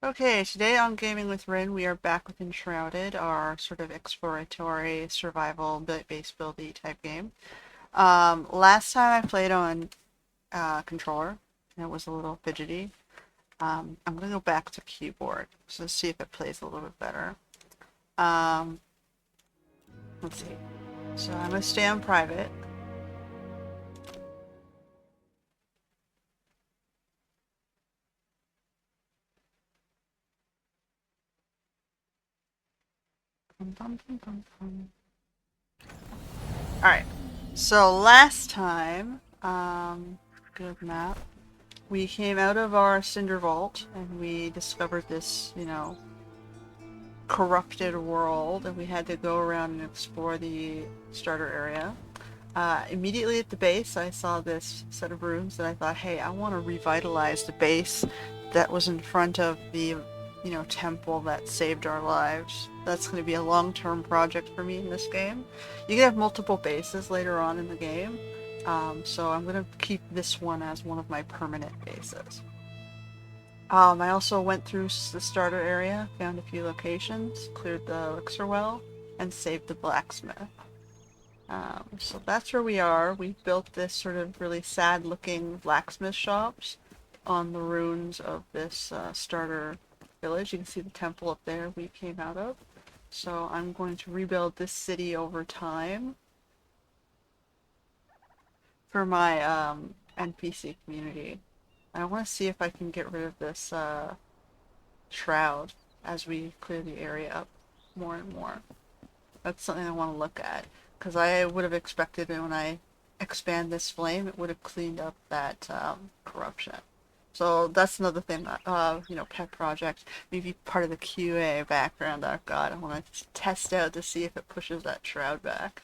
Okay, today on Gaming with Rin, we are back with Enshrouded, our sort of exploratory survival base buildy type game. Last time I played on controller, and it was a little fidgety. I'm gonna go back to keyboard so see if it plays a little bit better. Um, let's see. So I'm gonna stay on private. All right. So last time, good map. We came out of our cinder vault and we discovered this, corrupted world, and we had to go around and explore the starter area. Immediately at the base, I saw this set of rooms that I thought, hey, I want to revitalize the base that was in front of the, temple that saved our lives. That's going to be a long-term project for me in this game. You can have multiple bases later on in the game, so I'm going to keep this one as one of my permanent bases. I also went through the starter area, found a few locations, cleared the elixir well, and saved the blacksmith. So that's where we are. We built this sort of really sad looking blacksmith shops on the ruins of this starter village. You can see the temple up there we came out of. So I'm going to rebuild this city over time for my NPC community. I want to see if I can get rid of this shroud as we clear the area up more and more. That's something I want to look at, because I would have expected when I expand this flame, it would have cleaned up that corruption. So that's another thing, pet project, maybe part of the QA background I've got. I want to test out to see if it pushes that shroud back.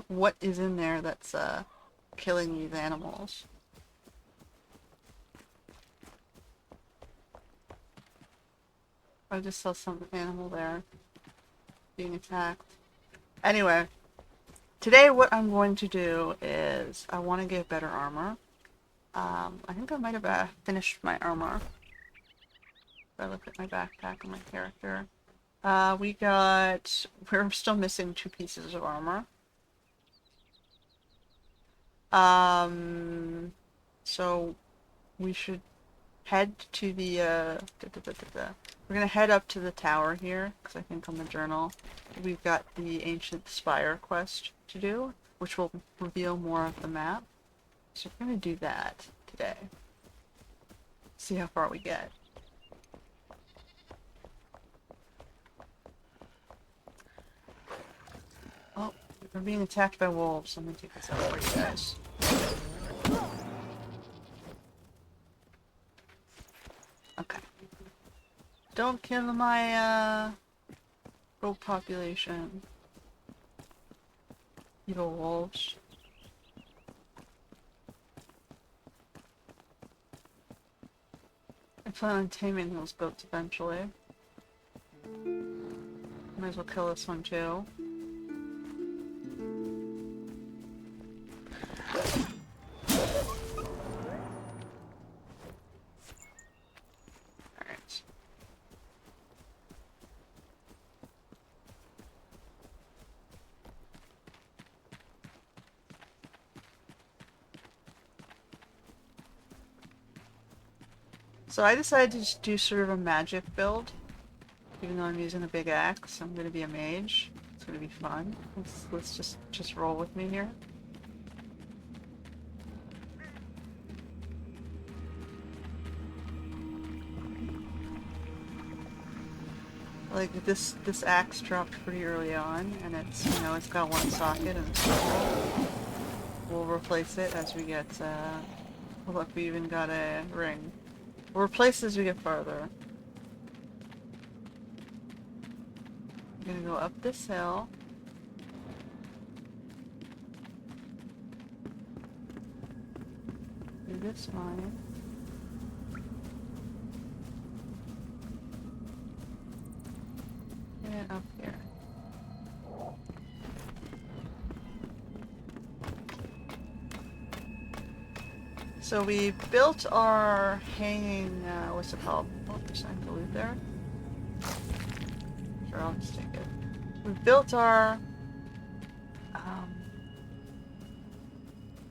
What is in there that's killing these animals? I just saw some animal there being attacked. Anyway, today what I'm going to do is I want to get better armor. I think I might have finished my armor. If I look at my backpack and my character. We're still missing 2 pieces of armor. So we should head to the, we're gonna head up to the tower here, because I think on the journal we've got the Ancient Spire quest to do, which will reveal more of the map. So we're gonna do that today. See how far we get. Oh, we're being attacked by wolves. I'm gonna take this out for you guys. Okay. Don't kill my, rogue population. Evil wolves. I plan on taming those goats eventually. Might as well kill this one too. Alright. So I decided to just do sort of a magic build. Even though I'm using a big axe, I'm gonna be a mage. It's gonna be fun. Let's just roll with me here. Like this axe dropped pretty early on, and it's got one socket and it's cool. We'll replace it as we get look, we even got a ring. We'll replace it as we get farther. I'm gonna go up this hill. Do this mine. And up here. So we built our hanging, what's it called? Oh, there's something to loot there. Sure, I'll just take it. We built um,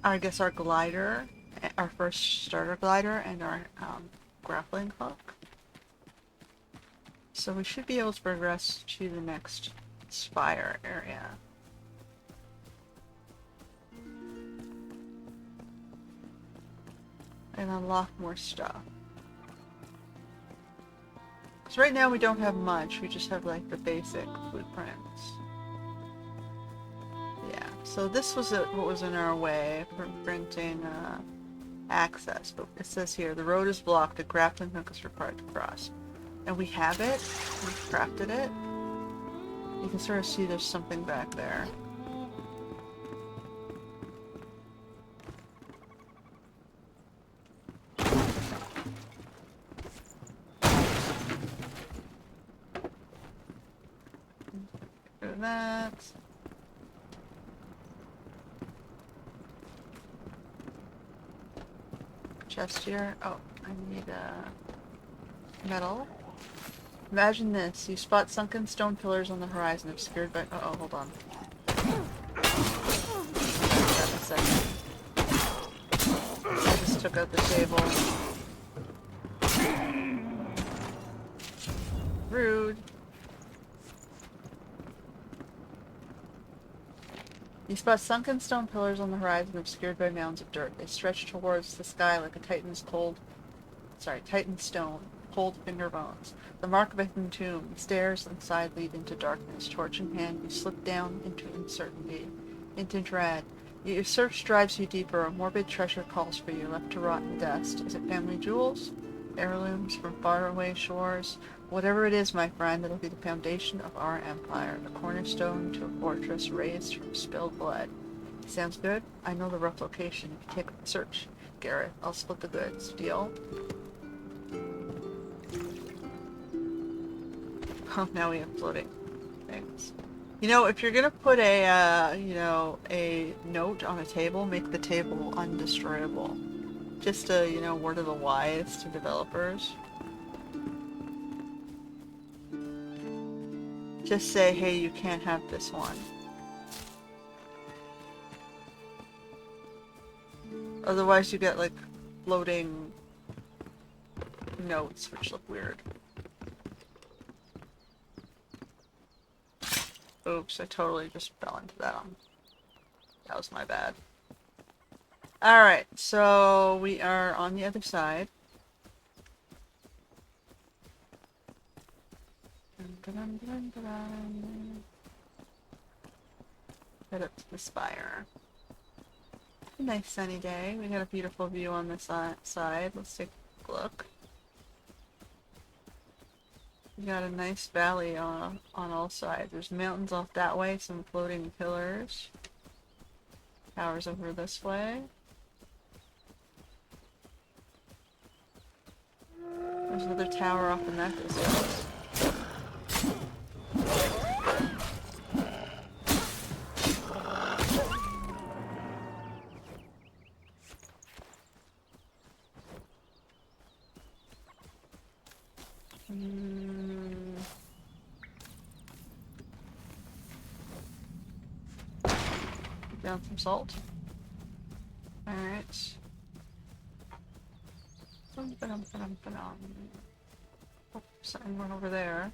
I guess our glider, our first starter glider, and our grappling hook. So we should be able to progress to the next spire area. And unlock more stuff. Because right now we don't have much, we just have like the basic blueprints. Yeah, so this was what was in our way for granting access, but it says here, the road is blocked, a grappling hook is required to cross. And we have it, we've crafted it. You can sort of see there's something back there. Get rid of that. Chest here. Oh, I need metal. Imagine this. You spot sunken stone pillars on the horizon obscured by... Uh-oh, hold on. Got a second. I just took out the table. Rude. You spot sunken stone pillars on the horizon obscured by mounds of dirt. They stretch towards the sky like a titan's stone, cold finger bones. The mark of a hidden tomb. Stairs inside lead into darkness. Torch in hand, you slip down into uncertainty, into dread. Your search drives you deeper. A morbid treasure calls for you, left to rot in dust. Is it family jewels? Heirlooms from faraway shores? Whatever it is, my friend, it'll be the foundation of our empire, the cornerstone to a fortress raised from spilled blood. Sounds good? I know the rough location. If you take up the search, Gareth, I'll split the goods. Deal? Oh, now we have floating things. You know, if you're gonna put a, a note on a table, make the table undestroyable. Just a, word of the wise to developers. Just say, hey, you can't have this one. Otherwise you get, like, floating notes, which look weird. Oops, I totally just fell into that one. That was my bad. Alright, so we are on the other side. Head up to the spire. A nice sunny day. We got a beautiful view on this side. Let's take a look. We got a nice valley on all sides. There's mountains off that way, some floating pillars. Towers over this way. There's another tower off in that distance. Down some salt. Alright. Oh, something went over there.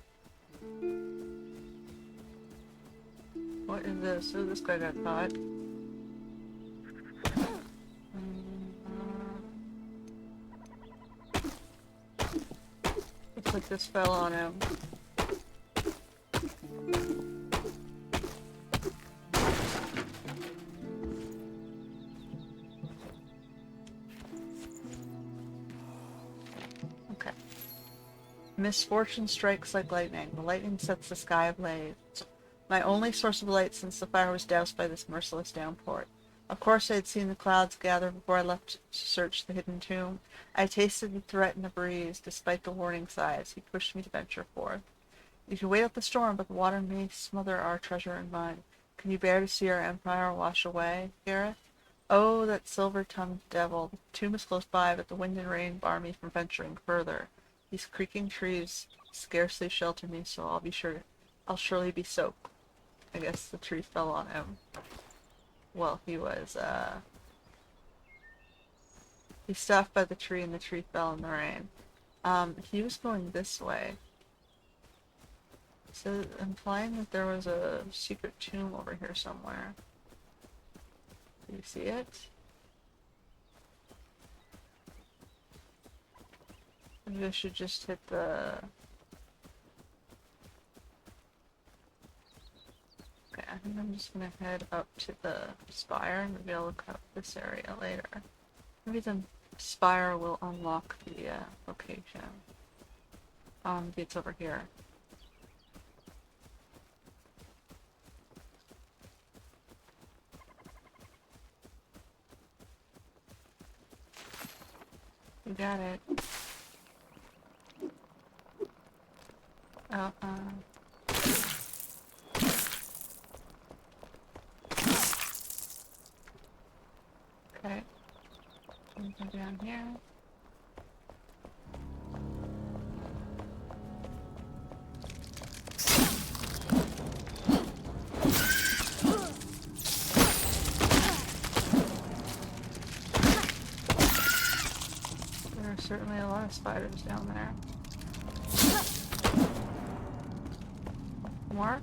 What is this? Oh, this guy got caught. Looks like this fell on him. Okay. Misfortune strikes like lightning. The lightning sets the sky ablaze. My only source of light since the fire was doused by this merciless downpour. Of course I had seen the clouds gather before I left to search the hidden tomb. I tasted the threat in the breeze, despite the warning sighs. He pushed me to venture forth. You can wait out the storm, but the water may smother our treasure and mine. Can you bear to see our empire wash away, Gareth? Oh, that silver-tongued devil. The tomb is close by, but the wind and rain bar me from venturing further. These creaking trees scarcely shelter me, so I'll surely be soaked. I guess the tree fell on him. Well, he stopped by the tree and the tree fell in the rain. He was going this way. So implying that there was a secret tomb over here somewhere. Do you see it? Maybe I should just hit the... Okay, I think I'm just gonna head up to the spire and maybe I'll look up this area later. Maybe the spire will unlock the location. Maybe it's over here. You got it. Oh, okay. Anything down here? There are certainly a lot of spiders down there. More?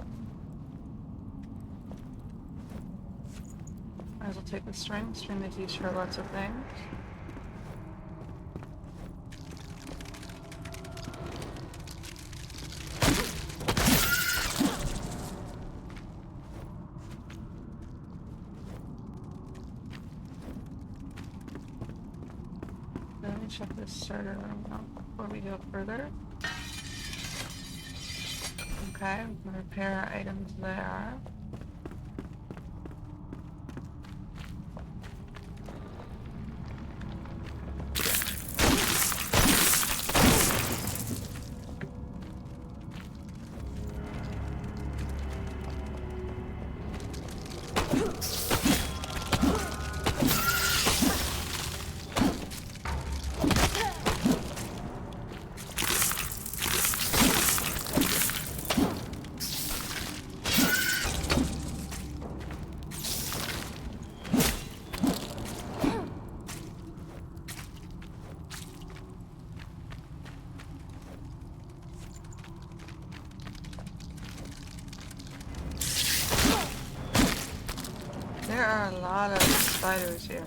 Might as well take the string. String is used for lots of things. Let me check this starter room out before we go further. Okay, we can repair our items there. There are a lot of spiders here.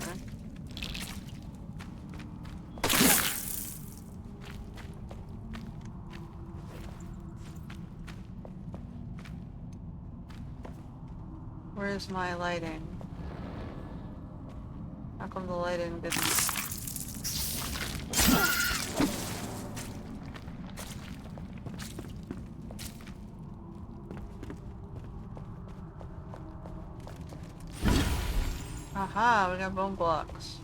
Where's my lighting? How come the lighting didn't... Aha, we got bone blocks.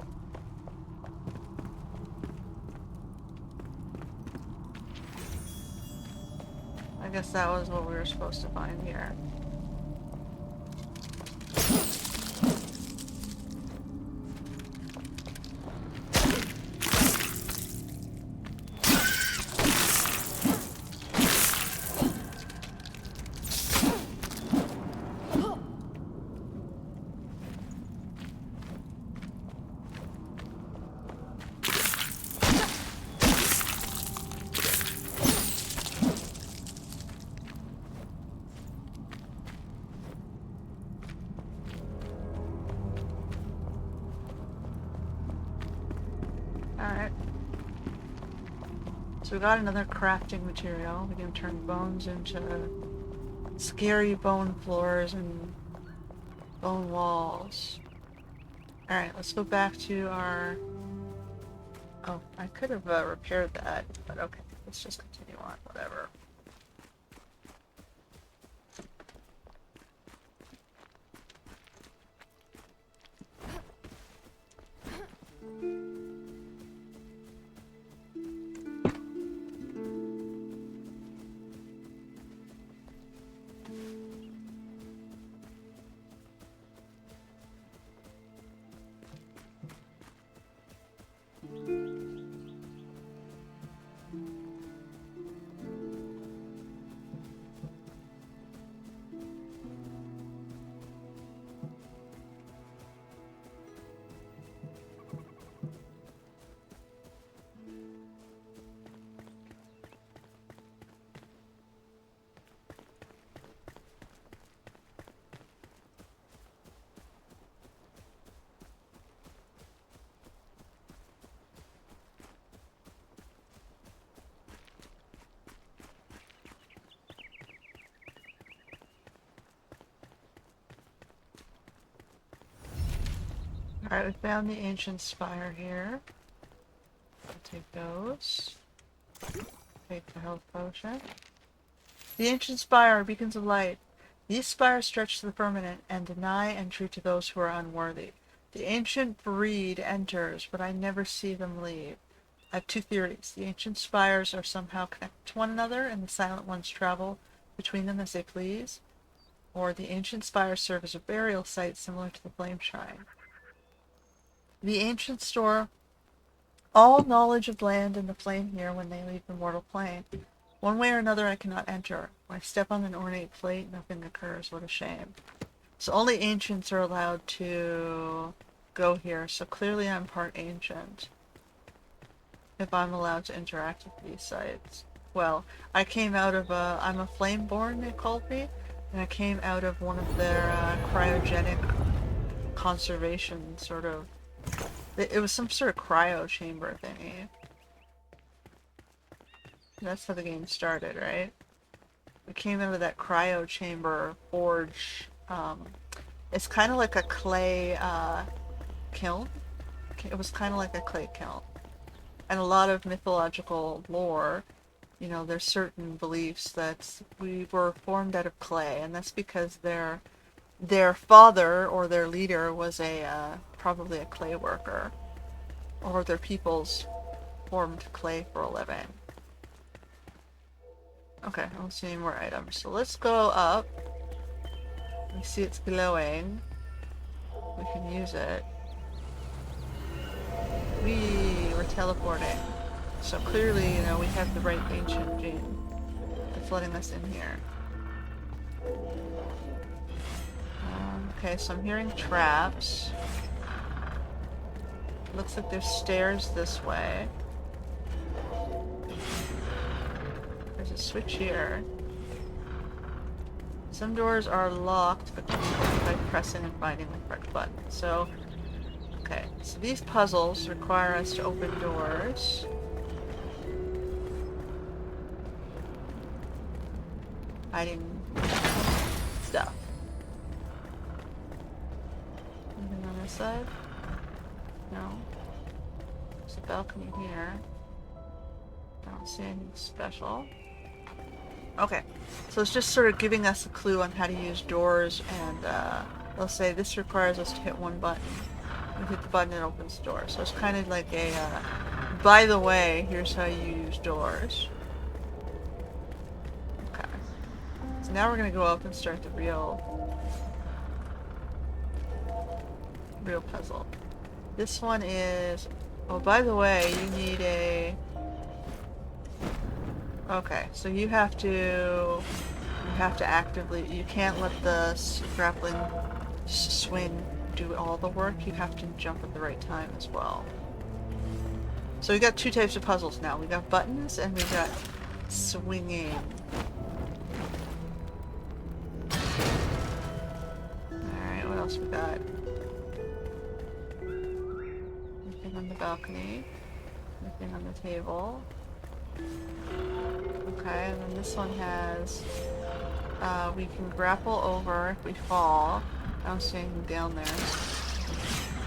I guess that was what we were supposed to find here. Alright. So we got another crafting material. We can turn bones into scary bone floors and bone walls. Alright, let's go back to our... Oh, I could have repaired that, but okay. Let's just continue on, whatever. Alright, we found the ancient spire here. I'll take those. Take the health potion. The ancient spire are beacons of light. These spires stretch to the firmament and deny entry to those who are unworthy. The ancient breed enters, but I never see them leave. I have two theories. The ancient spires are somehow connected to one another, and the silent ones travel between them as they please. Or the ancient spires serve as a burial site similar to the flame shrine. The ancients store all knowledge of land and the flame here when they leave the mortal plane. One way or another I cannot enter. When I step on an ornate plate, nothing occurs. What a shame. So only ancients are allowed to go here, so clearly I'm part ancient. If I'm allowed to interact with these sites. Well, I came out of I'm a flameborn, they called me, and I came out of one of their cryogenic conservation sort of... It was some sort of cryo chamber thingy. That's how the game started, right? We came out of that cryo chamber forge. It's kind of like a clay kiln. It was kind of like a clay kiln. And a lot of mythological lore, you know, there's certain beliefs that we were formed out of clay, and that's because their father or their leader was probably a clay worker, or their peoples formed clay for a living. Okay, I don't see any more items, so let's go up. We see it's glowing. We can use it. We're teleporting. So clearly, you know, we have the right ancient gene that's letting us in here. Okay, so I'm hearing traps. Looks like there's stairs this way. There's a switch here. Some doors are locked, but by pressing and finding the correct button. So, okay, so these puzzles require us to open doors. Hiding stuff. Anything on this side? No. There's a balcony here. I don't see anything special. Okay, so it's just sort of giving us a clue on how to use doors, and they'll say this requires us to hit one button. We hit the button, it opens the door. So it's kind of like a, by the way, here's how you use doors. Okay. So now we're going to go up and start the real puzzle. This one is... Oh, by the way, you need a... Okay, so you have to actively... You can't let the grappling swing do all the work. You have to jump at the right time as well. So we got two types of puzzles now. We got buttons and we got swinging. Alright, what else we got? Anything on the balcony? Anything on the table? Okay, and then this one has... we can grapple over if we fall. I don't see anything down there.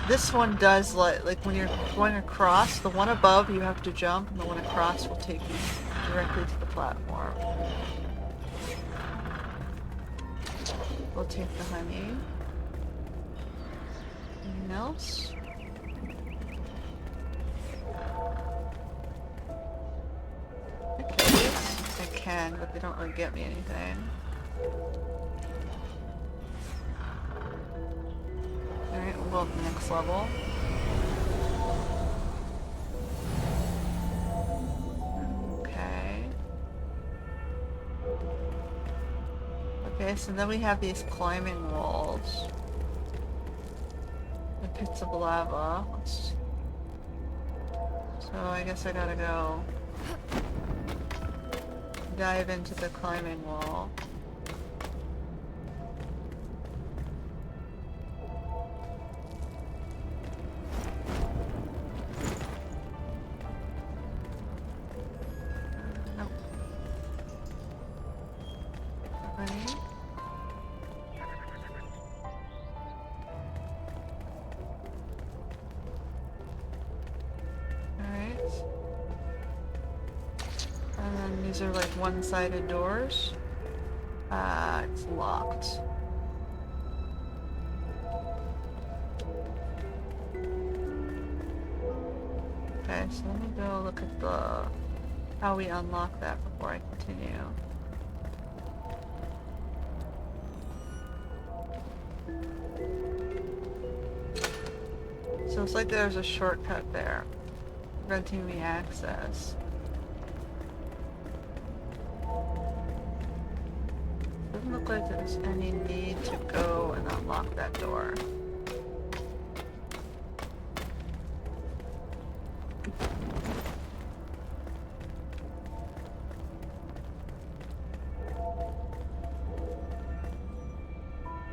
This one does, like when you're going across, the one above you have to jump, and the one across will take you directly to the platform. We'll take the honey. Anything else? Okay, I can, but they don't really get me anything. Alright, we'll go to the next level. Okay. Okay, so then we have these climbing walls. The pits of lava. So I guess I gotta go dive into the climbing wall. Nope. Honey. And then these are like one-sided doors. It's locked. Okay, so let me go look at how we unlock that before I continue. So it's like there's a shortcut there, preventing me access. Doesn't look like there's any need to go and unlock that door.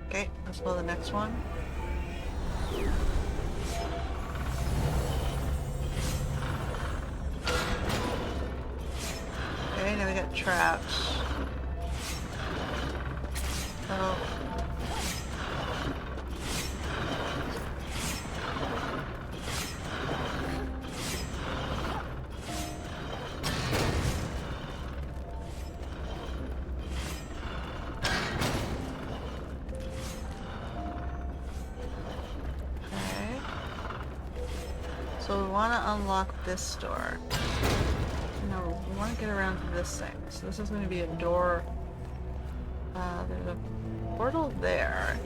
Okay, let's go to the next one. Okay, now we got traps. Oh. Okay. So we want to unlock this door. No, we want to get around to this thing. So this is going to be a door. There's a portal there.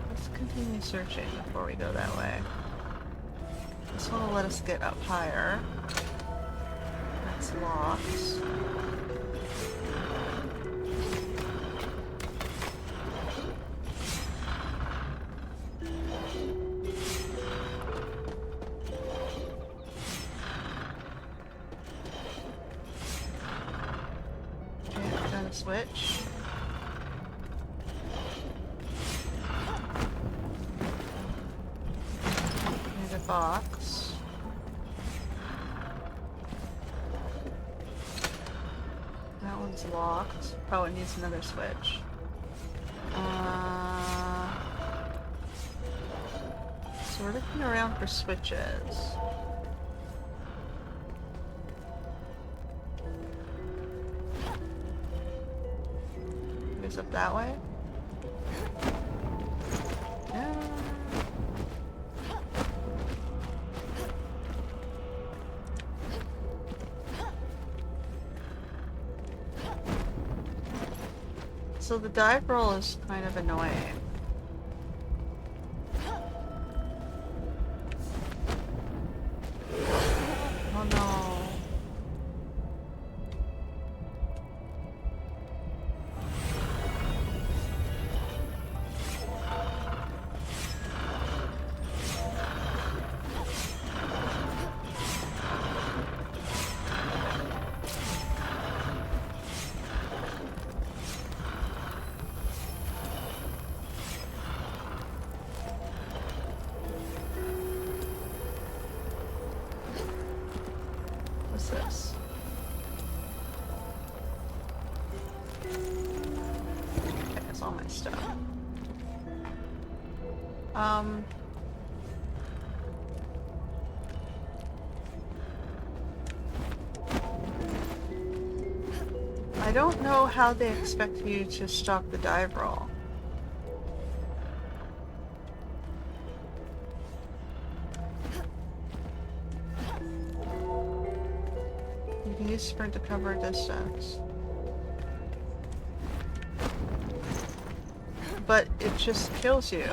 Let's continue searching before we go that way. This one will let us get up higher. That's locked. Okay, got a switch. Box. That one's locked. Oh, it needs another switch. So we're looking around for switches. I guess up that way? Yeah. So the dive roll is kind of annoying. Oh no. What's this? Okay, that's all my stuff. I don't know how they expect you to stop the dive roll. You can use sprint to cover a distance. But it just kills you.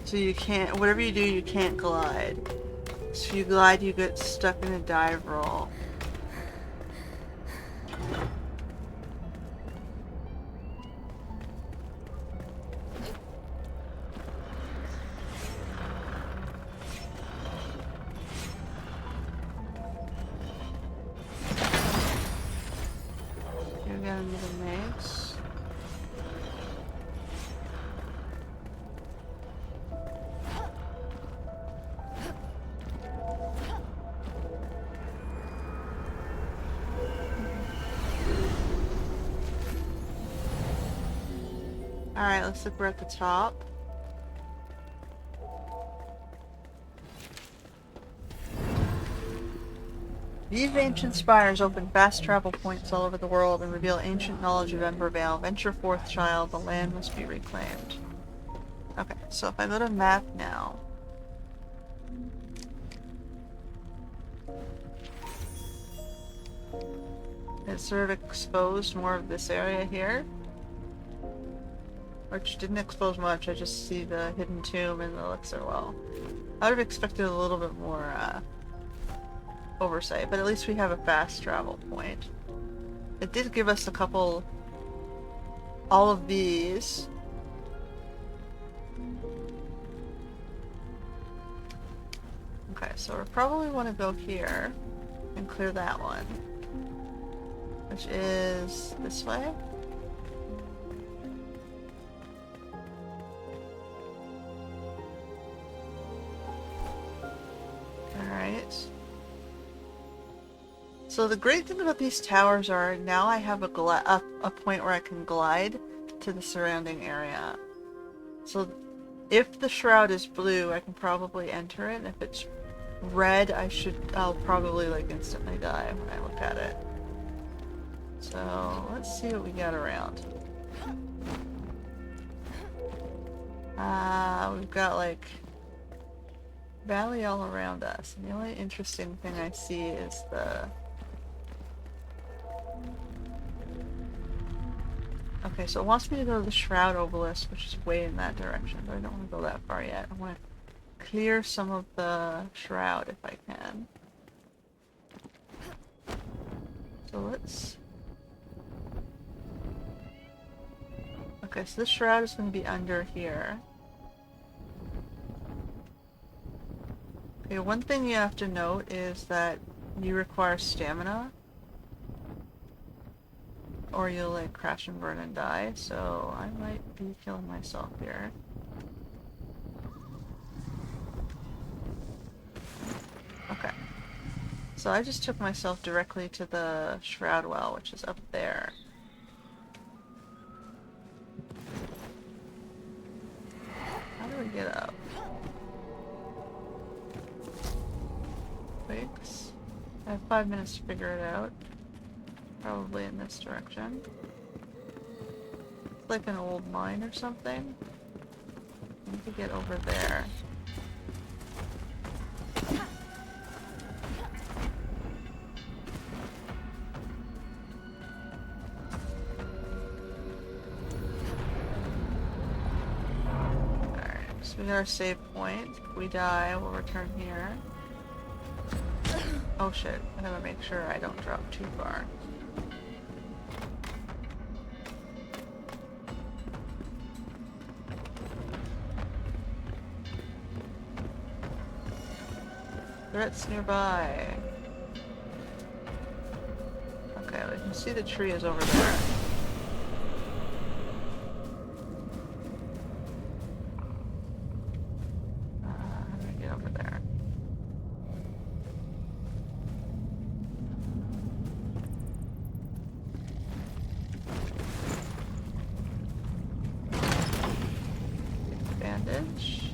So you can't, whatever you do, you can't glide. So if you glide, you get stuck in a dive roll. You got another mace. Alright, looks like we're at the top. These ancient spires open vast travel points all over the world and reveal ancient knowledge of Embervale. Venture forth, child, the land must be reclaimed. Okay, so if I go to map now... it sort of exposed more of this area here. Which didn't expose much, I just see the hidden tomb and the elixir well. I would have expected a little bit more oversight, but at least we have a fast travel point. It did give us a couple... all of these. Okay, so we probably want to go here and clear that one. Which is this way. Alright. So the great thing about these towers are now I have a point where I can glide to the surrounding area. So if the shroud is blue, I can probably enter it. If it's red, I'll probably like instantly die when I look at it. So let's see what we got around. We've got like valley all around us, and the only interesting thing I see is the... okay, so it wants me to go to the Shroud Obelisk, which is way in that direction, but I don't want to go that far yet. I want to clear some of the Shroud if I can. So let's... okay, so this Shroud is going to be under here. Okay, one thing you have to note is that you require stamina, or you'll like crash and burn and die, so I might be killing myself here. Okay. So I just took myself directly to the Shroud Well, which is up there. How do we get up? Twigs. I have 5 minutes to figure it out. Probably in this direction. It's like an old mine or something. I need to get over there. Alright, so we got our save point. If we die, we'll return here. Oh shit, I gotta make sure I don't drop too far. Threats nearby. Okay, we can see the tree is over there. How do I get over there? Bandage.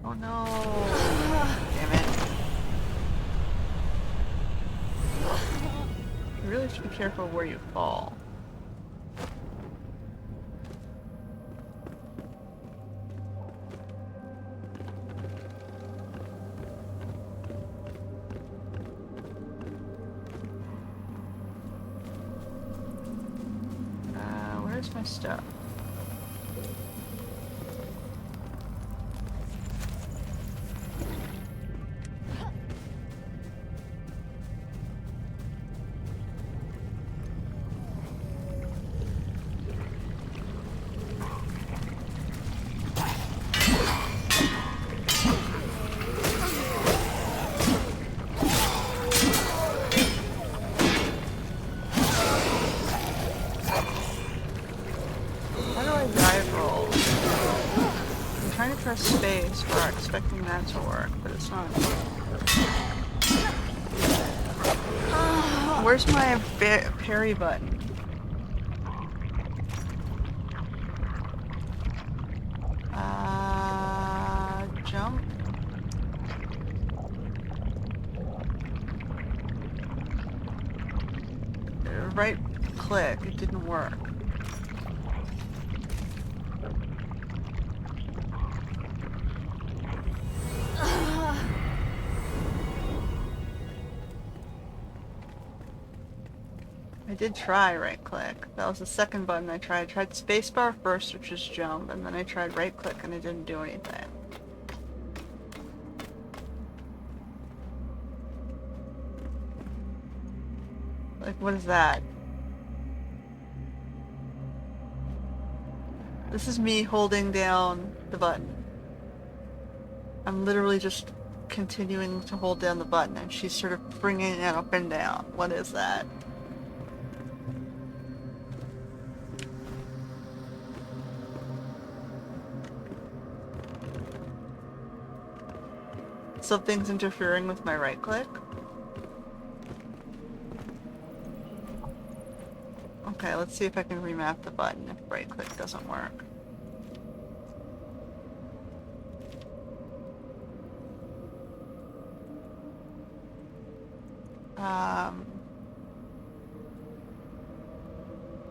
Oh no! Damn it. You really should be careful where you fall. Where's my stuff? trying to press space bar, expecting that to work, but it's not. Where's my parry button? Jump? Right click, it didn't work. I did try right click. That was the second button I tried. I tried spacebar first, which is jump, and then I tried right click and it didn't do anything. Like, what is that? This is me holding down the button. I'm literally just continuing to hold down the button and she's sort of bringing it up and down. What is that? Something's interfering with my right click. Okay, let's see if I can remap the button if right click doesn't work.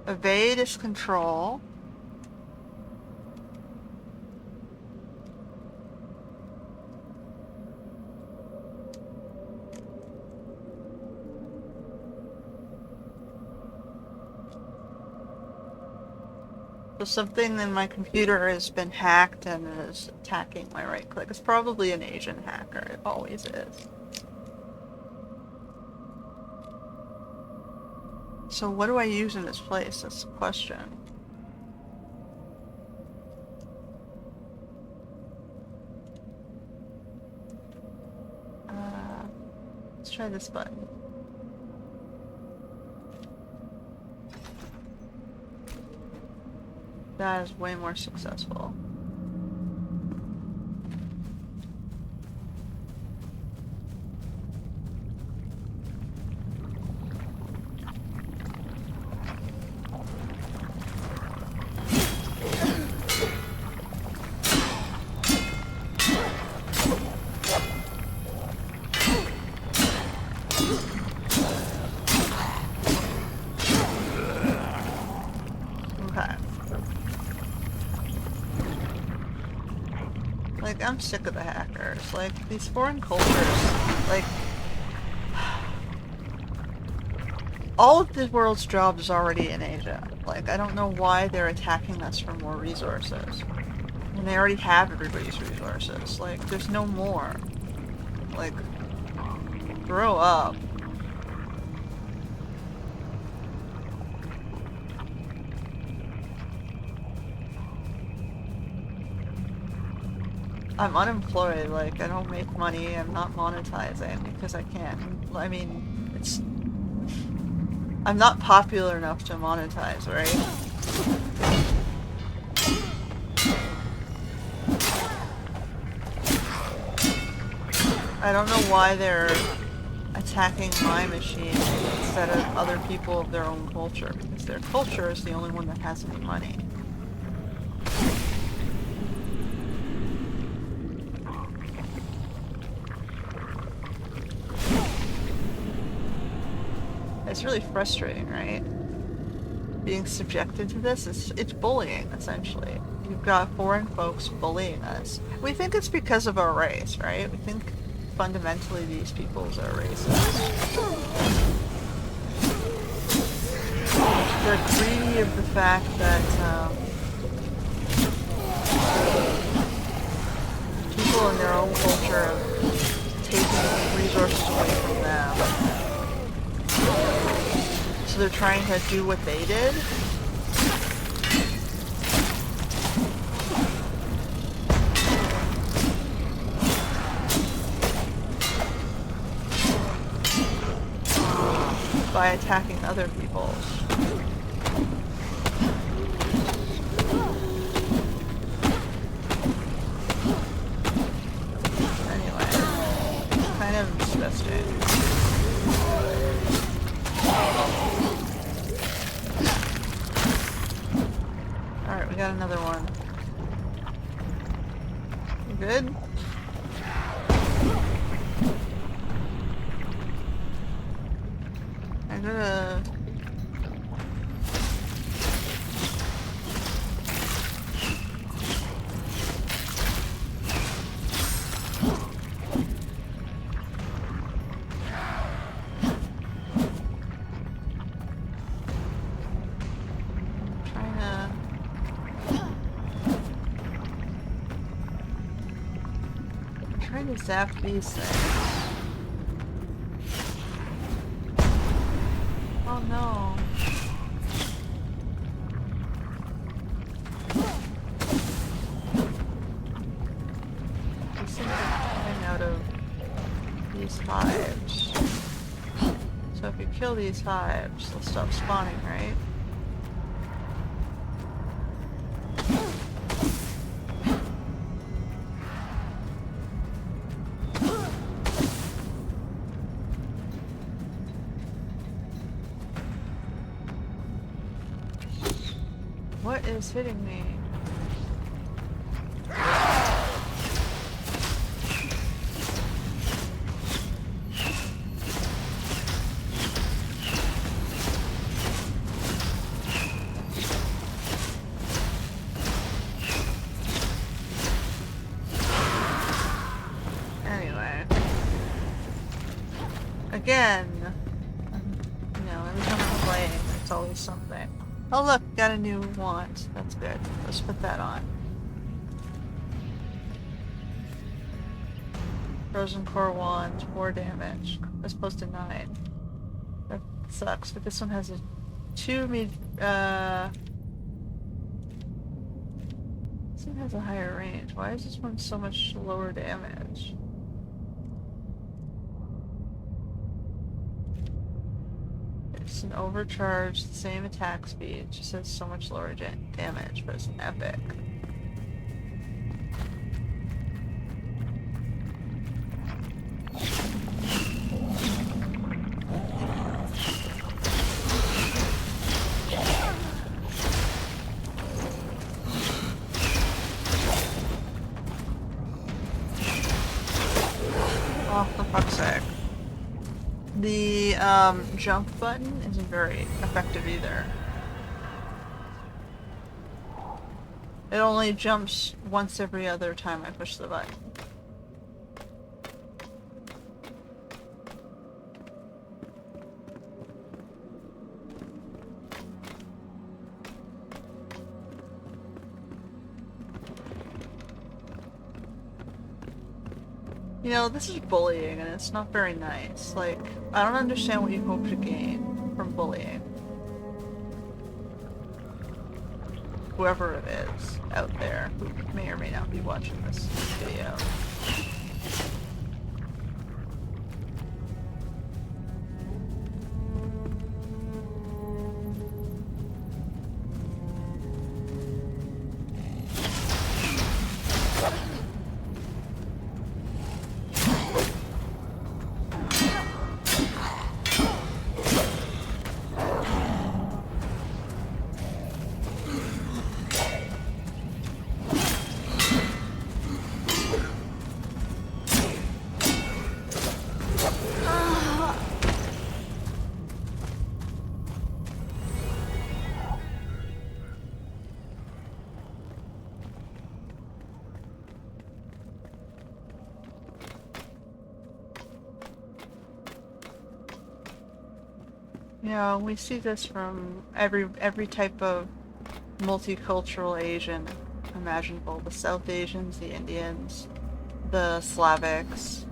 Evade is control. So something in my computer has been hacked and is attacking my right click. It's probably an Asian hacker. It always is. So what do I use in this place? That's the question. Let's try this button. That is way more successful. I'm sick of the hackers. Like, these foreign cultures, like, all of the world's jobs is already in Asia. Like, I don't know why they're attacking us for more resources. And they already have everybody's resources. Like, there's no more. Like, grow up. I'm unemployed, like, I don't make money, I'm not monetizing because I can't. I mean, I'm not popular enough to monetize, right? I don't know why they're attacking my machine instead of other people of their own culture, because their culture is the only one that has any money. It's really frustrating, right? Being subjected to this, it's bullying, essentially. You've got foreign folks bullying us. We think it's because of our race, right? We think fundamentally these peoples are racist. They're greedy of the fact that people in their own culture have taken resources away from them. So they're trying to do what they did. By attacking other peoples. Alright, we got another one. You good? I'm gonna... trying to zap these things. Oh no. These things are coming out of these hives. So if you kill these hives, they'll stop spawning, right? What is hitting me? Anyway. Again, you know, every time I'm playing, it's always something. Oh look, got a new wand. That's good. Let's put that on. Frozen core wand, 4 damage. As opposed to 9. That sucks, but this one has a 2 this one has a higher range. Why is this one so much lower damage? It's an overcharge, the same attack speed. It just has so much lower damage, but it's an epic. Oh, for fuck's sake. The jump button isn't very effective either. It only jumps once every other time I push the button. You know, this is bullying and it's not very nice. Like, I don't understand what you hope to gain from bullying. Whoever it is out there who may or may not be watching this video. You know, we see this from every type of multicultural Asian imaginable. The South Asians, the Indians, the Slavics,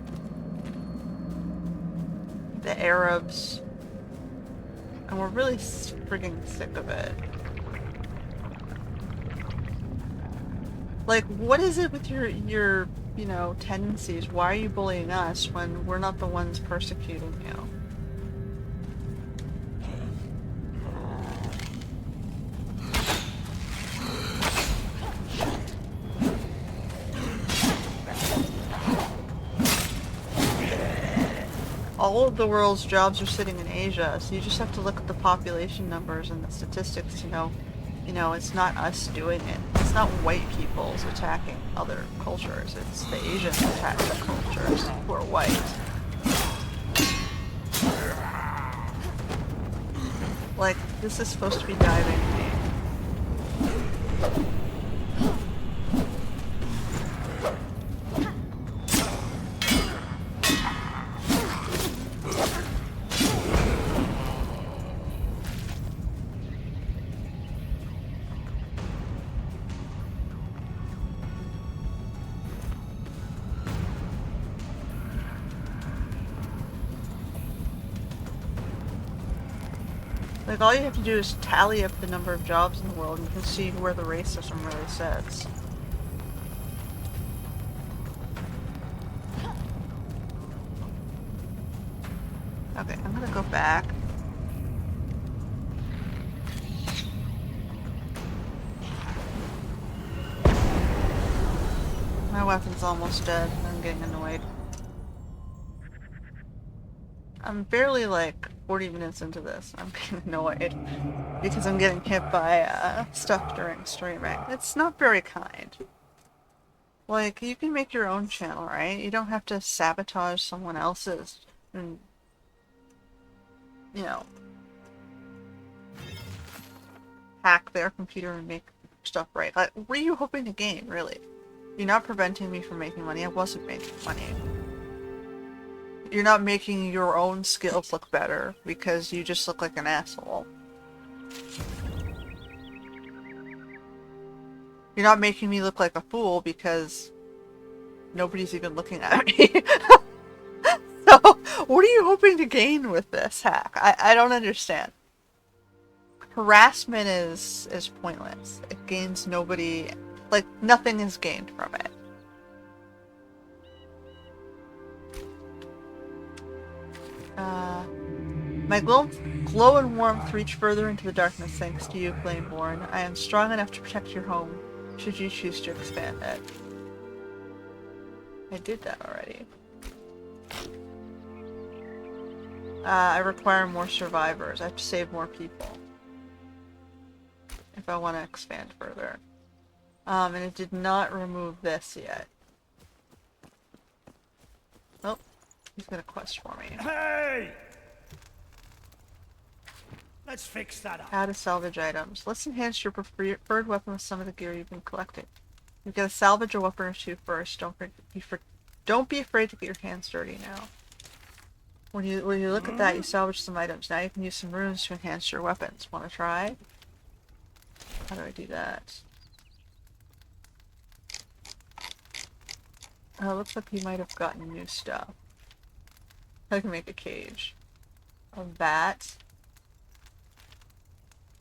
the Arabs, and we're really friggin' sick of it. Like, what is it with your you know, tendencies? Why are you bullying us when we're not the ones persecuting you? All of the world's jobs are sitting in Asia, so you just have to look at the population numbers and the statistics to know You know, it's not us doing it. It's not white peoples attacking other cultures. It's the Asians attacking cultures who are white. Like, this is supposed to be diving deep. Like, all you have to do is tally up the number of jobs in the world and you can see where the racism really sits. Okay, I'm gonna go back. My weapon's almost dead and I'm getting annoyed. I'm barely like 40 minutes into this. I'm getting annoyed because I'm getting hit by stuff during streaming. It's not very kind. Like, you can make your own channel, right? You don't have to sabotage someone else's and, you know, hack their computer and make stuff right. Like, what are you hoping to gain, really? You're not preventing me from making money. I wasn't making money. You're not making your own skills look better because you just look like an asshole. You're not making me look like a fool because nobody's even looking at me. So, what are you hoping to gain with this hack? I don't understand. Harassment is pointless. It gains nobody... Like, nothing is gained from it. My glow and warmth reach further into the darkness thanks to you, Flameborn. I am strong enough to protect your home, should you choose to expand it. I did that already. I require more survivors. I have to save more people. If I want to expand further. And it did not remove this yet. Oh, he's gonna quest for me. Hey! Let's fix that up. How to salvage items. Let's enhance your preferred weapon with some of the gear you've been collecting. You've got to salvage a weapon or two first. Don't be afraid to get your hands dirty now. When you look at that, you salvage some items. Now you can use some runes to enhance your weapons. Want to try? How do I do that? Oh, looks like he might have gotten new stuff. I can make a cage. A bat.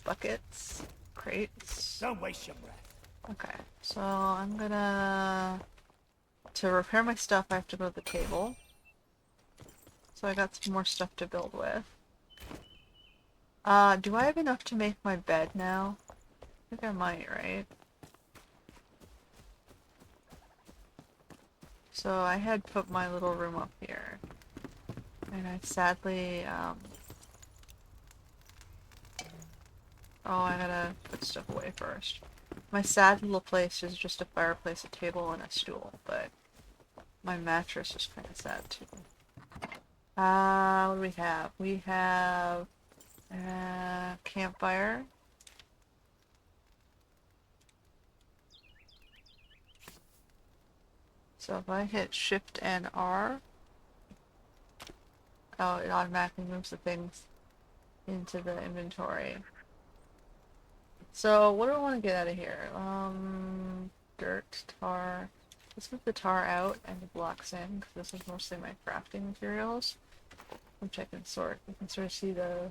Buckets. Crates. Don't waste your breath. Okay, so I'm gonna... To repair my stuff, I have to go to the table. So I got some more stuff to build with. Do I have enough to make my bed now? I think I might, right? So I had put my little room up here. And I sadly, Oh, I gotta put stuff away first. My sad little place is just a fireplace, a table, and a stool, but my mattress is kind of sad too. What do we have? We have campfire. So if I hit Shift and R, oh, it automatically moves the things into the inventory. So what do I want to get out of here? Dirt, tar. Let's move the tar out and the blocks in, because this is mostly my crafting materials, which I can sort. You can sort of see the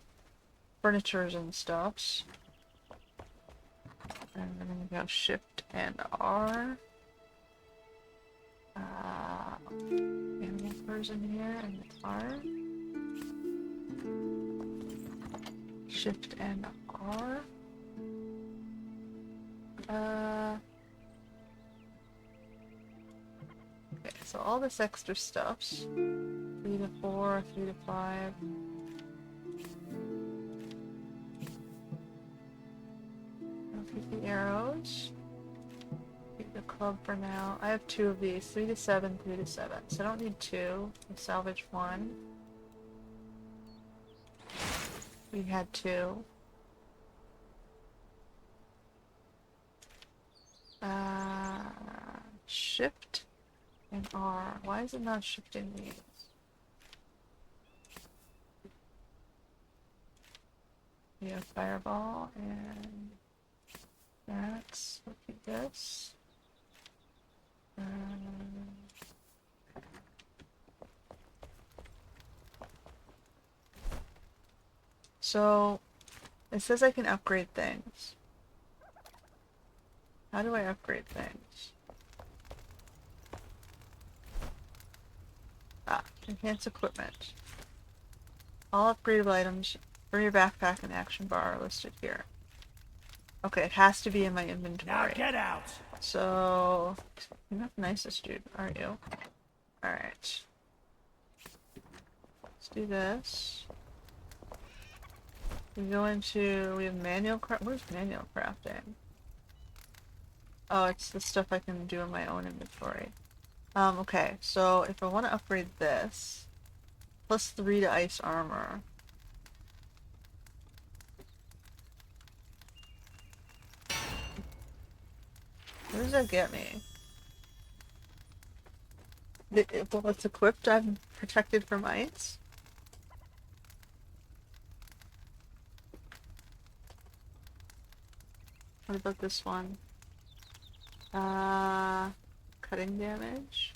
furnitures and stuffs. And then I'm going to go Shift and R. Animal furs in here and the tar. Shift and R. Okay, so all this extra stuffs. 3 to 4, 3 to 5. Keep the arrows. Keep the club for now. I have 2 of these. 3 to 7, 3 to 7. So I don't need 2. I'll salvage 1. We had 2. Shift and R. Why is it not shifting these? We have fireball and that's. Look at this. So it says I can upgrade things. How do I upgrade things? Enhance equipment. All upgradable items for your backpack and action bar are listed here. Okay, it has to be in my inventory. Now get out! So, you're not the nicest dude, are you? Alright. Let's do this. We have manual craft. Where's manual crafting? Oh, it's the stuff I can do in my own inventory. Okay, so if I want to upgrade this, plus 3 to ice armor. What does that get me? Well, it's equipped, I'm protected from ice? What about this one? Cutting damage.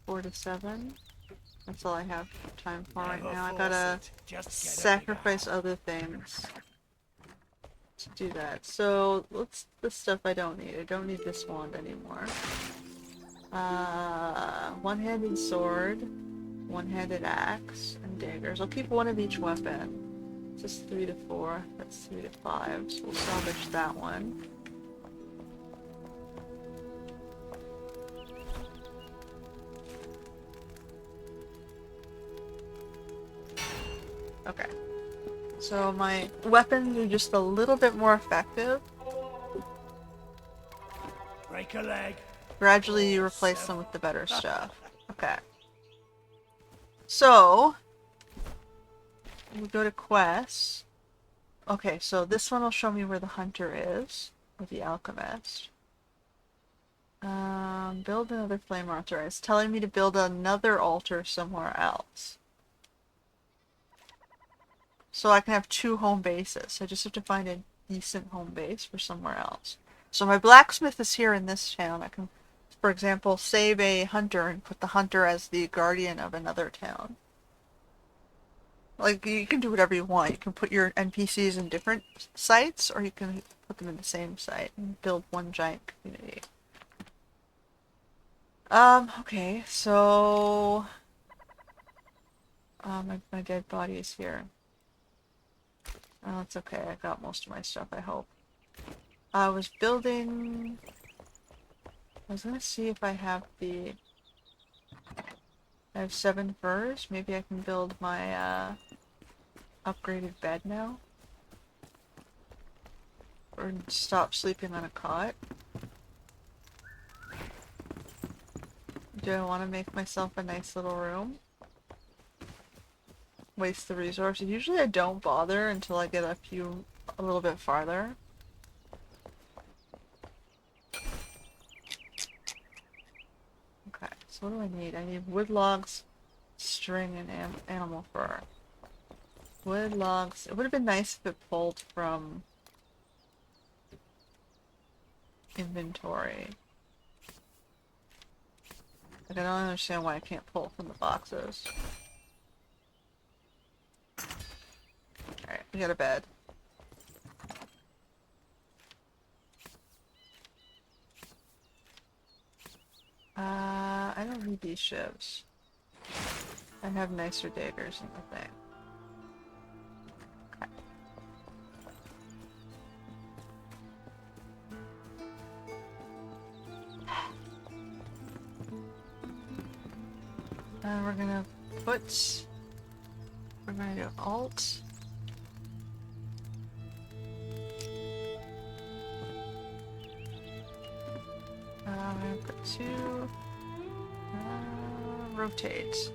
4 to 7. That's all I have time for right now. I gotta sacrifice other things to do that. So, what's the stuff I don't need? I don't need this wand anymore. One-handed sword, one-handed axe, and daggers. I'll keep one of each weapon. This is 3 to 4. That's 3 to 5. So we'll salvage that one. Okay. So my weapons are just a little bit more effective. Break a leg. Gradually you replace them with the better stuff. Okay. So we go to quests. Okay, so this one will show me where the hunter is, or the alchemist. Build another flame altar. It's telling me to build another altar somewhere else. So I can have 2 home bases. I just have to find a decent home base for somewhere else. So my blacksmith is here in this town. I can, for example, save a hunter and put the hunter as the guardian of another town. Like, you can do whatever you want. You can put your NPCs in different sites, or you can put them in the same site and build one giant community. Okay, so... my dead body is here. Oh, it's okay. I got most of my stuff, I hope. I was building... I was gonna see if I have the... I have 7 furs. Maybe I can build my, upgraded bed now. Or stop sleeping on a cot. Do I want to make myself a nice little room? Waste the resources. Usually I don't bother until I get a little bit farther. Okay, so what do I need? I need wood logs, string, and animal fur. Wood logs. It would have been nice if it pulled from inventory. Like, I don't understand why I can't pull from the boxes. Alright, we got a bed. I don't need these shivs. I have nicer daggers in the thing. Okay. And we're gonna do Alt Put 2. Rotate.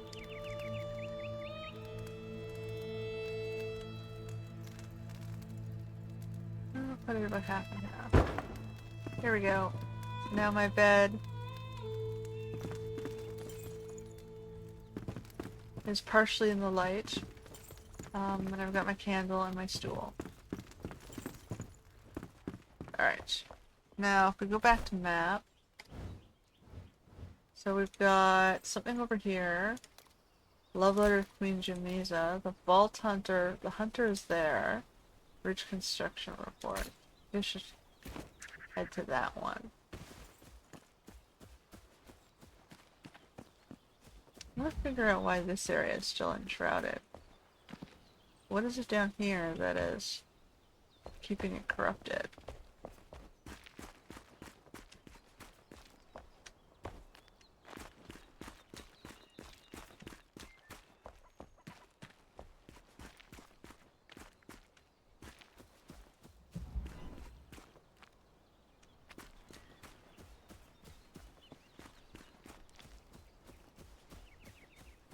I'll put it about half and half. Here we go. Now my bed is partially in the light. And I've got my candle and my stool. Alright. Now, if we go back to map. So we've got something over here. Love letter to Queen Jamisa. The Vault Hunter. The Hunter is there. Bridge construction report. We should head to that one. I'm gonna figure out why this area is still enshrouded. What is it down here that is keeping it corrupted?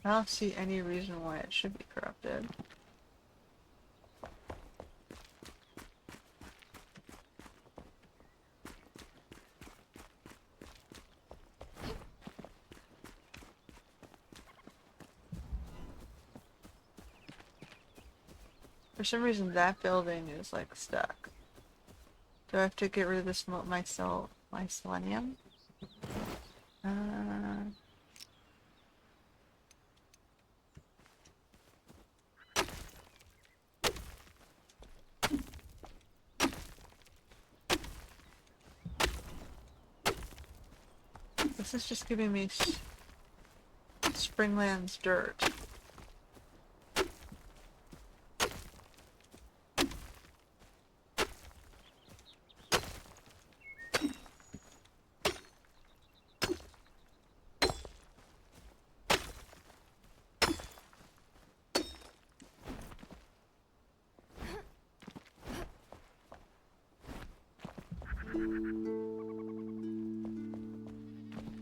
I don't see any reason why it should be corrupted. For some reason that building is like stuck. Do I have to get rid of this my selenium? This is just giving me Springland's dirt.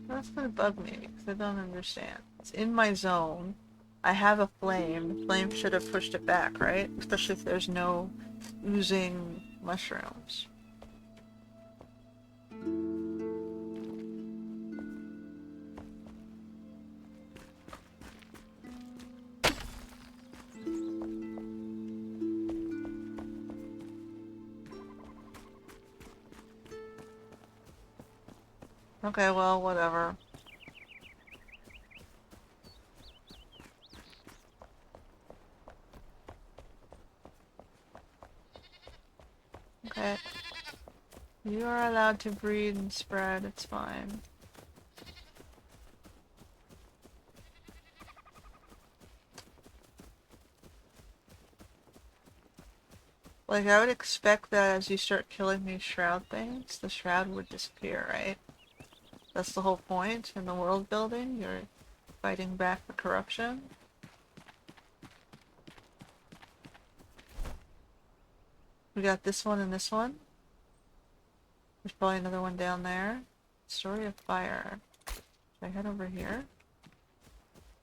That's gonna bug me because I don't understand. It's in my zone. I have a flame. The flame should have pushed it back, right? Especially if there's no oozing mushrooms. Okay, well, whatever. Okay. You are allowed to breed and spread, it's fine. Like, I would expect that as you start killing these shroud things, the shroud would disappear, right? That's the whole point in the world building. You're fighting back the corruption. We got this one and this one. There's probably another one down there. Story of Fire. Should I head over here?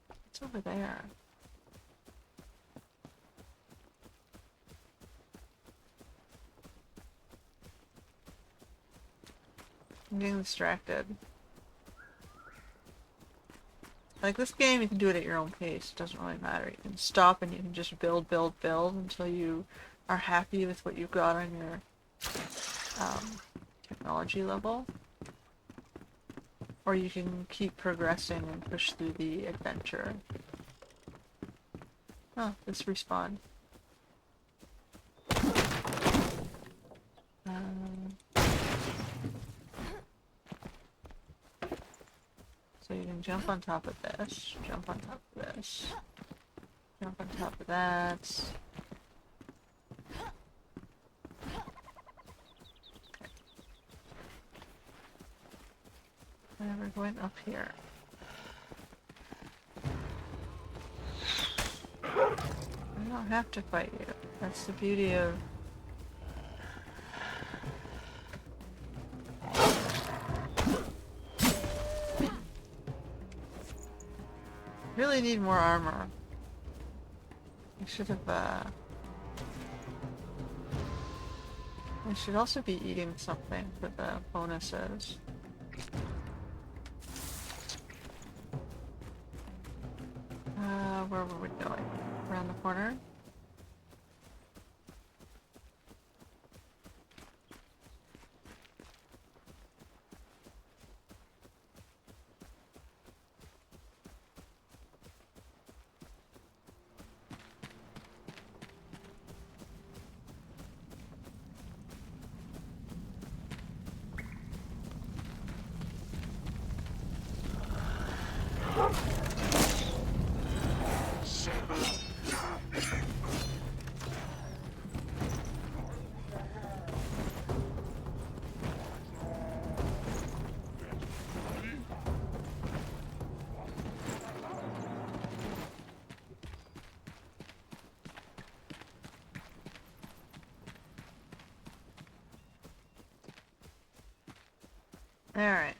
What's over there? I'm getting distracted. Like, this game, you can do it at your own pace. It doesn't really matter. You can stop and you can just build until you are happy with what you've got on your technology level. Or you can keep progressing and push through the adventure. Oh, this respawn. So you can jump on top of this, jump on top of this, jump on top of that. And we're going up here. I don't have to fight you. That's the beauty of... Really need more armor. I should have, I should also be eating something for the bonuses. Where were we going? Around the corner? Alright.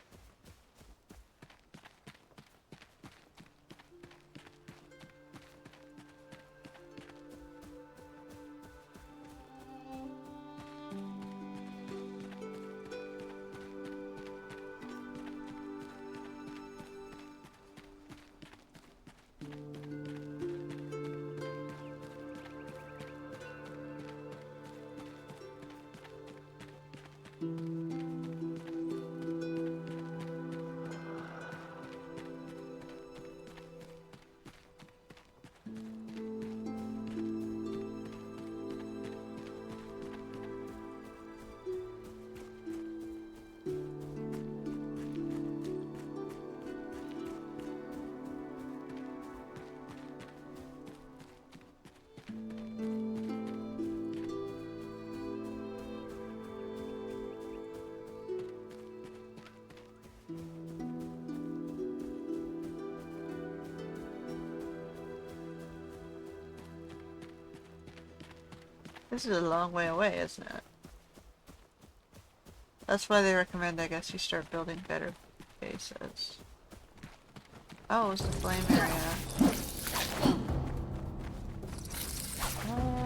This is a long way away, isn't it? That's why they recommend, I guess, you start building better bases. Oh, it's the flame area. Ah.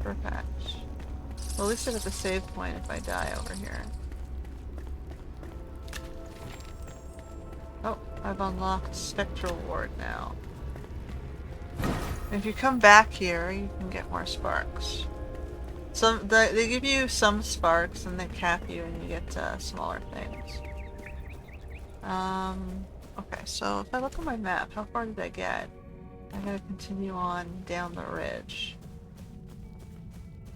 Perfect. Well, at least I have the save point if I die over here. Oh, I've unlocked Spectral Ward now. And if you come back here, you can get more sparks. They give you some sparks and they cap you and you get smaller things. Okay, so if I look at my map, how far did I get? I gotta continue on down the ridge.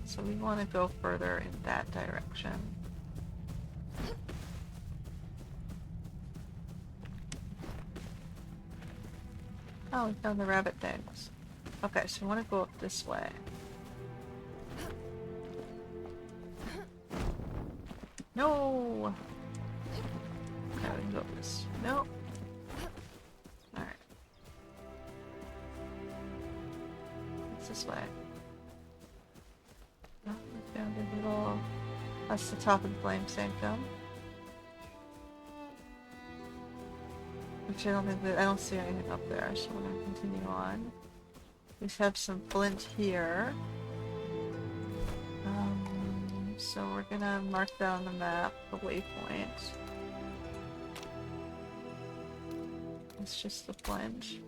So we want to go further in that direction. Oh, we found the rabbit things. Okay, so we want to go up this way. No! Okay, we can go up this. No! Alright. It's this way. Oh, we found a little... That's the top of the Flame Sanctum. Which I don't see anything up there, so we're gonna continue on. We have some flint here. So we're gonna mark that on the map, the waypoint. It's just the flint.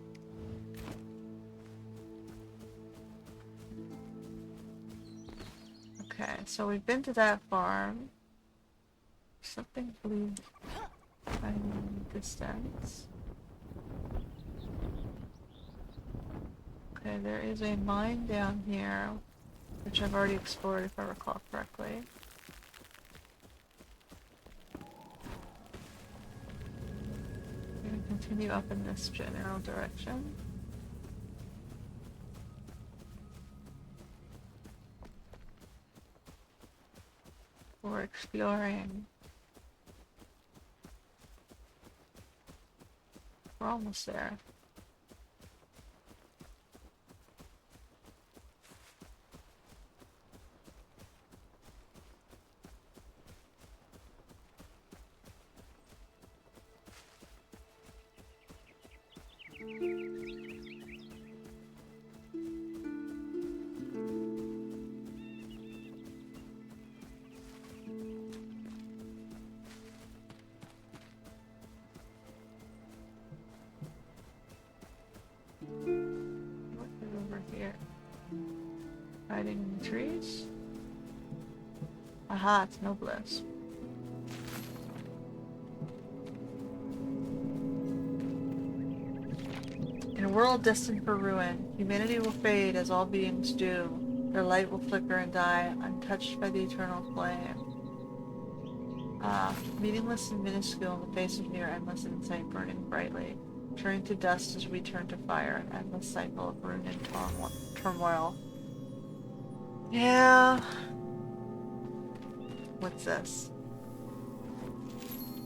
Okay, so we've been to that farm. Something blue in the distance. Okay, there is a mine down here, which I've already explored if I recall correctly. I'm going to continue up in this general direction. We're exploring. We're almost there. What is over here? Hiding in the trees? Aha, it's no bliss. In a world destined for ruin, humanity will fade as all beings do. Their light will flicker and die, untouched by the eternal flame. Ah, meaningless and minuscule in the face of near endless insight burning brightly, turning to dust as we turn to fire, an endless cycle of ruin and turmoil. Yeah. What's this?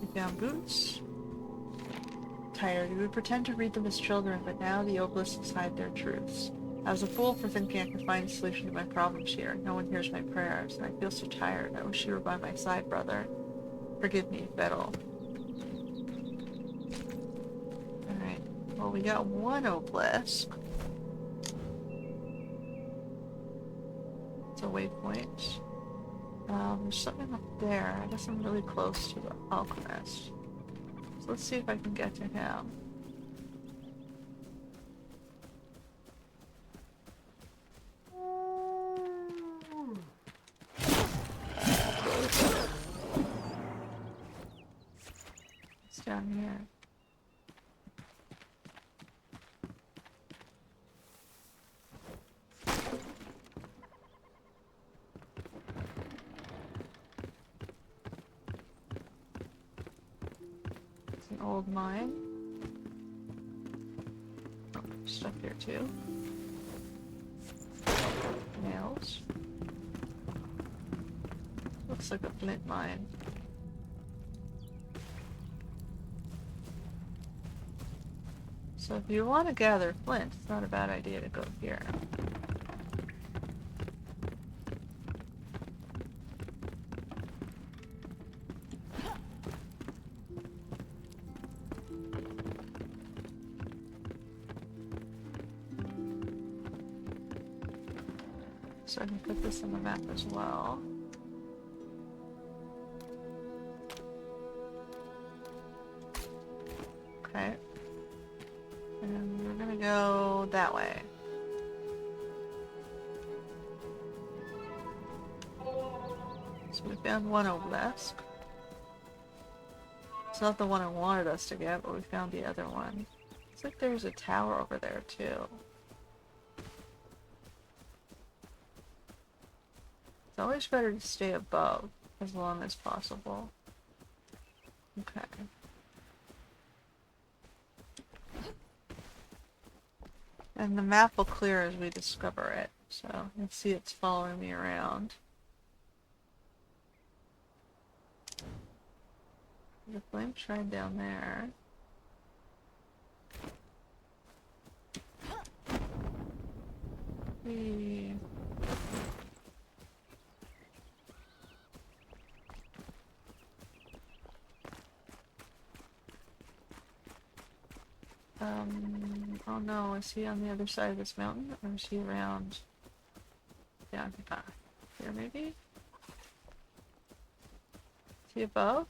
We found boots. Tired, we would pretend to read them as children, but now the obelisks hide their truths. I was a fool for thinking I could find a solution to my problems here. No one hears my prayers, and I feel so tired. I wish you were by my side, brother. Forgive me, Fettle. Alright, well we got one obelisk. It's a waypoint. There's something up there. I guess I'm really close to the alchemist. So let's see if I can get to him. It's down here. Old mine. Oh, stuff here too. Nails. Looks like a flint mine. So if you want to gather flint, it's not a bad idea to go here. So I can put this on the map as well. Okay. And we're gonna go that way. So we found one obelisk. It's not the one I wanted us to get, but we found the other one. Looks like there's a tower over there too. It's always better to stay above as long as possible. Okay. And the map will clear as we discover it, so you can see it's following me around. There's a flame shrine down there. Whee. Oh no, is he on the other side of this mountain, or is he around down here maybe? Is he above?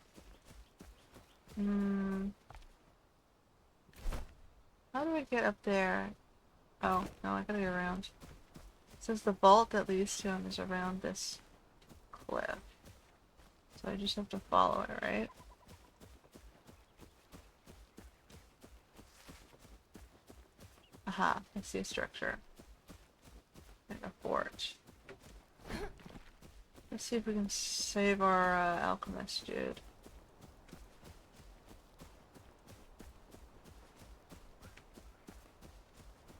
How do I get up there? Oh, no, I gotta get around. It says the vault that leads to him is around this cliff. So I just have to follow it, right? Aha, I see a structure. And a forge. Let's see if we can save our alchemist dude.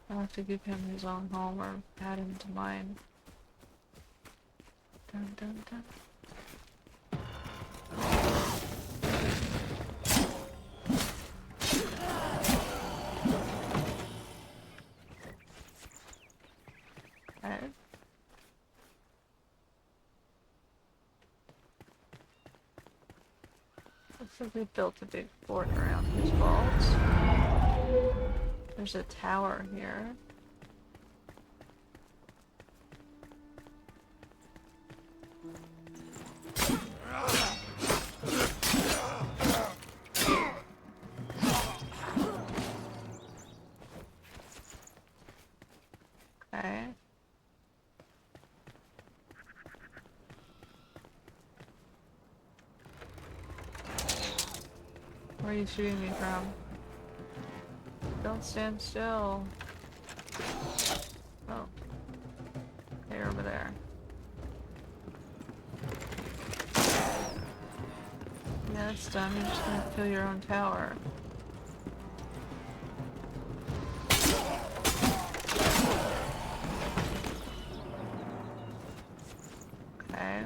I'll have to give him his own home or add him to mine. Dun dun dun. Okay. Looks like we built a big fort around his vault. There's a tower here. Okay. Where are you shooting me from? Don't stand still. Oh. They're over there. Yeah, that's done. You're just gonna kill your own tower. Okay.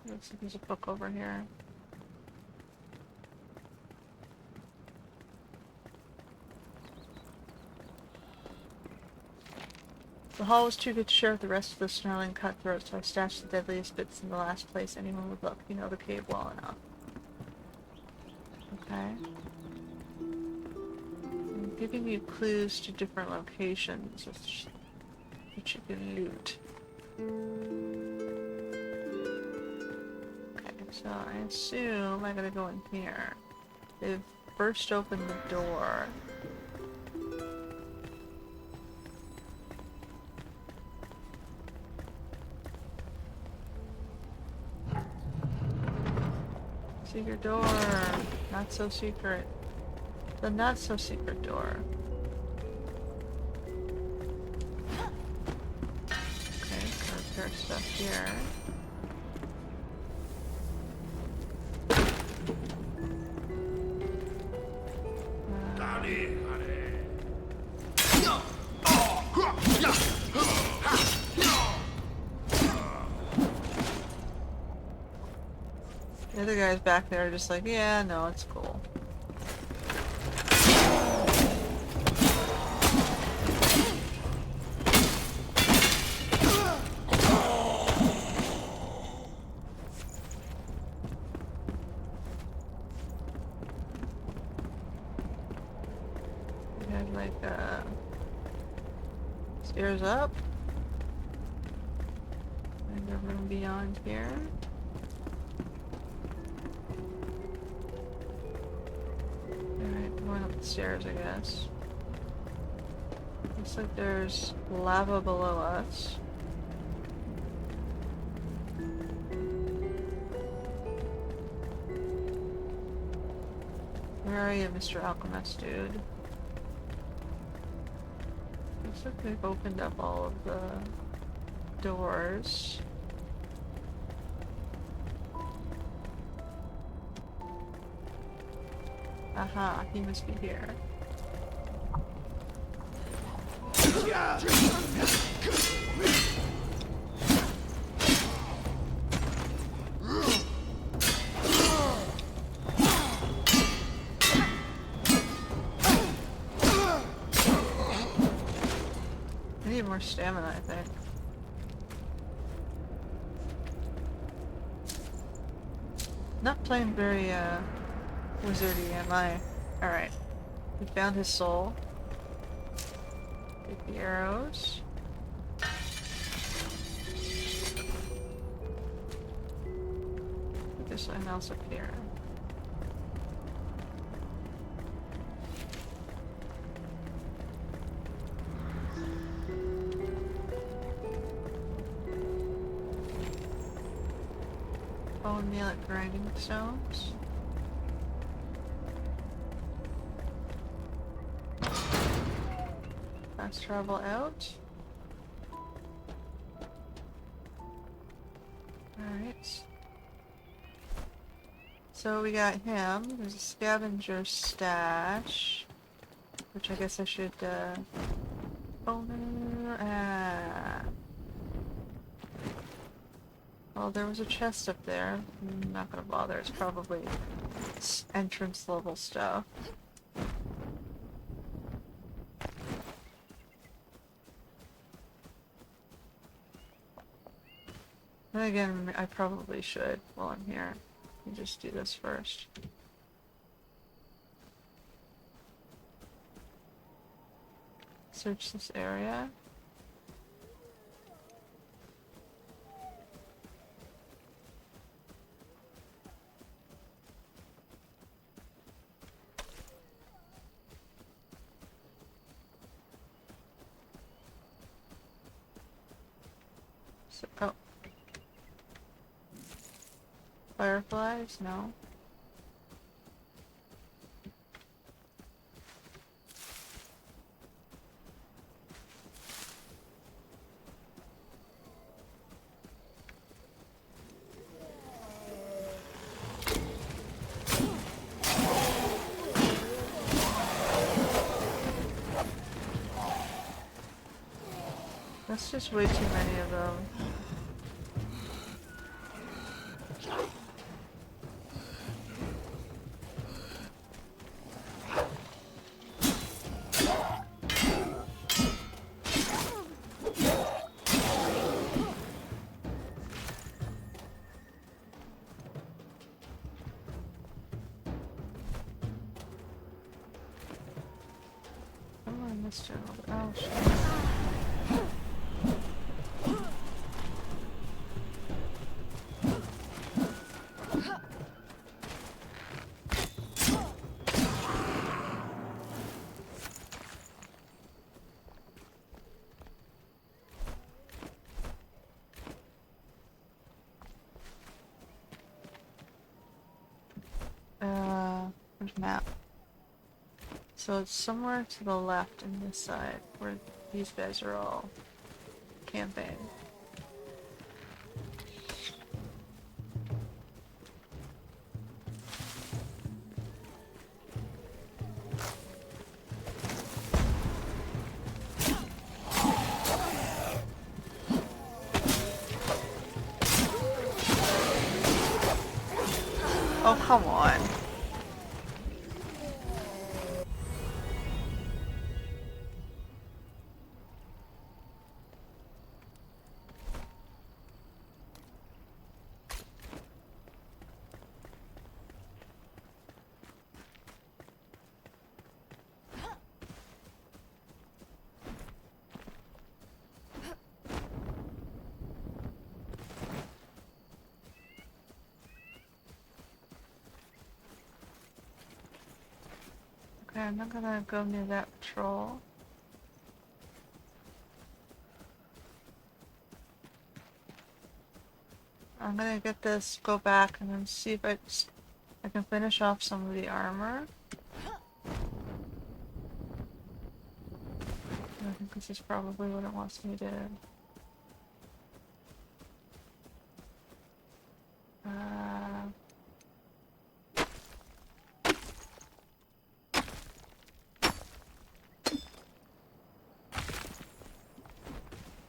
Looks like there's a book over here. The hall was too good to share with the rest of the snarling cutthroats, so I stashed the deadliest bits in the last place anyone would look. You know the cave well enough. Okay. I'm giving you clues to different locations which you can loot. Okay, so I assume I gotta go in here. They've burst open the door. Secret door. Not so secret. The not so secret door. Okay, so there's stuff here. The other guys back there are just like, yeah, no, it's cool. We have like stairs up. And a room beyond here. Alright, going up the stairs, I guess. Looks like there's lava below us. Where are you, Mr. Alchemist dude? Looks like they've opened up all of the doors. Aha, he must be here. I need more stamina, I think. Not playing very, wizardy, am I? Alright. We found his soul. Take the arrows. There's something else up here. Bone meal at grinding stones. Fast travel out. Alright. So we got him. There's a scavenger stash. Which I guess I should, owner, Well, there was a chest up there. I'm not gonna bother. It's probably entrance level stuff. Then again, I probably should while I'm here. Let me just do this first. Search this area. So, oh. Fireflies? No. That's just way too many of them. Oh, I missed it. Oh, shit. Where's map? So it's somewhere to the left in this side, where these guys are all camping. Oh, come on. Okay, I'm not gonna go near that patrol. I'm gonna get this, go back, and then see if I can finish off some of the armor. I think this is probably what it wants me to.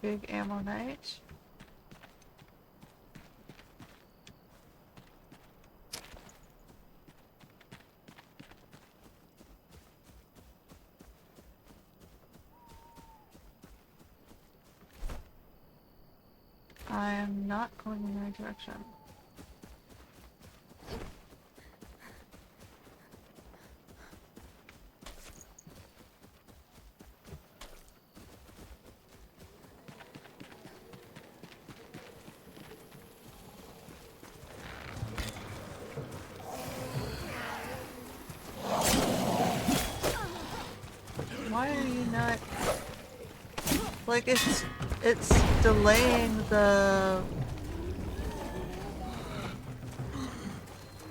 Big ammonite. I am not going in the right direction. Why are you not... Like, it's delaying the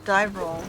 dive roll.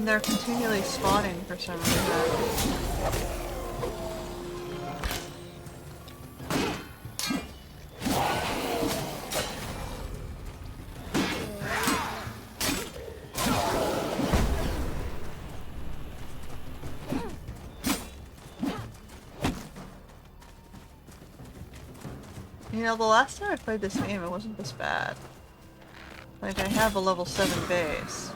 they're continually spawning for some reason. You know, the last time I played this game, it wasn't this bad. Like, I have a level 7 base.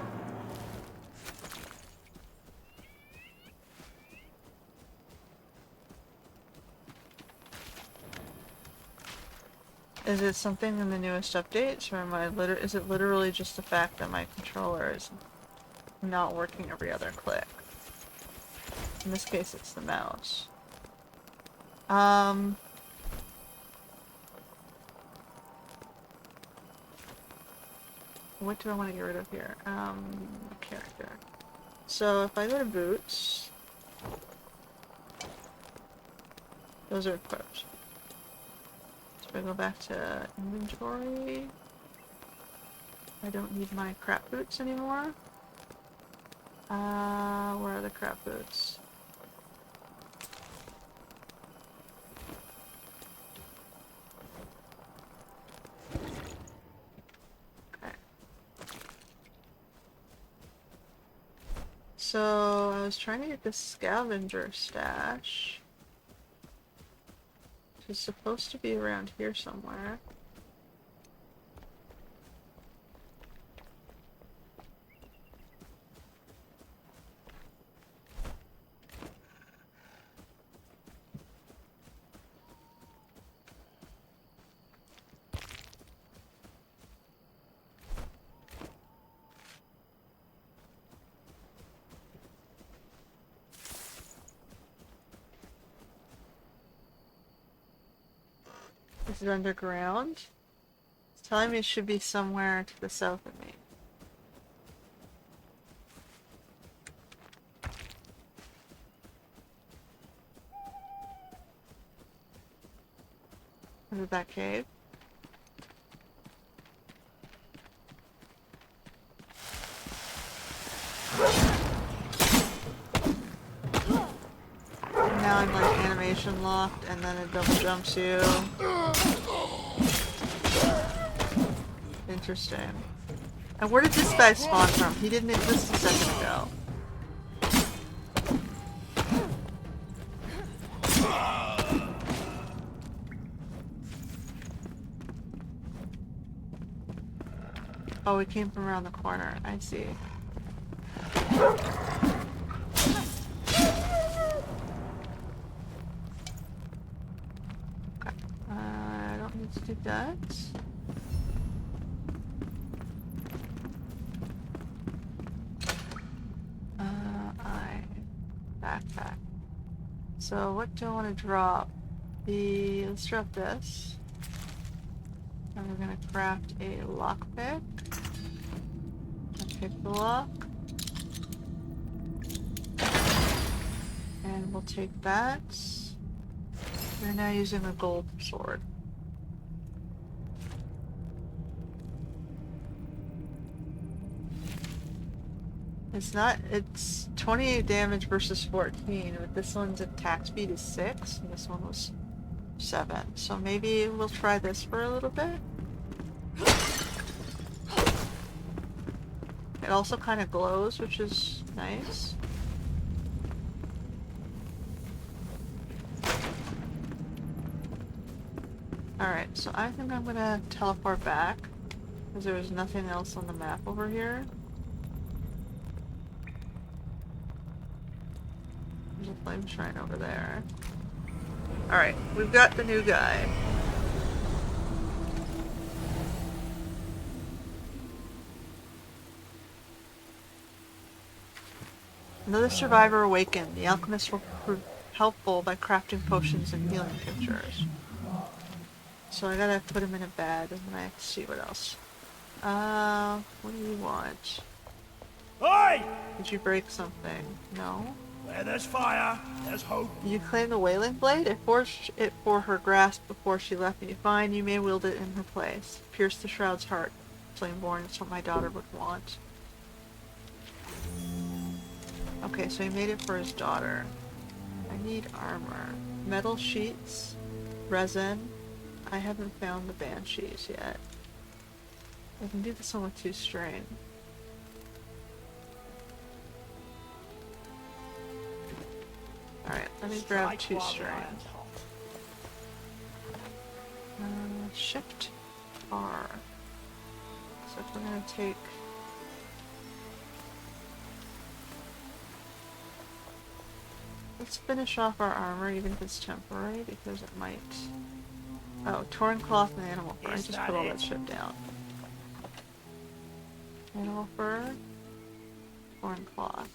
Is it something in the newest updates, or is it literally just the fact that my controller is not working every other click? In this case, it's the mouse. What do I want to get rid of here? Character. So if I go to boots, those are equipped. So if I go back to inventory, I don't need my crap boots anymore. Where are the crap boots? So, I was trying to get the scavenger stash. It's supposed to be around here somewhere. Is it underground? It's telling me it should be somewhere to the south of me. Is it that cave? Now I'm like animation locked and then it double jumps you. Interesting. And where did this guy spawn from? He didn't exist a second ago. Oh, we came from around the corner. I see. Okay. I don't need to do that. Backpack. So what do I want to drop? Let's drop this. And we're gonna craft a lockpick. Pick the lock. And we'll take that. We're now using a gold sword. It's 28 damage versus 14, but this one's attack speed is 6, and this one was 7. So maybe we'll try this for a little bit. It also kind of glows, which is nice. Alright, so I think I'm gonna teleport back, because there was nothing else on the map over here. There's a flame shrine over there. Alright, we've got the new guy. Another survivor awakened. The alchemists will prove helpful by crafting potions and healing tinctures. So I gotta put him in a bed and then I have to see what else. What do you want? Oi! Did you break something? No? Where there's fire, there's hope. You claim the Wailing Blade? It forged it for her grasp before she left me. Fine, you may wield it in her place. Pierce the Shroud's heart. Flameborn, it's what my daughter would want. Okay, so he made it for his daughter. I need armor. Metal sheets, resin. I haven't found the banshees yet. I can do this one with 2 string. Alright, let me grab 2 string. Shift R. So if we're gonna take... Let's finish off our armor, even if it's temporary, because it might... Oh, torn cloth and animal fur. I just put all that shit down. Animal fur, torn cloth.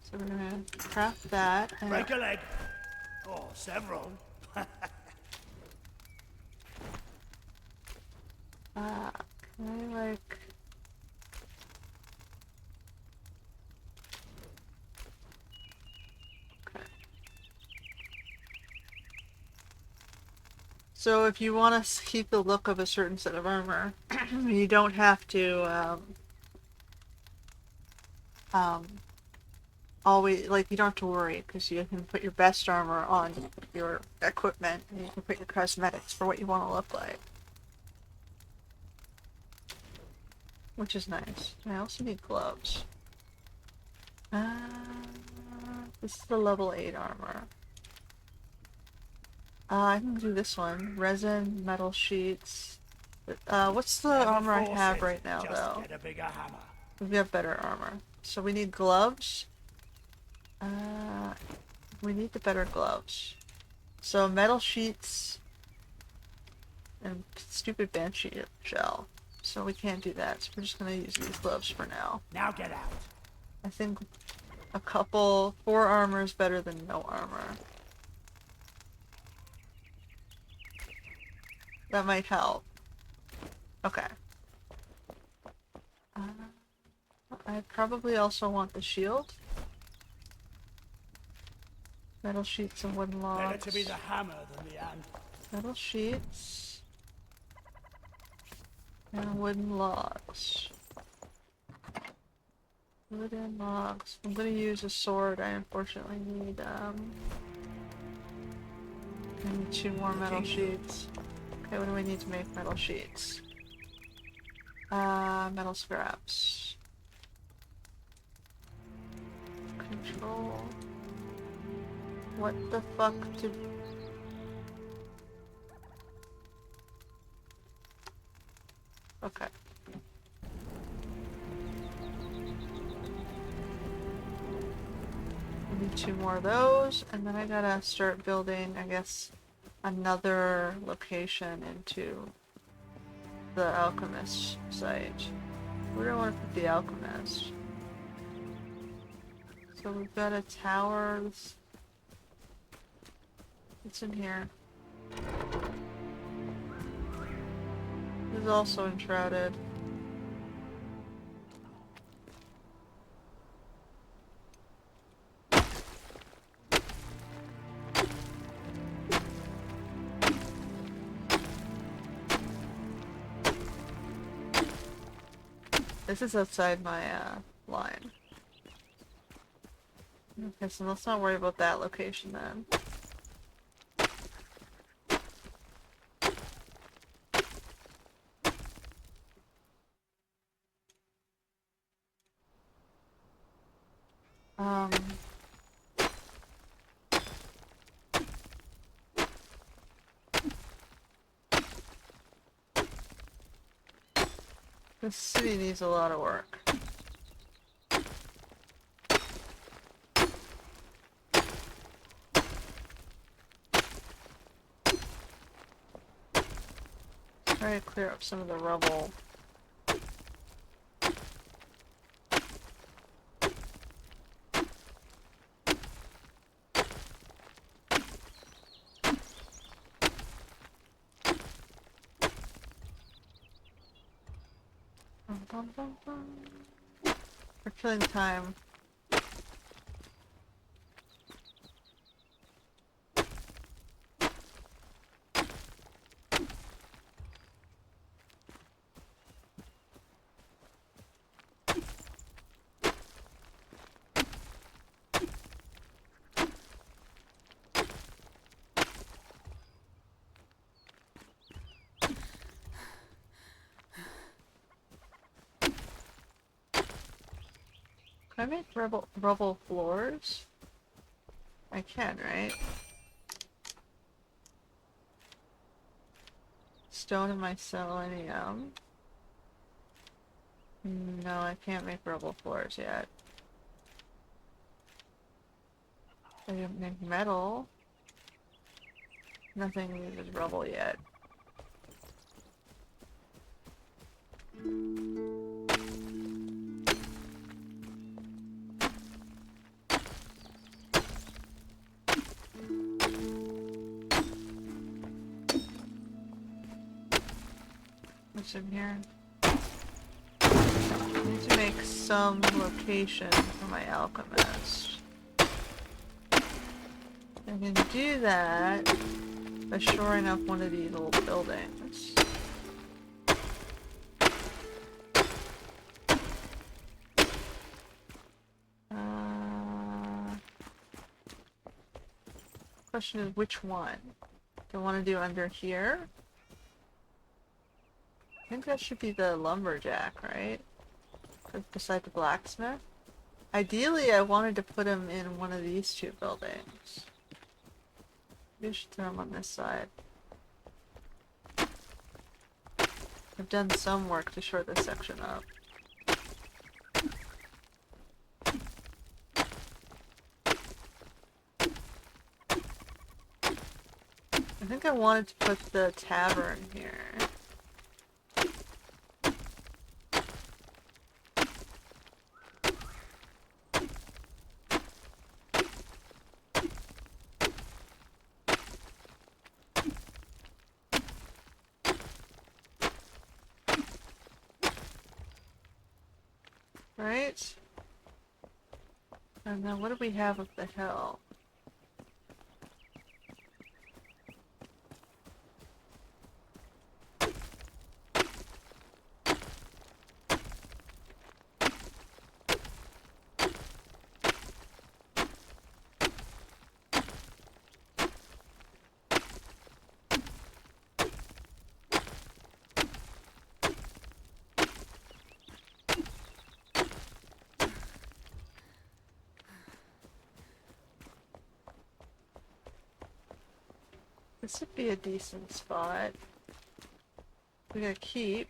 So we're gonna craft that. And Break a leg. Oh, several. can I like... Okay. So if you want to keep the look of a certain set of armor, you don't have to, always, like, you don't have to worry, because you can put your best armor on your equipment, and you can put your cosmetics for what you want to look like. Which is nice. I also need gloves. This is the level 8 armor. I can do this one. Resin, metal sheets. What's the armor I have right now, though? Get a bigger hammer. We've got better armor. So we need gloves. We need the better gloves. So metal sheets and stupid banshee shell. So we can't do that. So we're just gonna use these gloves for now. Now get out. I think a couple, 4 armor is better than no armor. That might help. Okay. I probably also want the shield. Metal sheets and wooden logs. Better to be the hammer than the anvil. Metal sheets. And wooden logs. Wooden logs. I'm gonna use a sword. I unfortunately need, I need 2 more metal sheets. Okay, what do we need to make metal sheets? Metal scraps. Control. What the fuck did... Okay. I need 2 more of those, and then I gotta start building, I guess, another location into the alchemist site. Where do I want to put the alchemist? So we've got a tower. It's in here. This is also enshrouded. This is outside my line. Okay, so let's not worry about that location then. This city needs a lot of work. Try to clear up some of the rubble. We're killing time. Can I make rubble floors? I can, right? Stone in my selenium. No, I can't make rubble floors yet. I didn't make metal. Nothing uses rubble yet. What's in here? I need to make some location for my alchemist. I can do that by shoring up one of these little buildings. Question is which one? Do I want to do under here? I think that should be the lumberjack, right? Beside the blacksmith. Ideally, I wanted to put him in one of these two buildings. Maybe I should throw him on this side. I've done some work to shore this section up. I think I wanted to put the tavern here. Right? And then what do we have up the hill? This would be a decent spot. We gotta keep.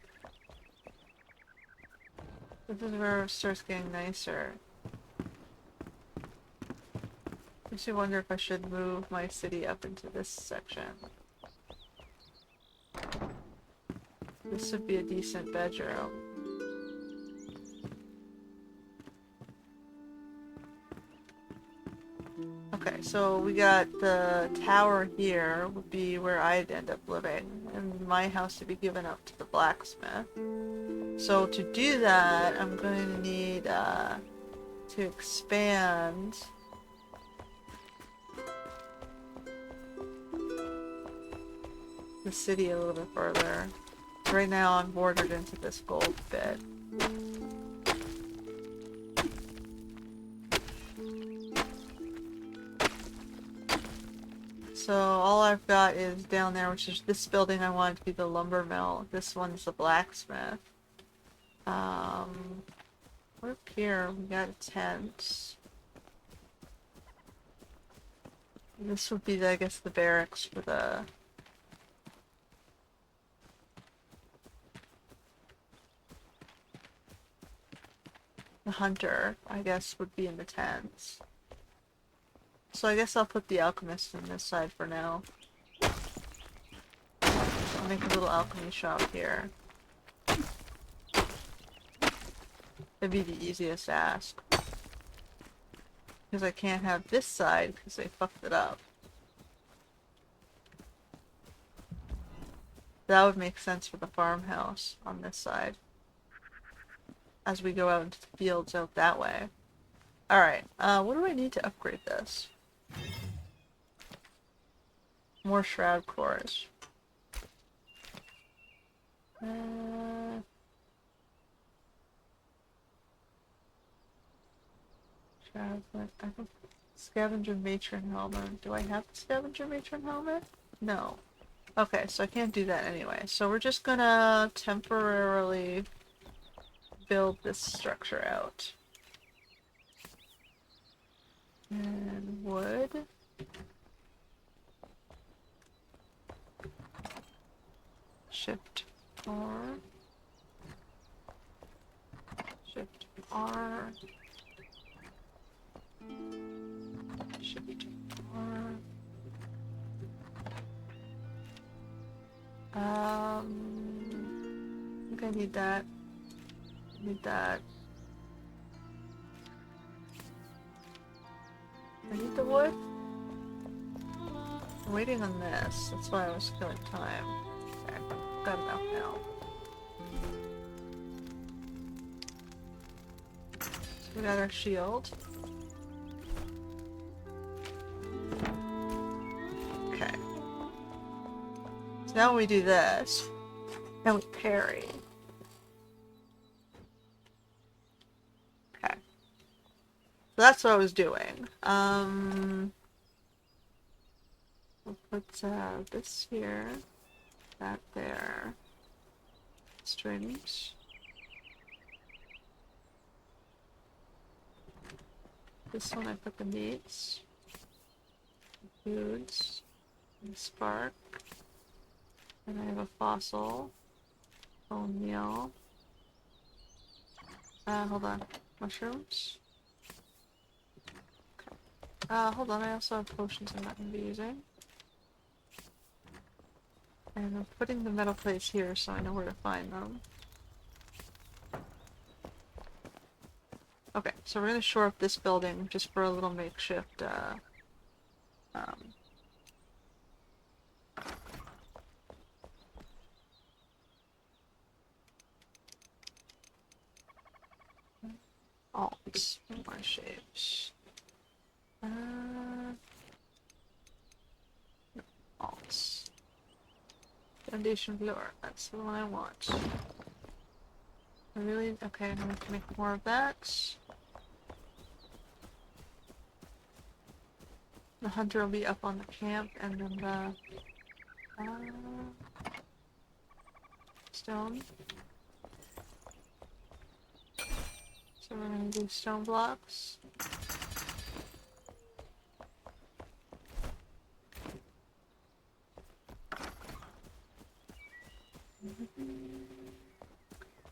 This is where it starts getting nicer. Makes me wonder if I should move my city up into this section. This would be a decent bedroom. Okay, so we got the tower here would be where I'd end up living, and my house to be given up to the blacksmith. So to do that, I'm going to need to expand the city a little bit further. Right now I'm bordered into this gold bit. So all I've got is down there, which is this building I want to be the lumber mill. This one's the blacksmith. Up here we got a tent. This would be, I guess, the barracks for the hunter, I guess, would be in the tents. So I guess I'll put the alchemist on this side for now. I'll make a little alchemy shop here. That'd be the easiest ask. Because I can't have this side because they fucked it up. That would make sense for the farmhouse on this side. As we go out into the fields out that way. Alright, what do I need to upgrade this? More shroud cores. I think scavenger matron helmet. Do I have the scavenger matron helmet? No. Okay, so I can't do that anyway. So we're just gonna temporarily build this structure out. And wood. Shift R. Shift R. Shift R. I think I need that. Need that. I need the wood. I'm waiting on this. That's why I was killing time. Okay, got enough now. So we got our shield. Okay. So now when we do this, now we parry. Okay. So that's what I was doing. We'll put this here, that there. Strings. This one I put the meats, foods, and spark. And I have a fossil, bone meal. Hold on, mushrooms. Okay. Hold on, I also have potions I'm not going to be using. And I'm putting the metal plates here so I know where to find them. Okay, so we're going to shore up this building just for a little makeshift, alts. More shapes. Alts. Foundation floor. That's the one I want. I really... Okay, I'm going to make more of that. The hunter will be up on the camp, and then the... stone. So we're going to do stone blocks.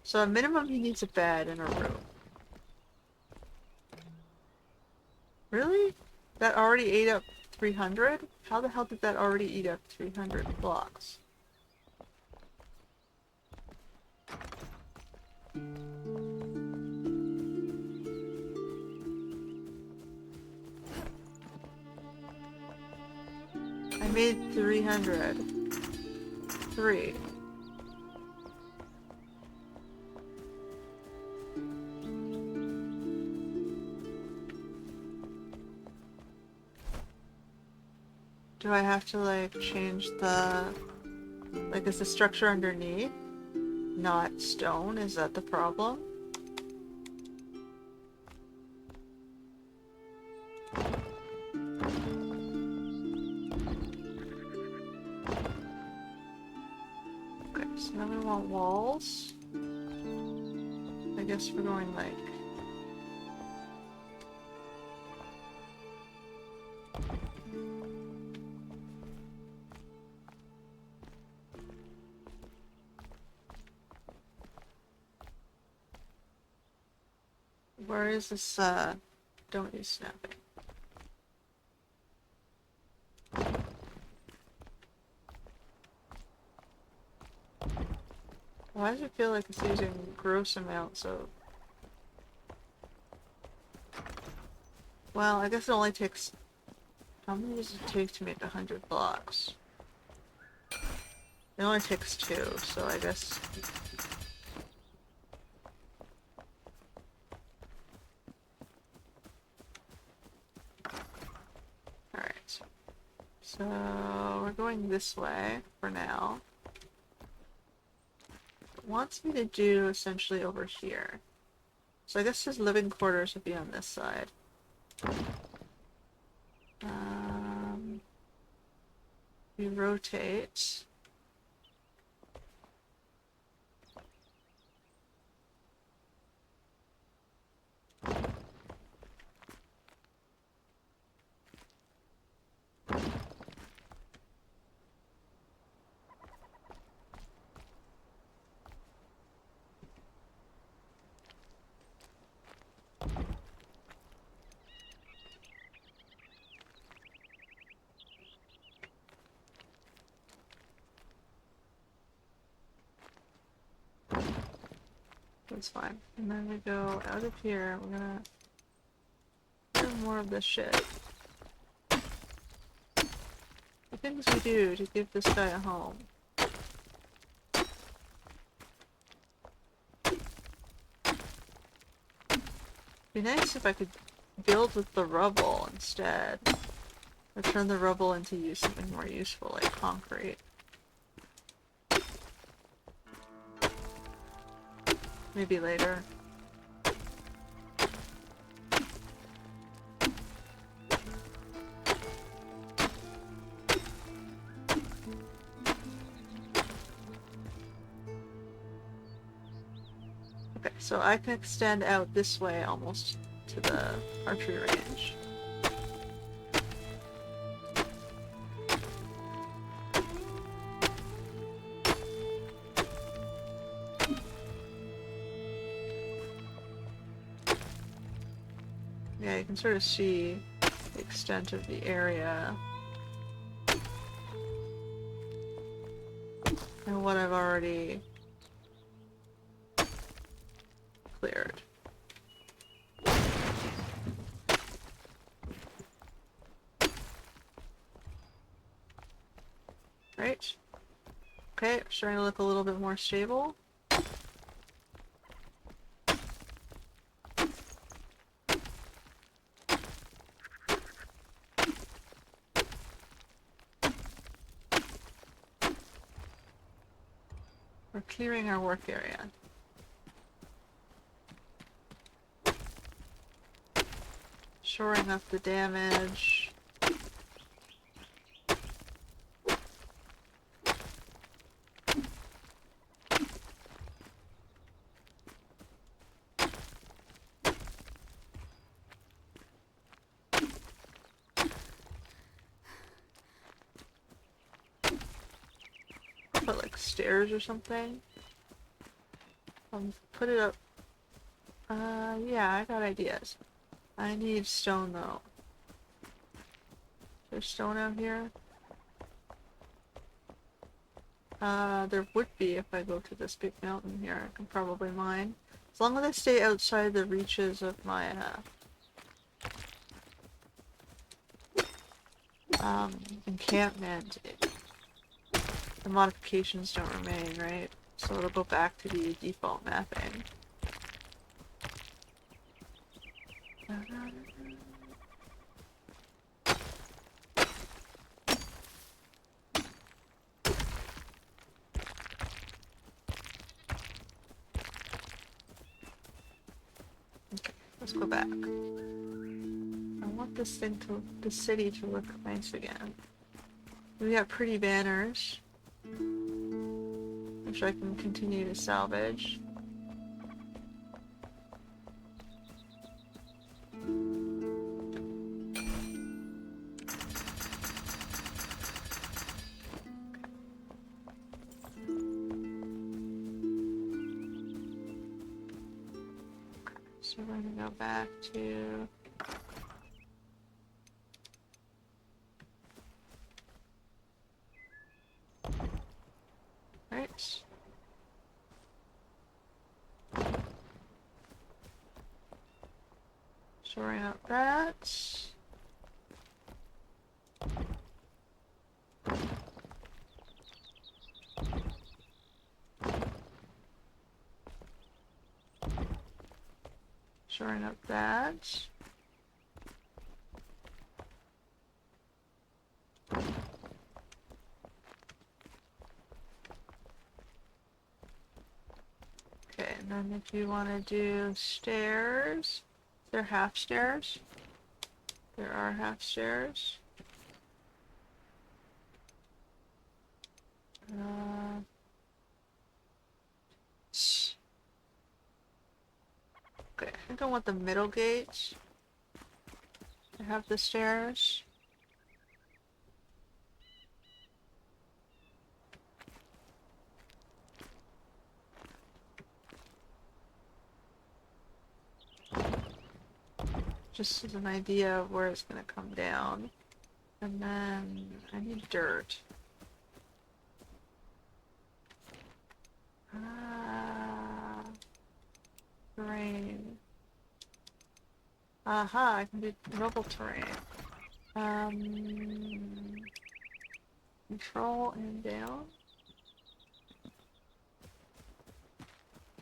So at minimum he needs a bed and a room. Really? That already ate up 300? How the hell did that already eat up 300 blocks? I made 300. 3. Do I have to, like, change the... Like, is the structure underneath not stone? Is that the problem? Okay, so now we want walls. I guess we're going, like... Where is this, don't use snapping. Why does it feel like it's using gross amounts of... Well, I guess it only takes... How many does it take to make 100 blocks? It only takes 2, so I guess... Alright. So, we're going this way for now. It wants me to do essentially over here. So I guess his living quarters would be on this side. We rotate. That's fine. And then we go out of here. We're gonna do more of this shit. The things we do to give this guy a home. Be nice if I could build with the rubble instead. Or turn the rubble into something more useful, like concrete. Maybe later. Okay, so I can extend out this way almost to the archery range. Yeah, you can sort of see the extent of the area. And what I've already cleared. Right? Okay, starting to look a little bit more stable. We're clearing our work area. Shoring up the damage. Put like stairs or something. Put it up. Yeah, I got ideas. I need stone though. There's stone out here. There would be if I go to this big mountain here. I can probably mine. As long as I stay outside the reaches of my, encampment, the modifications don't remain, right? So it'll go back to the default mapping. Okay, let's go back. I want this city to look nice again. We got pretty banners, which I can continue to salvage. So we're gonna go back to right. Shoring up that. Shoring up that. Okay, and then if you want to do stairs, they're half stairs. There are half stairs. Okay, I think I want the middle gate to have the stairs. Just as an idea of where it's going to come down. And then I need dirt. Aha, I can do noble terrain. Um, control and down.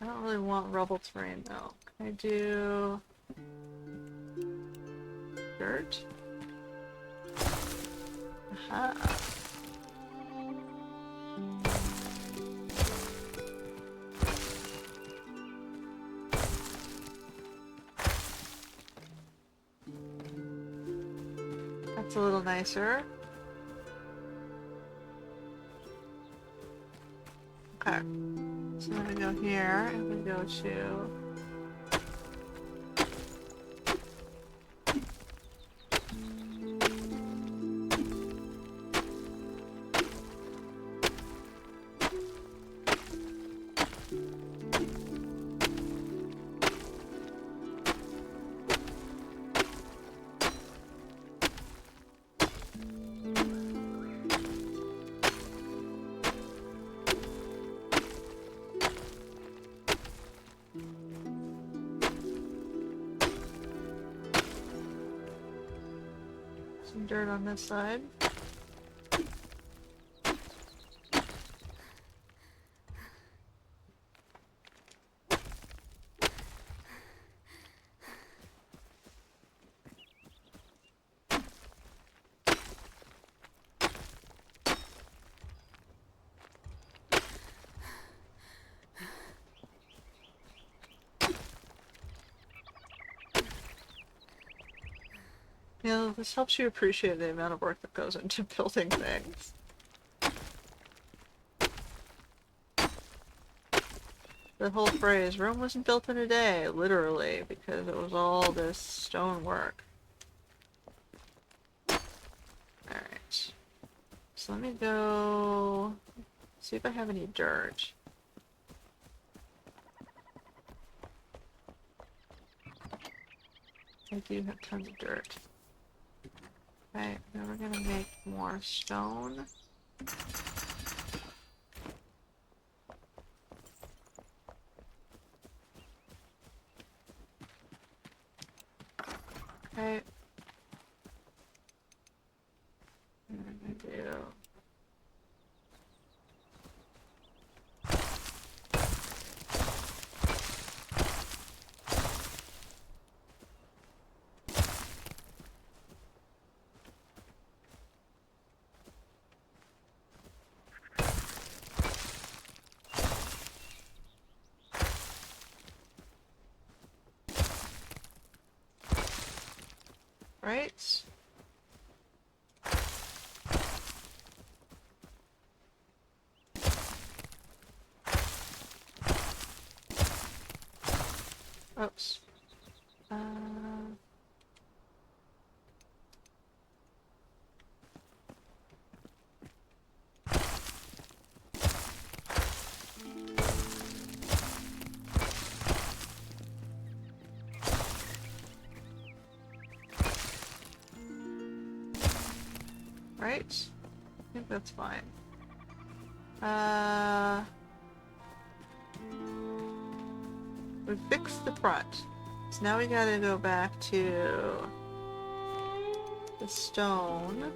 I don't really want rubble terrain though. Can I do dirt? Aha. That's a little nicer. Okay. So I'm gonna go here and we go to some dirt on this side. You know, this helps you appreciate the amount of work that goes into building things. The whole phrase, Rome wasn't built in a day, literally, because it was all this stonework. Alright. So let me go see if I have any dirt. I do have tons of dirt. Okay, now we're gonna make more stone. Okay. And I'm gonna do right. Oops. Right? I think that's fine. We fixed the front. So now we gotta go back to the stone.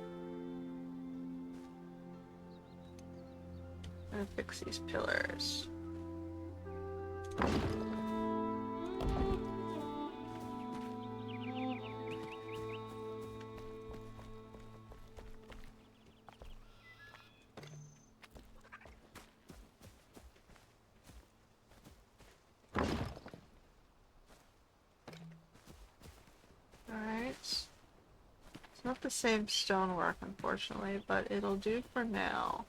And fix these pillars. Alright. It's not the same stonework, unfortunately, but it'll do for now.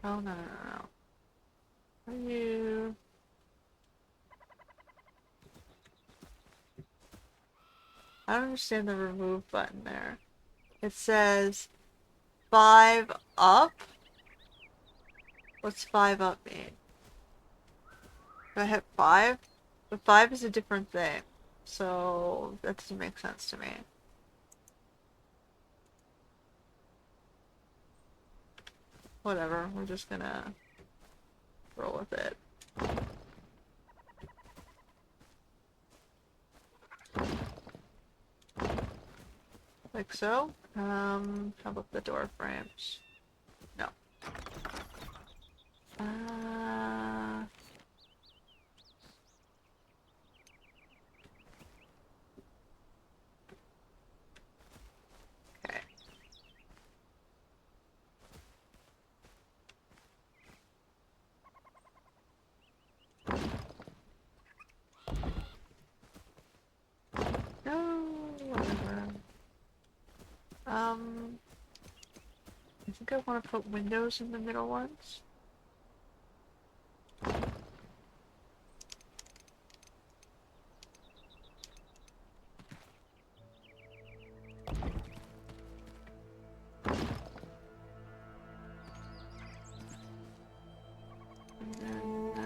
Oh, no. Are you... I don't understand the remove button there. It says 5 up? What's 5 up mean? Do I hit 5? But 5 is a different thing. So that doesn't make sense to me. Whatever, we're just gonna roll with it. Like so. How about the door frames? No. Uh, okay. No, whatever. I think I want to put windows in the middle ones. And then,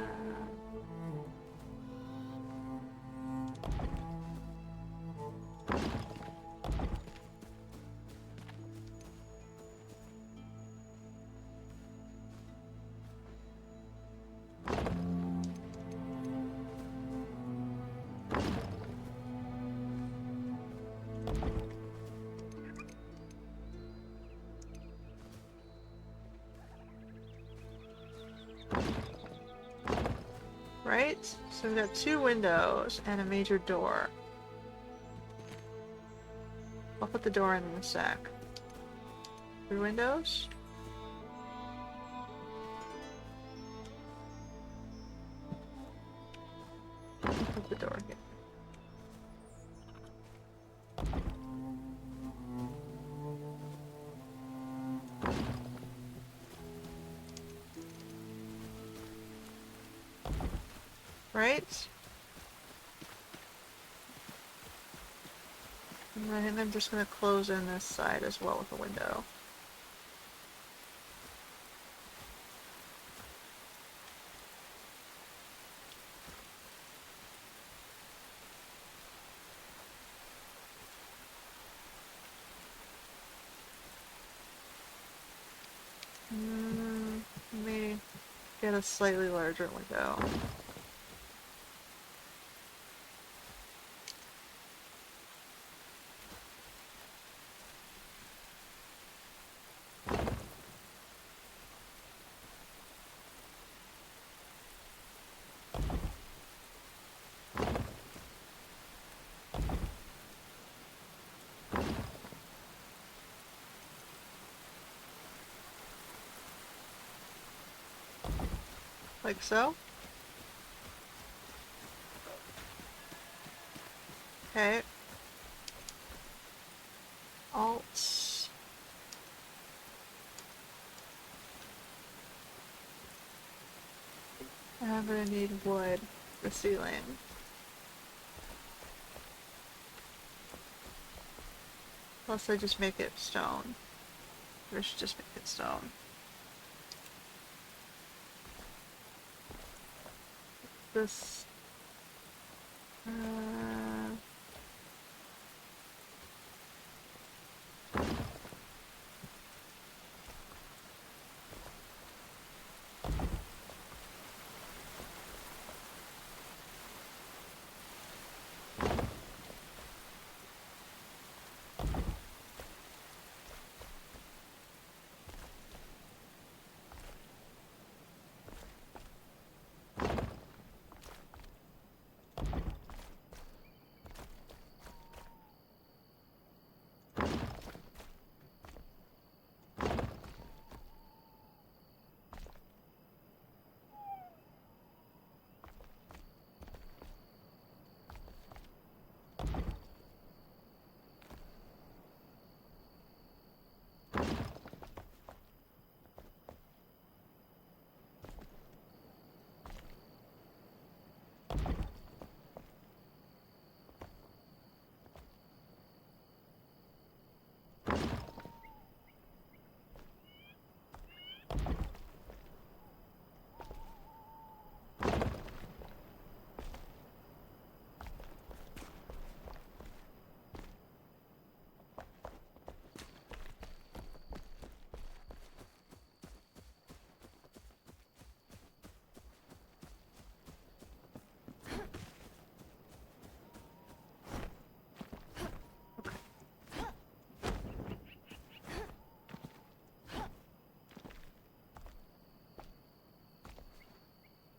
right? So we've got 2 windows and a major door. I'll put the door in a sec. 3 windows? I'll put the door here. Right? And I think I'm just going to close in this side as well with a window. Let me get a slightly larger window. Like so. Okay. Alt. And I'm gonna need wood for ceiling. Unless I just make it stone. Or I should just make it stone. This...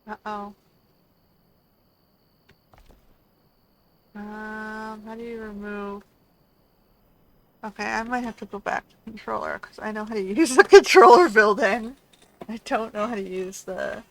Uh-oh. How do you remove... Okay, I might have to go back to the controller, because I know how to use the controller building. I don't know how to use the...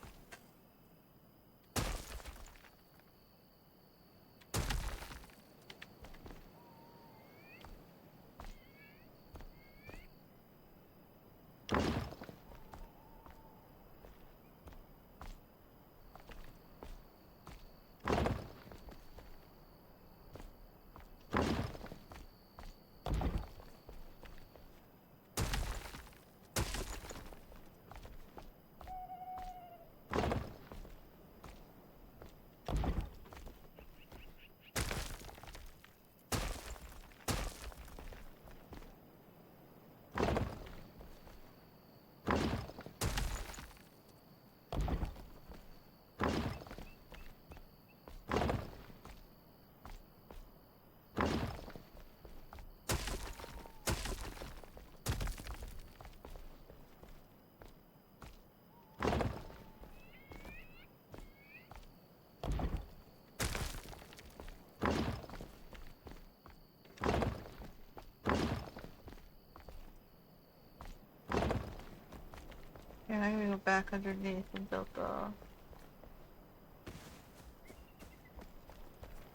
Yeah, I'm gonna go back underneath and build the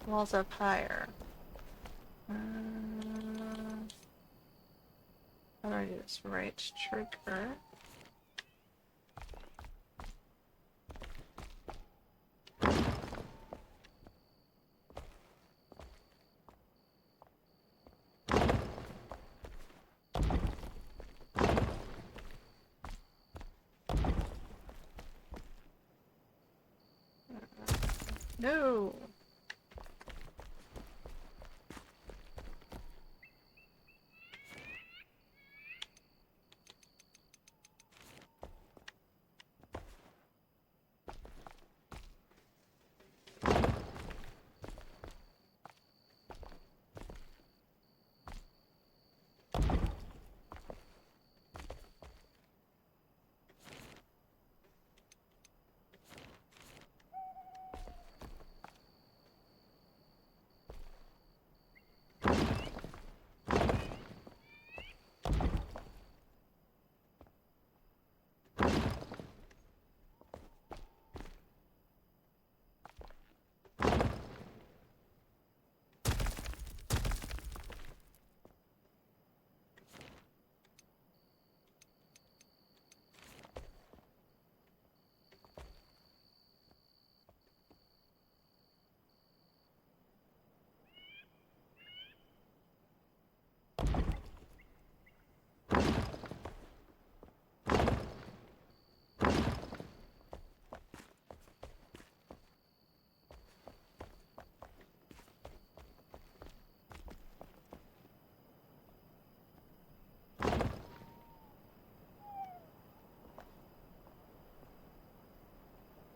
walls up higher. Uh, how do I do this? Right trigger. No!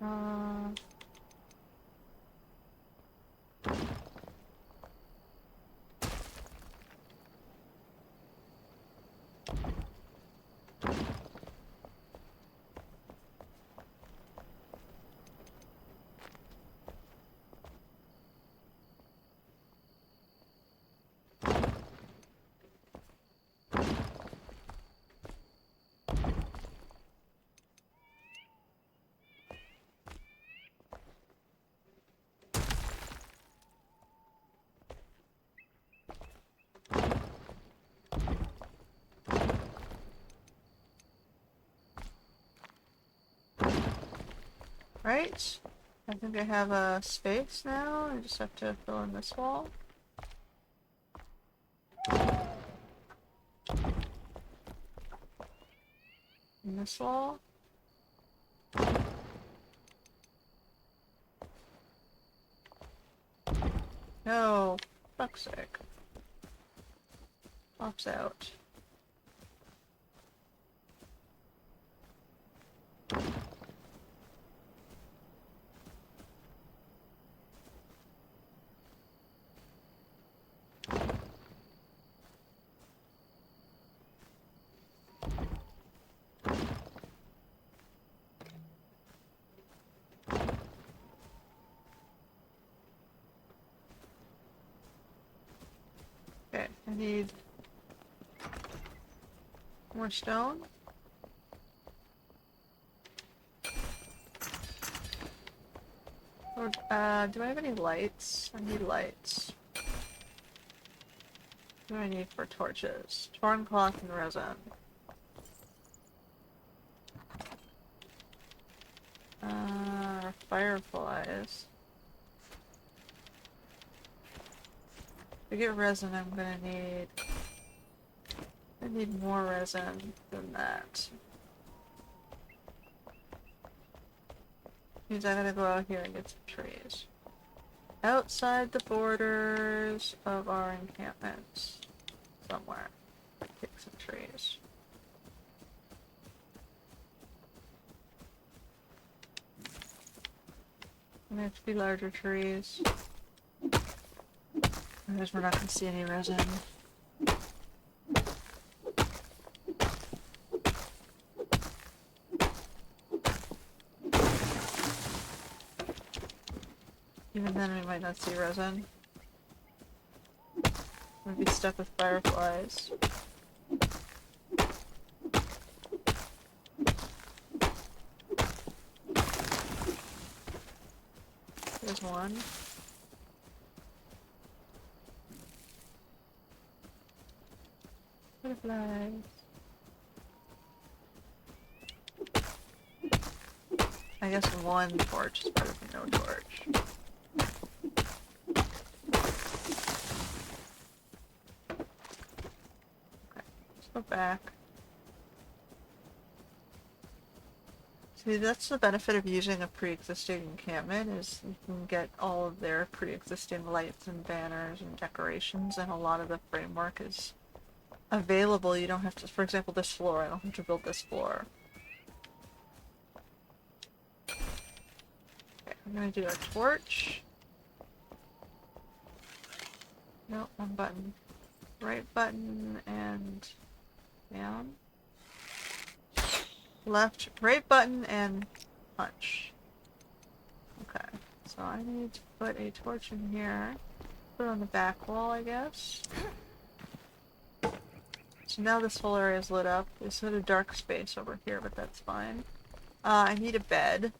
Uh, right? I think I have a space now. I just have to fill in this wall. And this wall. No, fuck's sake. Pops out. I need more stone. Or, do I have any lights? I need lights. What do I need for torches? Torn cloth and resin. Fireflies. To get resin, I'm gonna need... I need more resin than that. Means I gotta go out here and get some trees. Outside the borders of our encampment. Somewhere. Pick some trees. They have to be larger trees. Otherwise we're not gonna see any resin. Even then we might not see resin. We'll be stuck with fireflies. There's one. Butterflies. I guess one torch is better than no torch. Okay, let's go back. See, that's the benefit of using a pre-existing encampment, is you can get all of their pre-existing lights and banners and decorations, and a lot of the framework is available. You don't have to, for example, this floor, I don't have to build this floor. Okay, I'm gonna do a torch. Nope, one button. Right button and down. Left, right button and punch. Okay, so I need to put a torch in here. Put it on the back wall, I guess. So now this whole area is lit up. There's sort of dark space over here, but that's fine. I need a bed.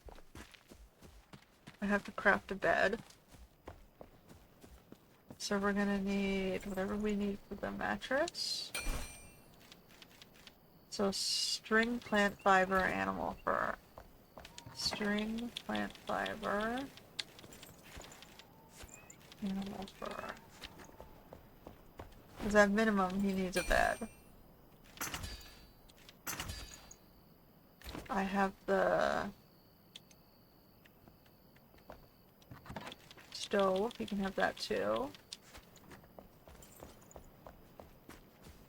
I have to craft a bed. So we're gonna need whatever we need for the mattress. So string, plant fiber, animal fur. String, plant fiber, animal fur. Because at minimum he needs a bed. I have the stove, you can have that too.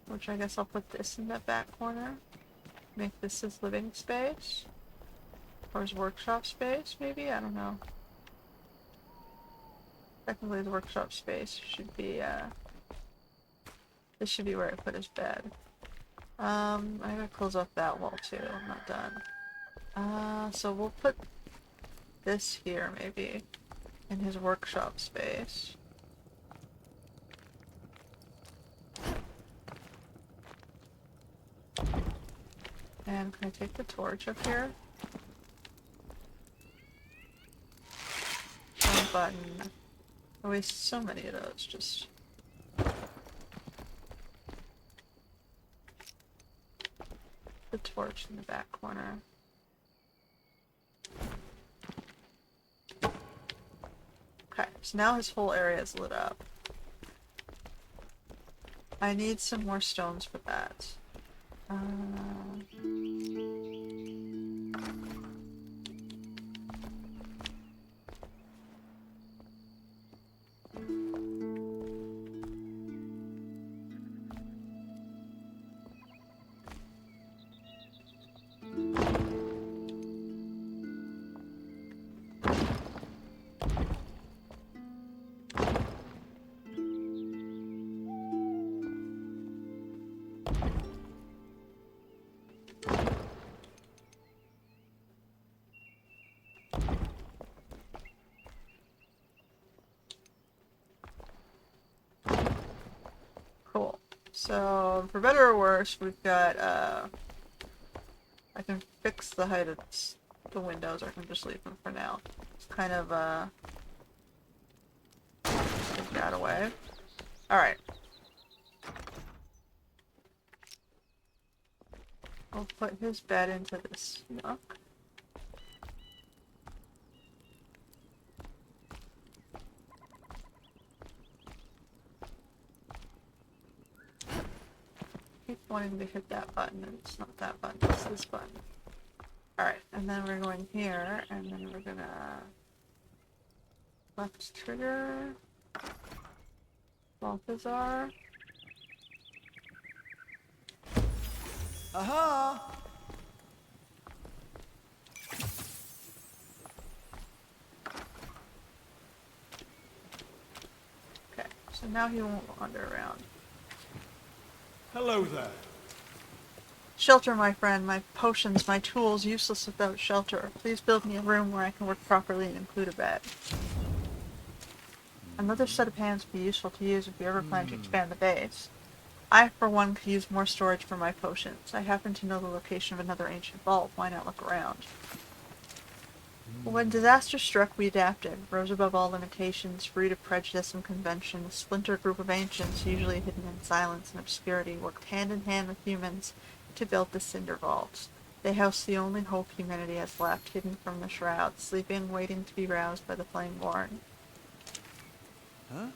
Which I guess I'll put this in that back corner. Make this his living space. Or his workshop space, maybe? I don't know. Technically the workshop space should be, this should be where I put his bed. I gotta close off that wall too, I'm not done. So we'll put this here, maybe, in his workshop space. And can I take the torch up here? One button. I waste so many of those, just... The torch in the back corner. Okay, so now his whole area is lit up. I need some more stones for that. So, for better or worse, we've got, I can fix the height of the windows, or I can just leave them for now. It's kind of, take that away. Alright. I'll put his bed into this nook. Keep wanting to hit that button, and it's not that button, it's this button. Alright, and then we're going here, and then we're gonna left trigger, Balthazar. Aha! Okay, so now he won't wander around. Hello there. Shelter, my friend, my potions, my tools, useless without shelter. Please build me a room where I can work properly and include a bed. Another set of hands would be useful to use if you ever plan to expand the base. I, for one, could use more storage for my potions. I happen to know the location of another ancient vault. Why not look around? When disaster struck, we adapted, rose above all limitations, freed of prejudice and convention. A splinter group of ancients, usually hidden in silence and obscurity, worked hand in hand with humans to build the Cinder Vault. They house the only hope humanity has left, hidden from the shroud, sleeping, waiting to be roused by the Flameborn.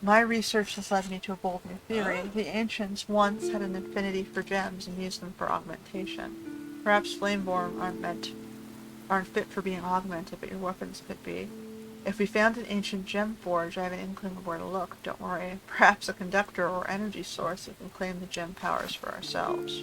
My research has led me to a bold new theory. The ancients once had an affinity for gems and used them for augmentation. Perhaps Flameborn aren't fit for being augmented, but your weapons could be. If we found an ancient gem forge, I have an inkling of where to look. Don't worry. Perhaps a conductor or energy source that can claim the gem powers for ourselves.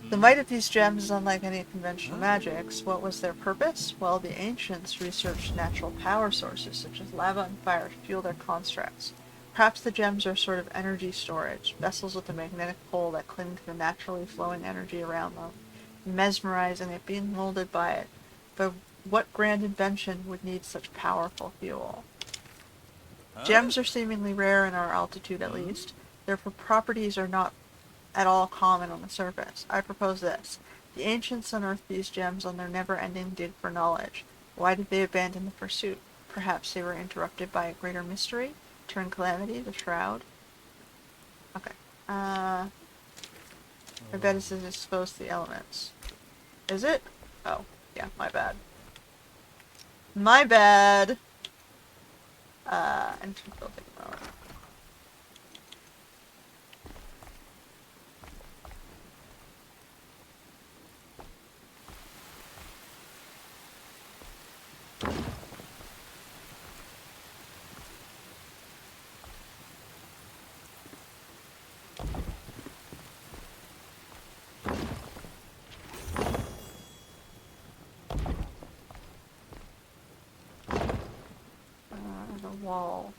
The might of these gems is unlike any conventional magics. What was their purpose? Well, the ancients researched natural power sources, such as lava and fire, to fuel their constructs. Perhaps the gems are a sort of energy storage, vessels with a magnetic pole that cling to the naturally flowing energy around them, mesmerizing it, being molded by it. But what grand invention would need such powerful fuel? Gems are seemingly rare in our altitude, at least. Their properties are not at all common on the surface. I propose this. The ancients unearthed these gems on their never-ending dig for knowledge. Why did they abandon the pursuit? Perhaps they were interrupted by a greater mystery? Turn calamity, the shroud? Okay. I bet it's exposed to the elements. Is it? Oh, yeah, my bad. My bad! Enter building mode. The wall.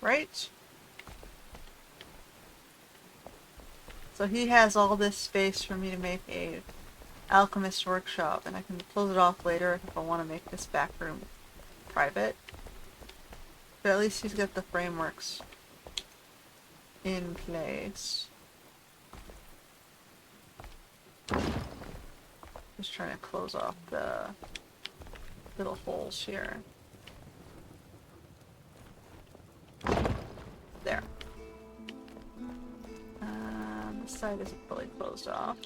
Right? So he has all this space for me to make a alchemist workshop, and I can close it off later if I want to make this back room private. But at least he's got the frameworks in place. Just trying to close off the little holes here. There. This side isn't fully closed off.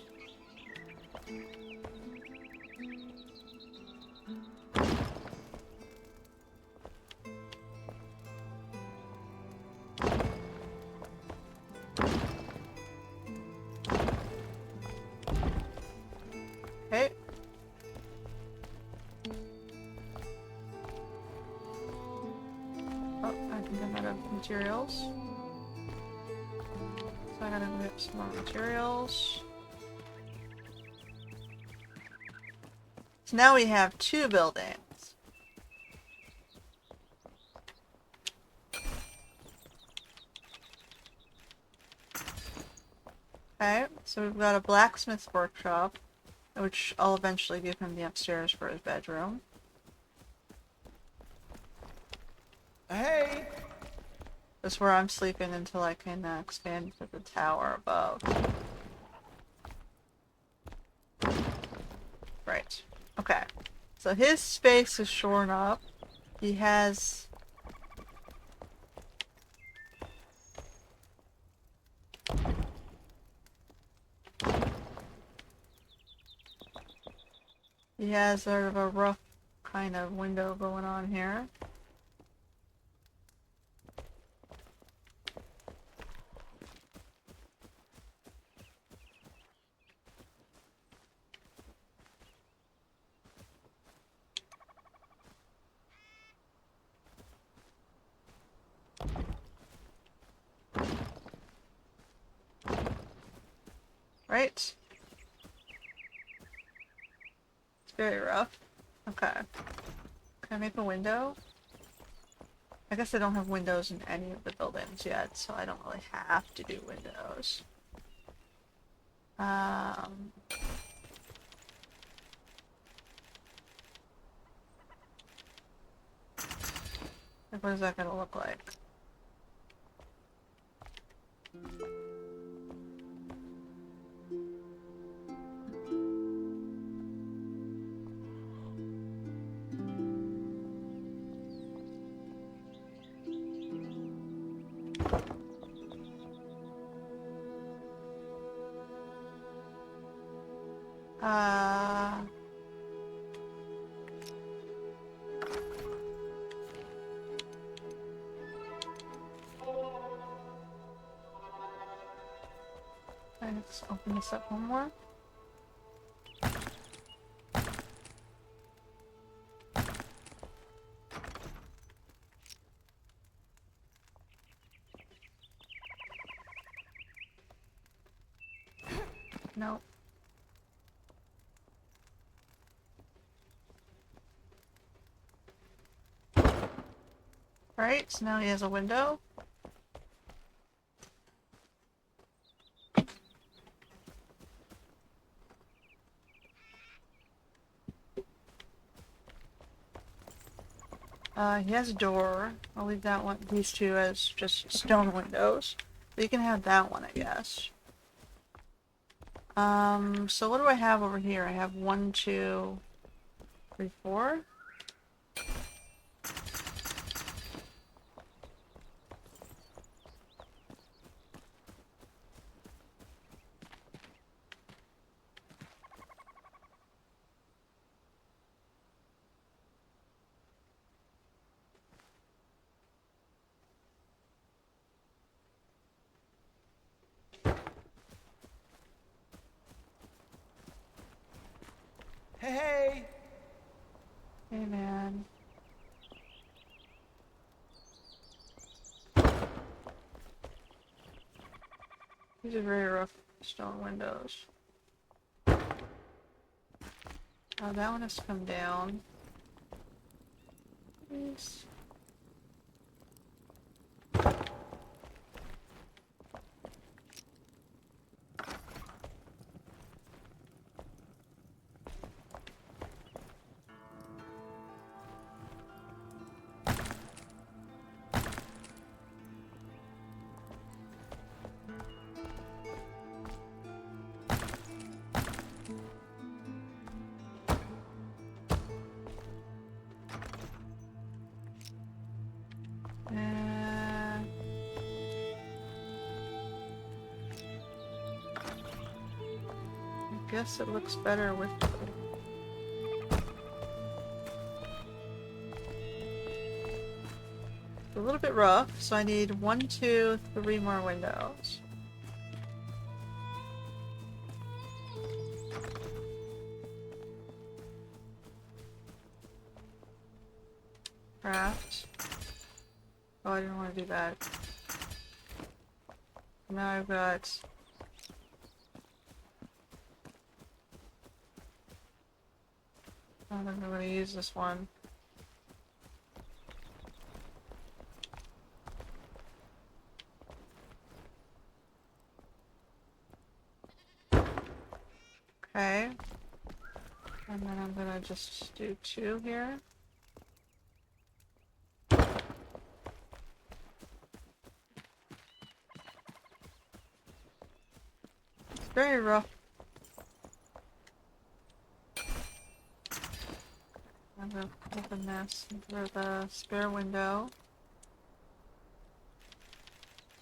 Okay. Oh, I think I'm out of materials. So I gotta get some more materials. So now we have 2 buildings. Okay, so we've got a blacksmith workshop, which I'll eventually give him the upstairs for his bedroom. Hey! That's where I'm sleeping until I can expand to the tower above. Right. Okay. So his space is shorn up. He has... He has sort of a rough kind of window going on here. Right? It's very rough. Okay. Can I make a window? I guess I don't have windows in any of the buildings yet, so I don't really have to do windows. Like, what is that gonna look like? Uh... Let's open this up one more. Nope. Right, so now he has a window. He has a door. I'll leave that one, these two as just stone windows. But you can have that one, I guess. So what do I have over here? I have 1, 2, 3, 4. Hey! Hey man. These are very rough stone windows. Oh, that one has to come down. Please. I guess it looks better with... It's a little bit rough, so I need 1, 2, 3 more windows. Craft. Oh, I didn't want to do that. Now I've got... I don't think I'm going to use this one. Okay. And then I'm gonna just do 2 here. It's very rough. I'm gonna open this for the spare window.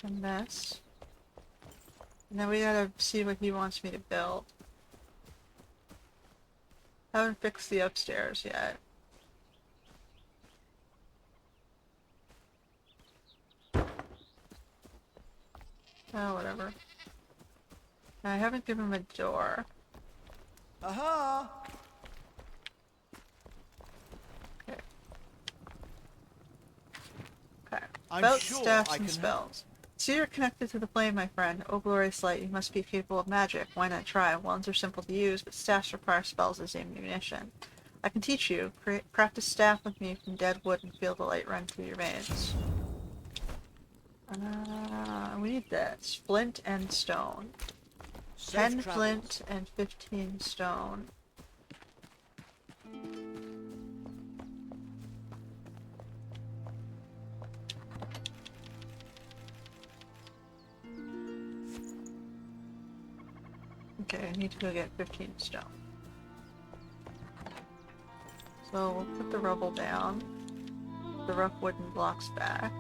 And this. And then we gotta see what he wants me to build. Haven't fixed the upstairs yet. Oh, whatever. I haven't given him a door. Aha! Okay. Okay. I'm About sure staffs I and can spells. So you're connected to the flame, my friend. Oh, glorious light, you must be capable of magic. Why not try? Wands are simple to use, but staffs require spells as ammunition. I can teach you. Craft a staff with me from dead wood and feel the light run through your veins. We need this. Flint and stone. Safe 10 travels. flint and 15 stone. Okay, I need to go get 15 stone. So we'll put the rubble down. The rough wooden blocks back.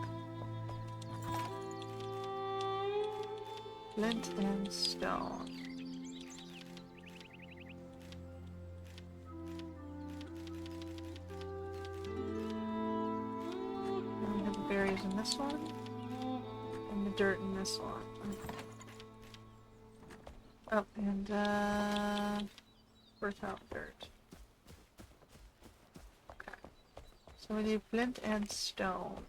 Flint and stone. And we have the berries in this one. And the dirt in this one. Oh, and birth out dirt. Okay. So we need flint and stone.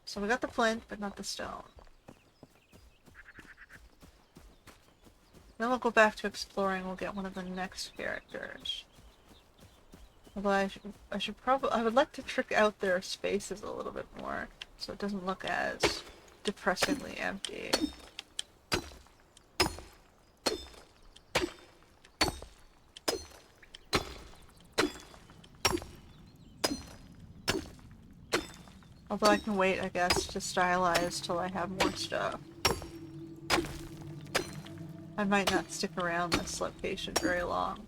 So we got the flint, but not the stone. Then we'll go back to exploring. We'll get one of the next characters. Although I should probably, I would like to trick out their spaces a little bit more, so it doesn't look as depressingly empty. Although I can wait, I guess, to stylize till I have more stuff. I might not stick around this location very long.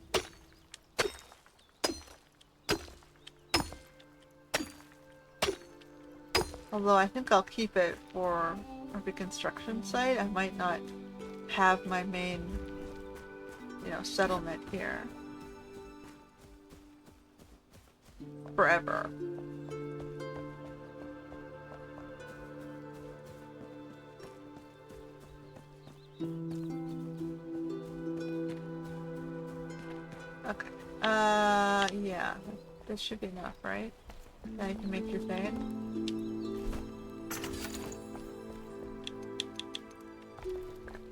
Although I think I'll keep it for a reconstruction site. I might not have my main, settlement here forever. Okay. Yeah. This should be enough, right? Now you can make your thing.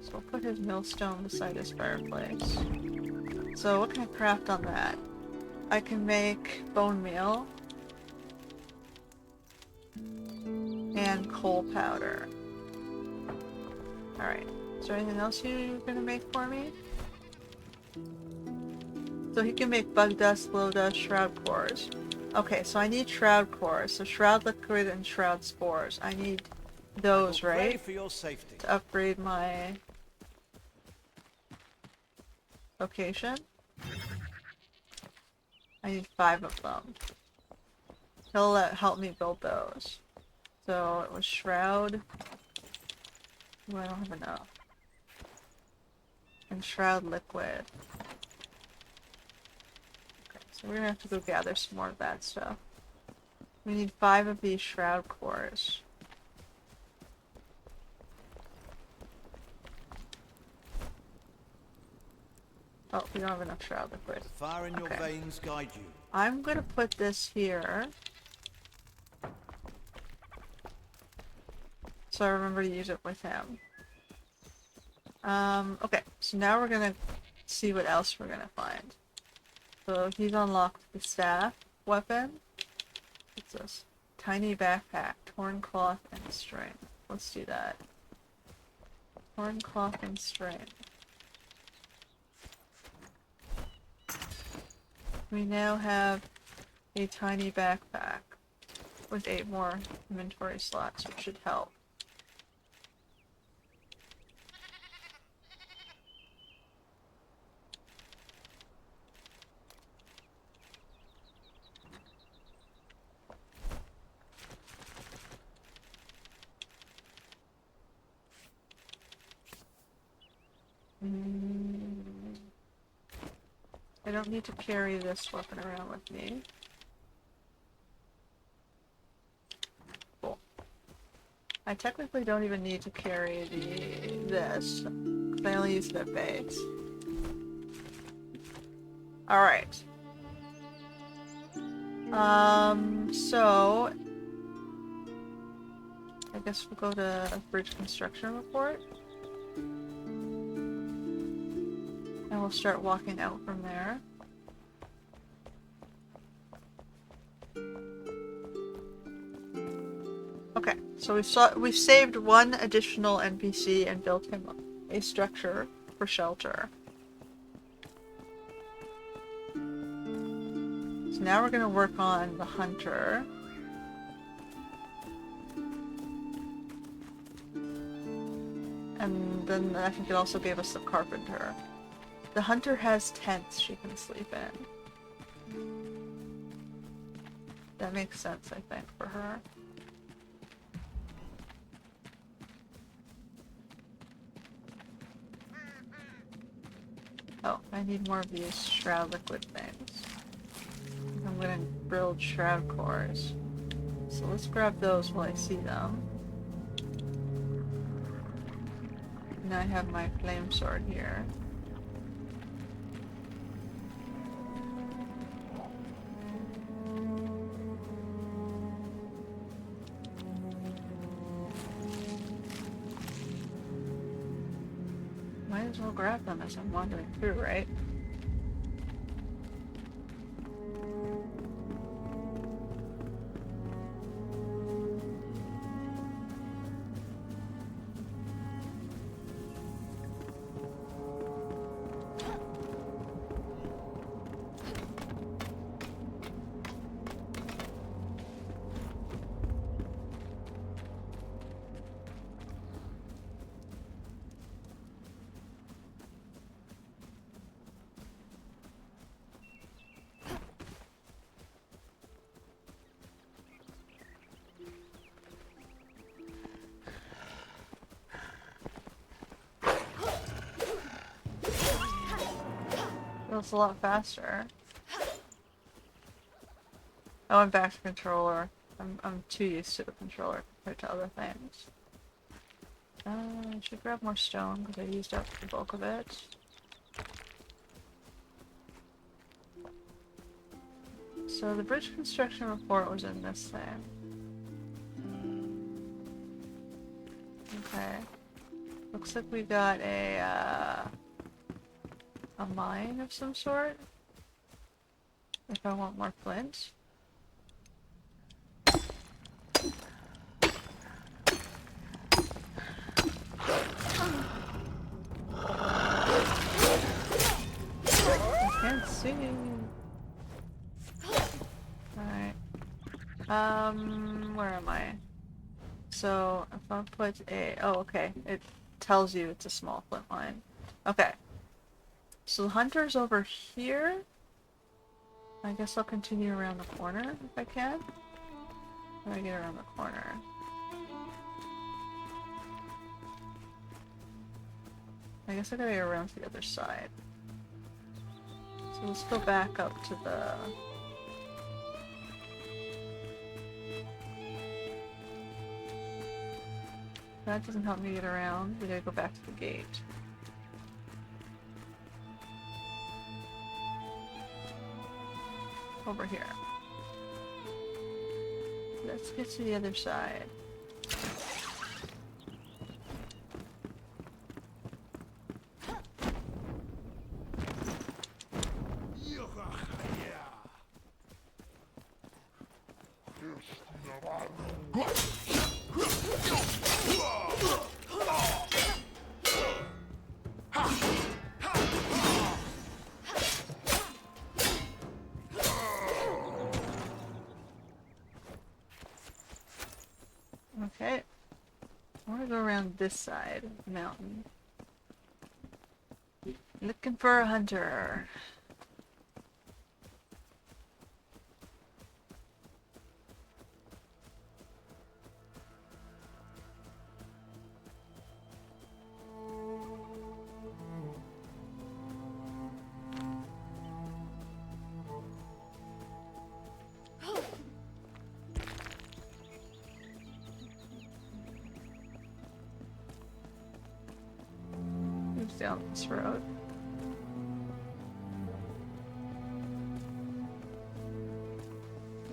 So we'll put his millstone beside his fireplace. So what can I craft on that? I can make bone meal and coal powder. Alright. Is there anything else you're gonna make for me? So he can make bug dust, glow dust, shroud cores. Okay, so I need shroud cores. So shroud liquid and shroud spores. I need those, right? For your safety. To upgrade my location. I need 5 of them. He'll help me build those. So it was shroud. Oh, I don't have enough. And shroud liquid. So we're gonna have to go gather some more of that stuff. We need 5 of these shroud cores. Oh, we don't have enough shroud liquid. The fire in your veins guide you. I'm gonna put this here. So I remember to use it with him. Okay, so now we're gonna see what else we're gonna find. So he's unlocked the staff weapon. What's this? Tiny backpack, torn cloth and string. Let's do that. Torn cloth and string. We now have a tiny backpack with 8 more inventory slots, which should help. I don't need to carry this weapon around with me. Cool. I technically don't even need to carry this, because I only use it at base. Alright. So... I guess we'll go to a bridge construction report. And we'll start walking out from there. Okay, so we've saved one additional NPC and built him a structure for shelter. So now we're gonna work on the hunter. And then I think it also gave us the carpenter. The hunter has tents she can sleep in. That makes sense, I think, for her. Oh, I need more of these shroud liquid things. I'm gonna build shroud cores. So let's grab those while I see them. Now I have my flame sword here. Might as well grab them as I'm wandering through, right? Feels a lot faster. Oh, I'm back to controller. I'm too used to the controller compared to other things. I should grab more stone because I used up the bulk of it. So the bridge construction report was in this thing. Okay. Looks like we got a mine of some sort. If I want more flint. I can't see. Alright. Where am I? So, if I put a... Oh, okay. It tells you it's a small flint mine. Okay. So the hunter's over here. I guess I'll continue around the corner if I can. How do I get around the corner? I guess I gotta go around to the other side. So let's go back up to the... That doesn't help me get around. We gotta go back to the gate. Over here. Let's get to the other side. want to go around this side of the mountain. Looking for a hunter. Move down this road.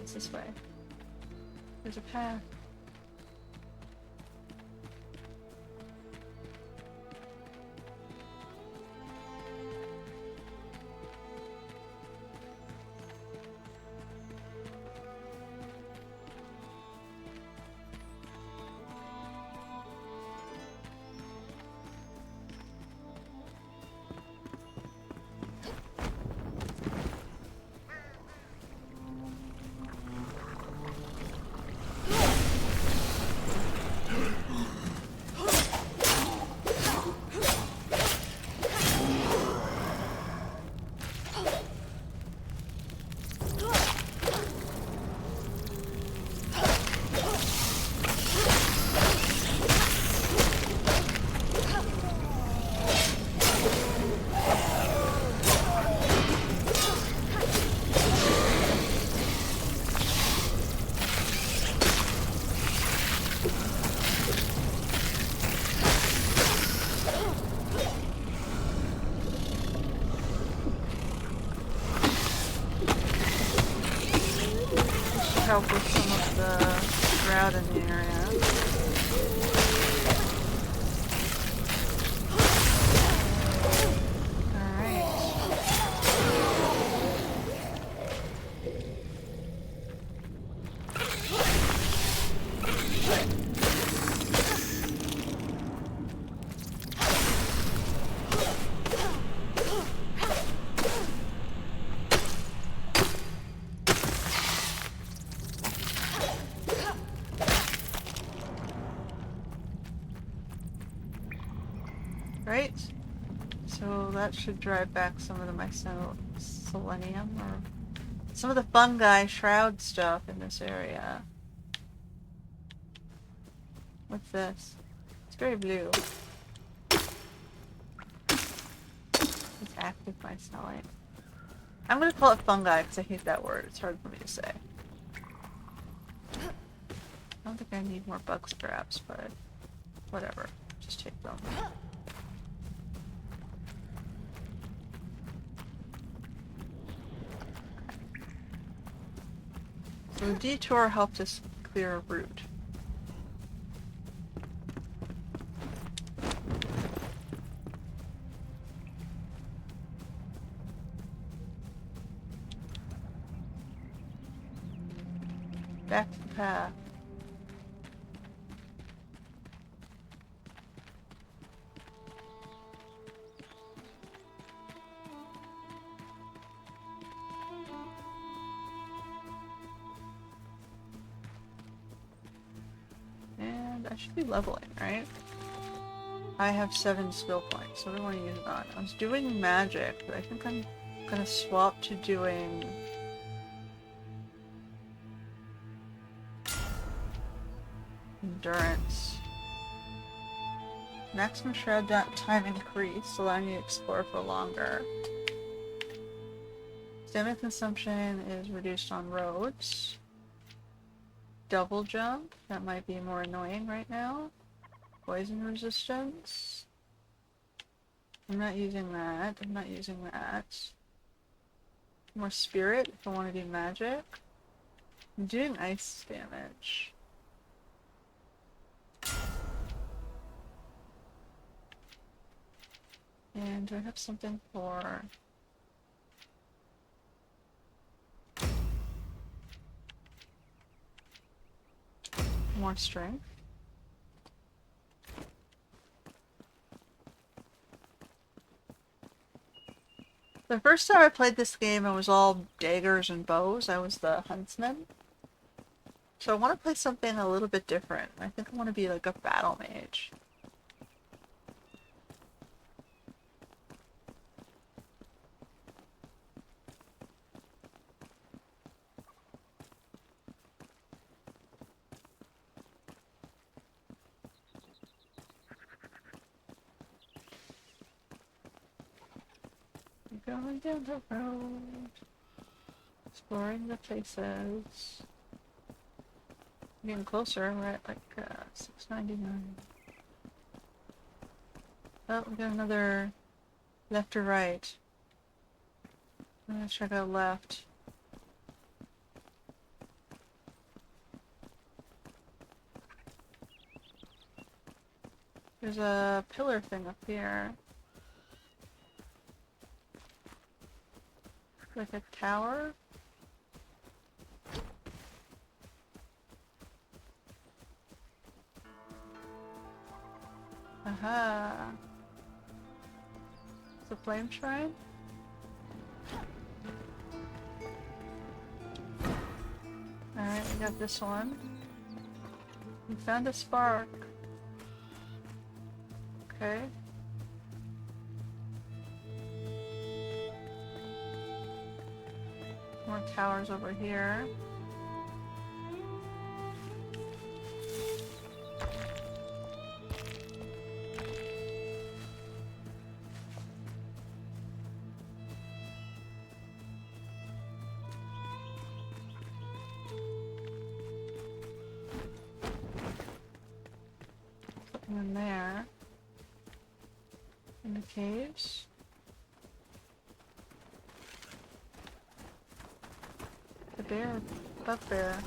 It's this way. There's a path. Help with some of the drought in the area. Right? So that should drive back some of the selenium or some of the fungi shroud stuff in this area. What's this? It's very blue. It's active by smelling. I'm gonna call it fungi because I hate that word. It's hard for me to say. I don't think I need more bug scraps, but whatever. Just take them. So the detour helped us clear a route. Back to the path. And I should be leveling, right? I have 7 skill points, so what do I want to use it on? I was doing magic, but I think I'm gonna swap to doing endurance. Maximum shroud time increase, allowing you to explore for longer. Stamina consumption is reduced on roads. Double jump, that might be more annoying right now. Poison resistance. I'm not using that. I'm not using that. More spirit if I want to do magic. I'm doing ice damage. And do I have something for... more strength? The first time I played this game, it was all daggers and bows. I was the huntsman. So I want to play something a little bit different. I think I want to be like a battle mage. Going down the road, exploring the places. Getting closer, we're at like 699. Oh, we got another left or right. I'm gonna check out left. There's a pillar thing up here. Like a tower? Aha! It's a flame shrine? Alright, we got this one. We found a spark. Okay. More towers over here. Something in there. In the caves. The bear, bugbear.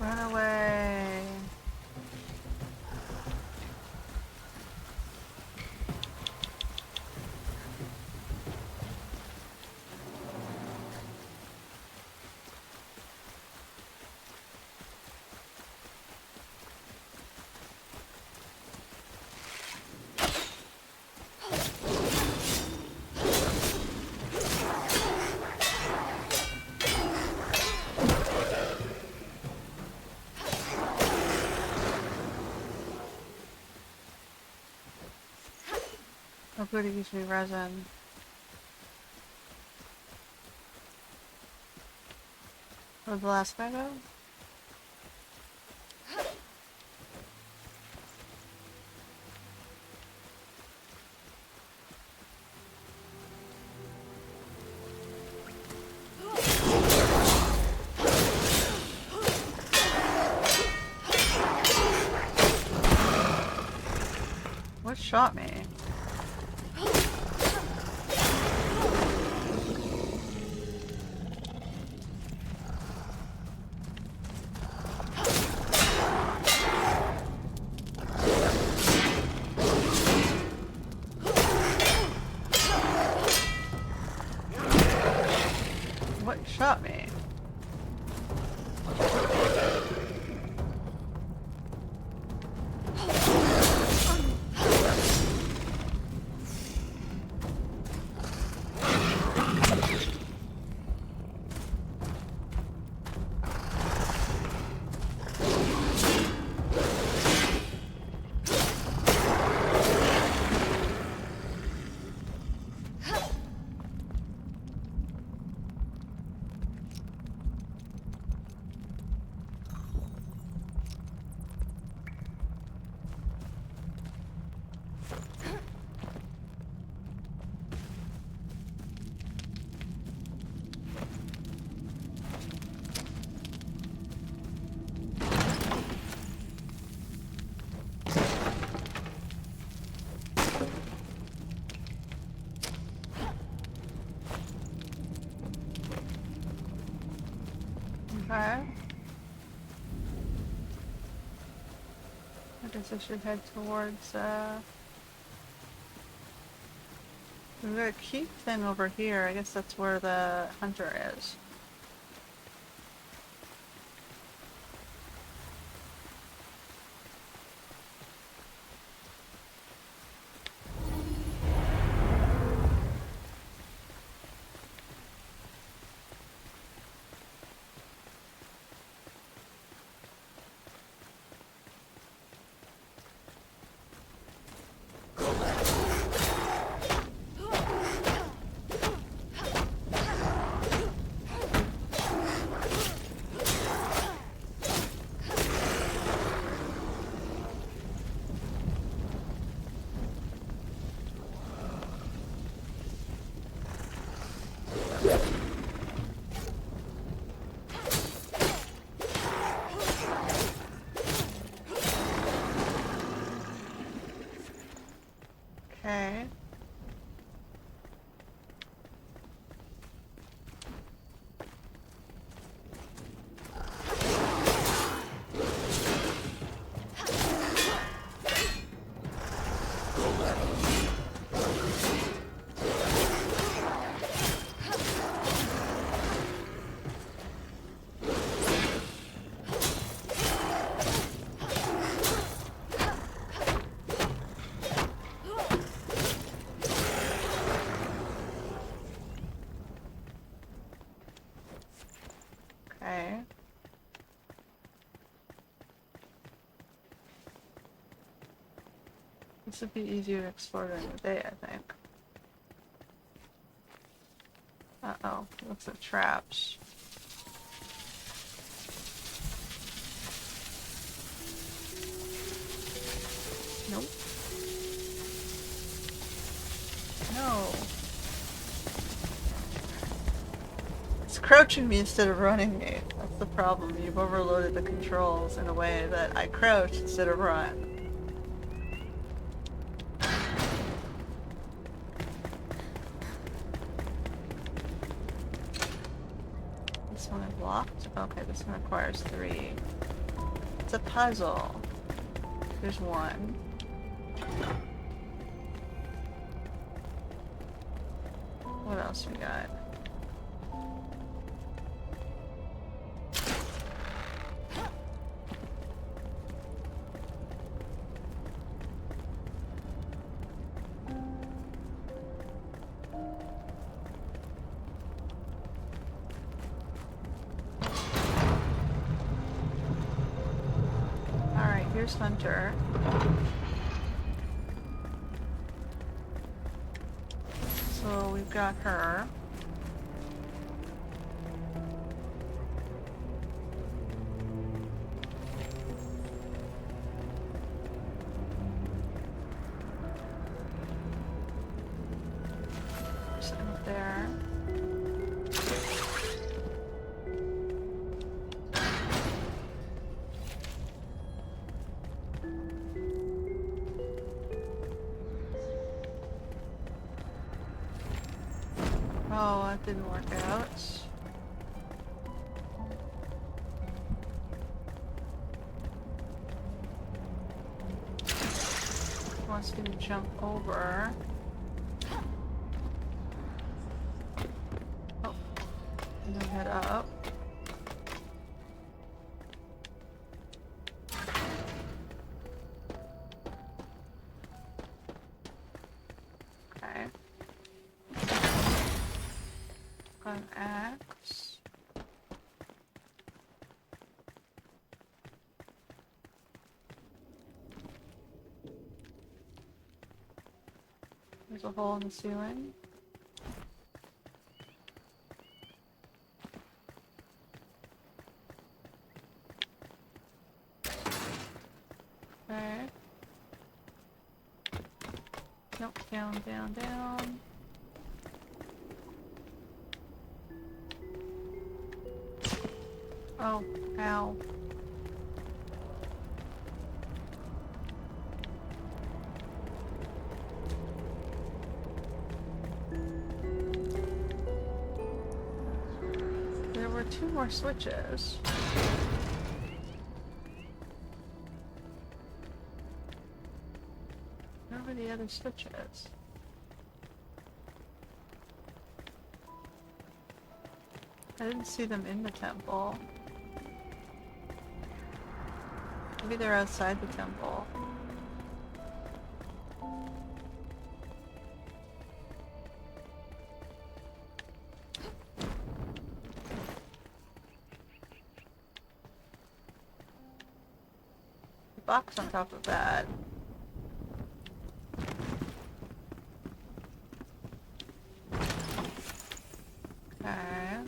Run away. Oh good, it gives me resin. Where'd the last guy go? What shot me? What shot me? Okay. I guess I should head towards, we've got a keep thing over here. I guess that's where the hunter is. Okay. Okay. This would be easier to explore during the day, I think. Uh-oh, looks like traps. Nope. No. It's crouching me instead of running me. That's the problem. You've overloaded the controls in a way that I crouch instead of run. This one is locked? Okay, this one requires 3. It's a puzzle. There's 1. What else we got? Alright, here's Hunter. So we've got her. Sitting up there. Oh, that didn't work out. Wants me to jump over. Oh, and then head up. Okay. Got an axe. There's a hole in the ceiling. Okay. Nope, down, down, down. Oh, ow. There were 2 more switches. the switches? I didn't see them in the temple. Maybe they're outside the temple. The box on top of that. Okay.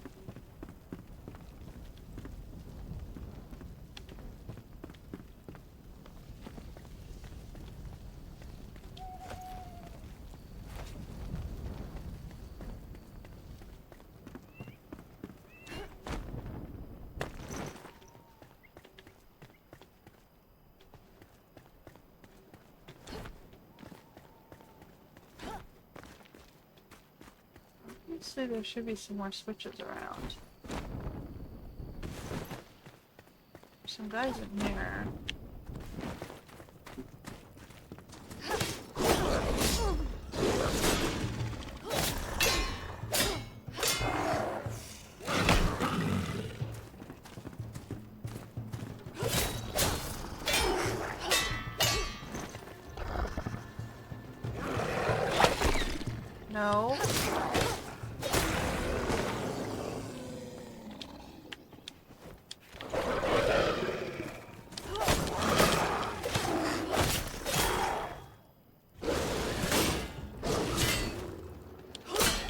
Obviously there should be some more switches around. There's some guys in here. No.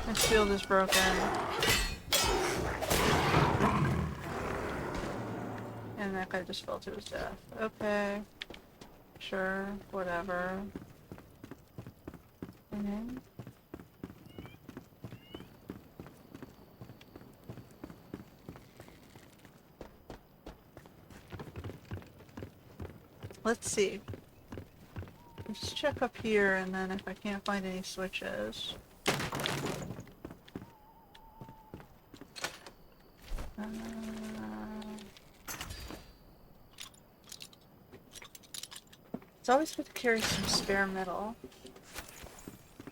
My shield is broken. And that guy just fell to his death. Okay. Sure. Whatever. Okay. Let's see. Let's check up here, and then if I can't find any switches. It's always good to carry some spare metal.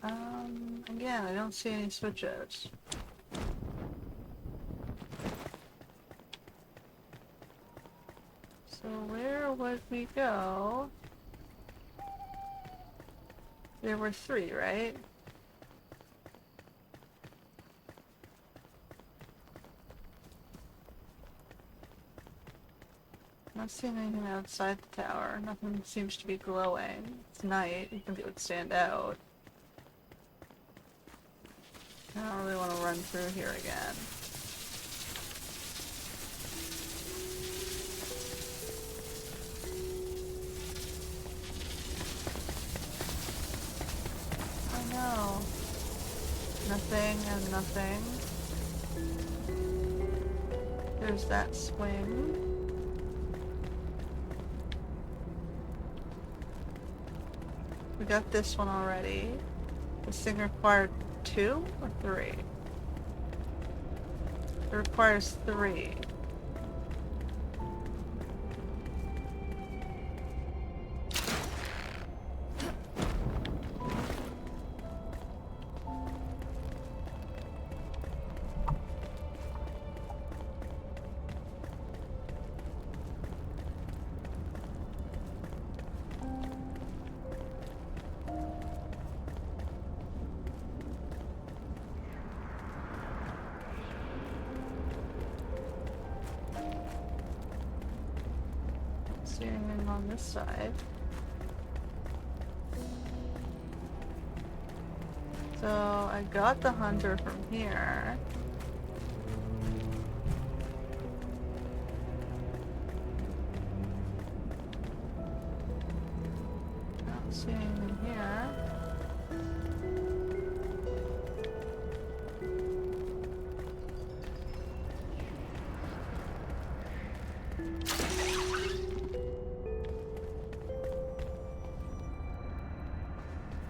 Again, I don't see any switches. So where would we go? There were 3, right? Not seeing anything outside the tower. Nothing seems to be glowing. It's night. You think it would stand out. I don't really want to run through here again. I know. Nothing and nothing. There's that swing. We got this one already. This thing required 2 or 3? It requires 3. See anything on this side. So I got the hunter from here. Not seeing anything here.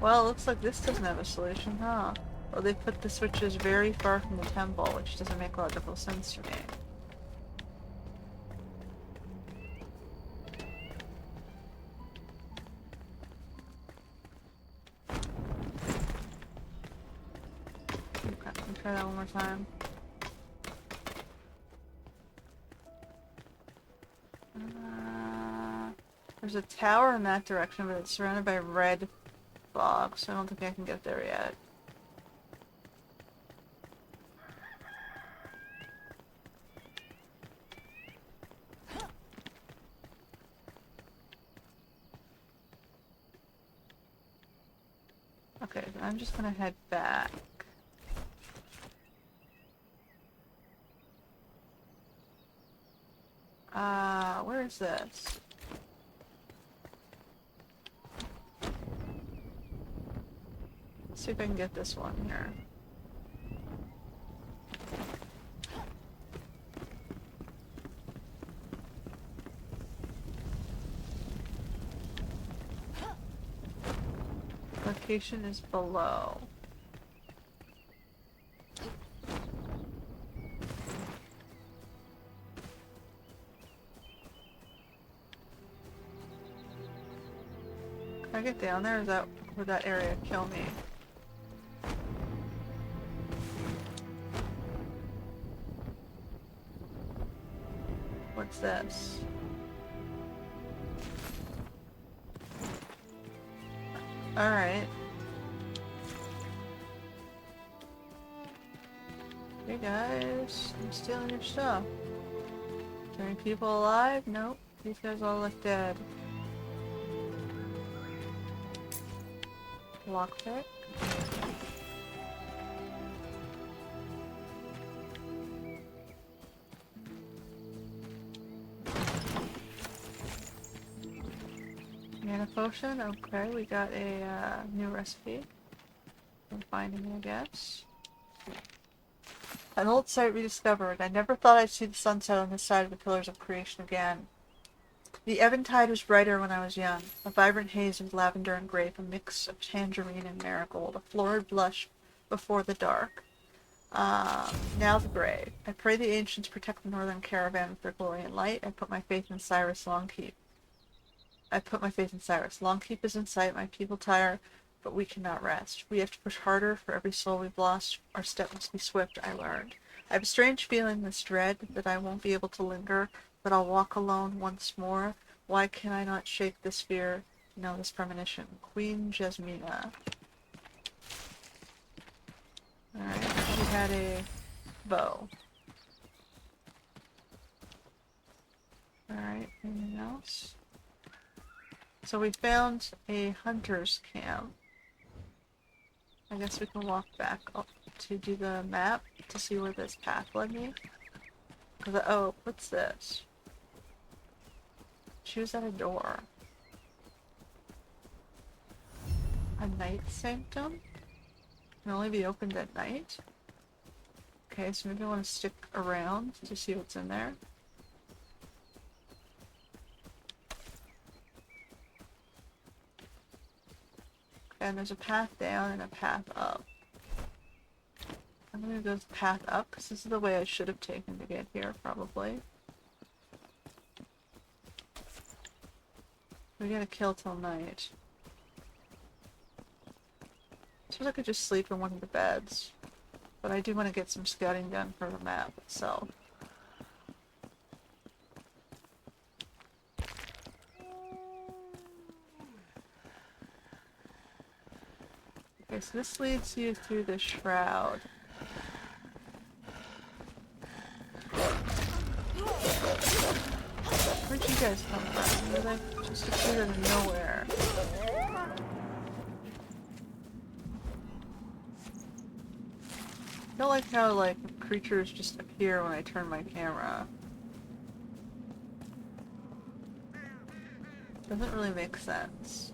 Well, it looks like this doesn't have a solution, huh? Well, they put the switches very far from the temple, which doesn't make logical sense to me. more time. There's a tower in that direction, but it's surrounded by red fog, so I don't think I can get there yet. Okay, then I'm just gonna head back. Where is this? Let's see if I can get this one here. Location is below. Can I get down there, or would that area kill me? What's this? Alright. Hey guys, I'm stealing your stuff. Are there any people alive? Nope. These guys all look dead. Lockpick. Mana potion. Okay, we got a new recipe. I'm finding it, I guess. An old site rediscovered. I never thought I'd see the sunset on this side of the Pillars of Creation again. The eventide was brighter when I was young, a vibrant haze of lavender and grape, a mix of tangerine and marigold, a florid blush before the dark. Now the gray. I pray the ancients protect the northern caravan with their glory and light. I put my faith in Cyrus Longkeep. Longkeep is in sight, my people tire, but we cannot rest. We have to push harder for every soul we've lost. Our step must be swift, I learned. I have a strange feeling, this dread, that I won't be able to linger, that I'll walk alone once more. Why can I not shake this fear, know this premonition? Queen Jasmina. Alright, we had a bow. Alright, anything else? So we found a hunter's camp. I guess we can walk back up to do the map to see where this path led me. Oh, what's this? Choose at a door. A night sanctum? Can only be opened at night? Okay, so maybe I want to stick around to see what's in there. And there's a path down and a path up. I'm gonna go the path up because this is the way I should have taken to get here, probably. We gotta kill till night. Suppose I could just sleep in one of the beds. But I do want to get some scouting done for the map itself. Okay, so this leads you through the shroud. Where'd you guys come from? You're like just appeared out of nowhere. I don't like how like creatures just appear when I turn my camera. Doesn't really make sense.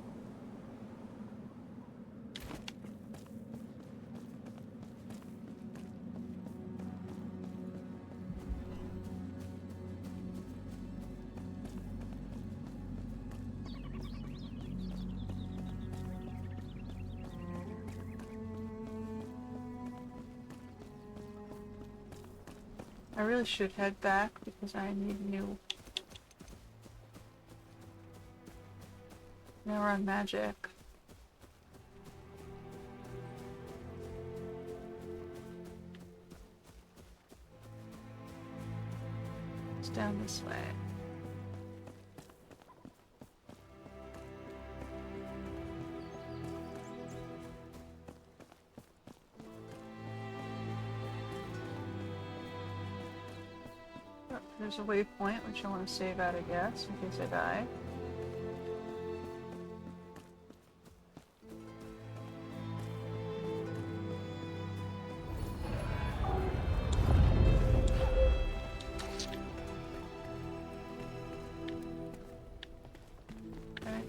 I really should head back because I need new. Now we're on magic. It's down this way. Oh, there's a waypoint which I want to save at, I guess, in case I die. Okay.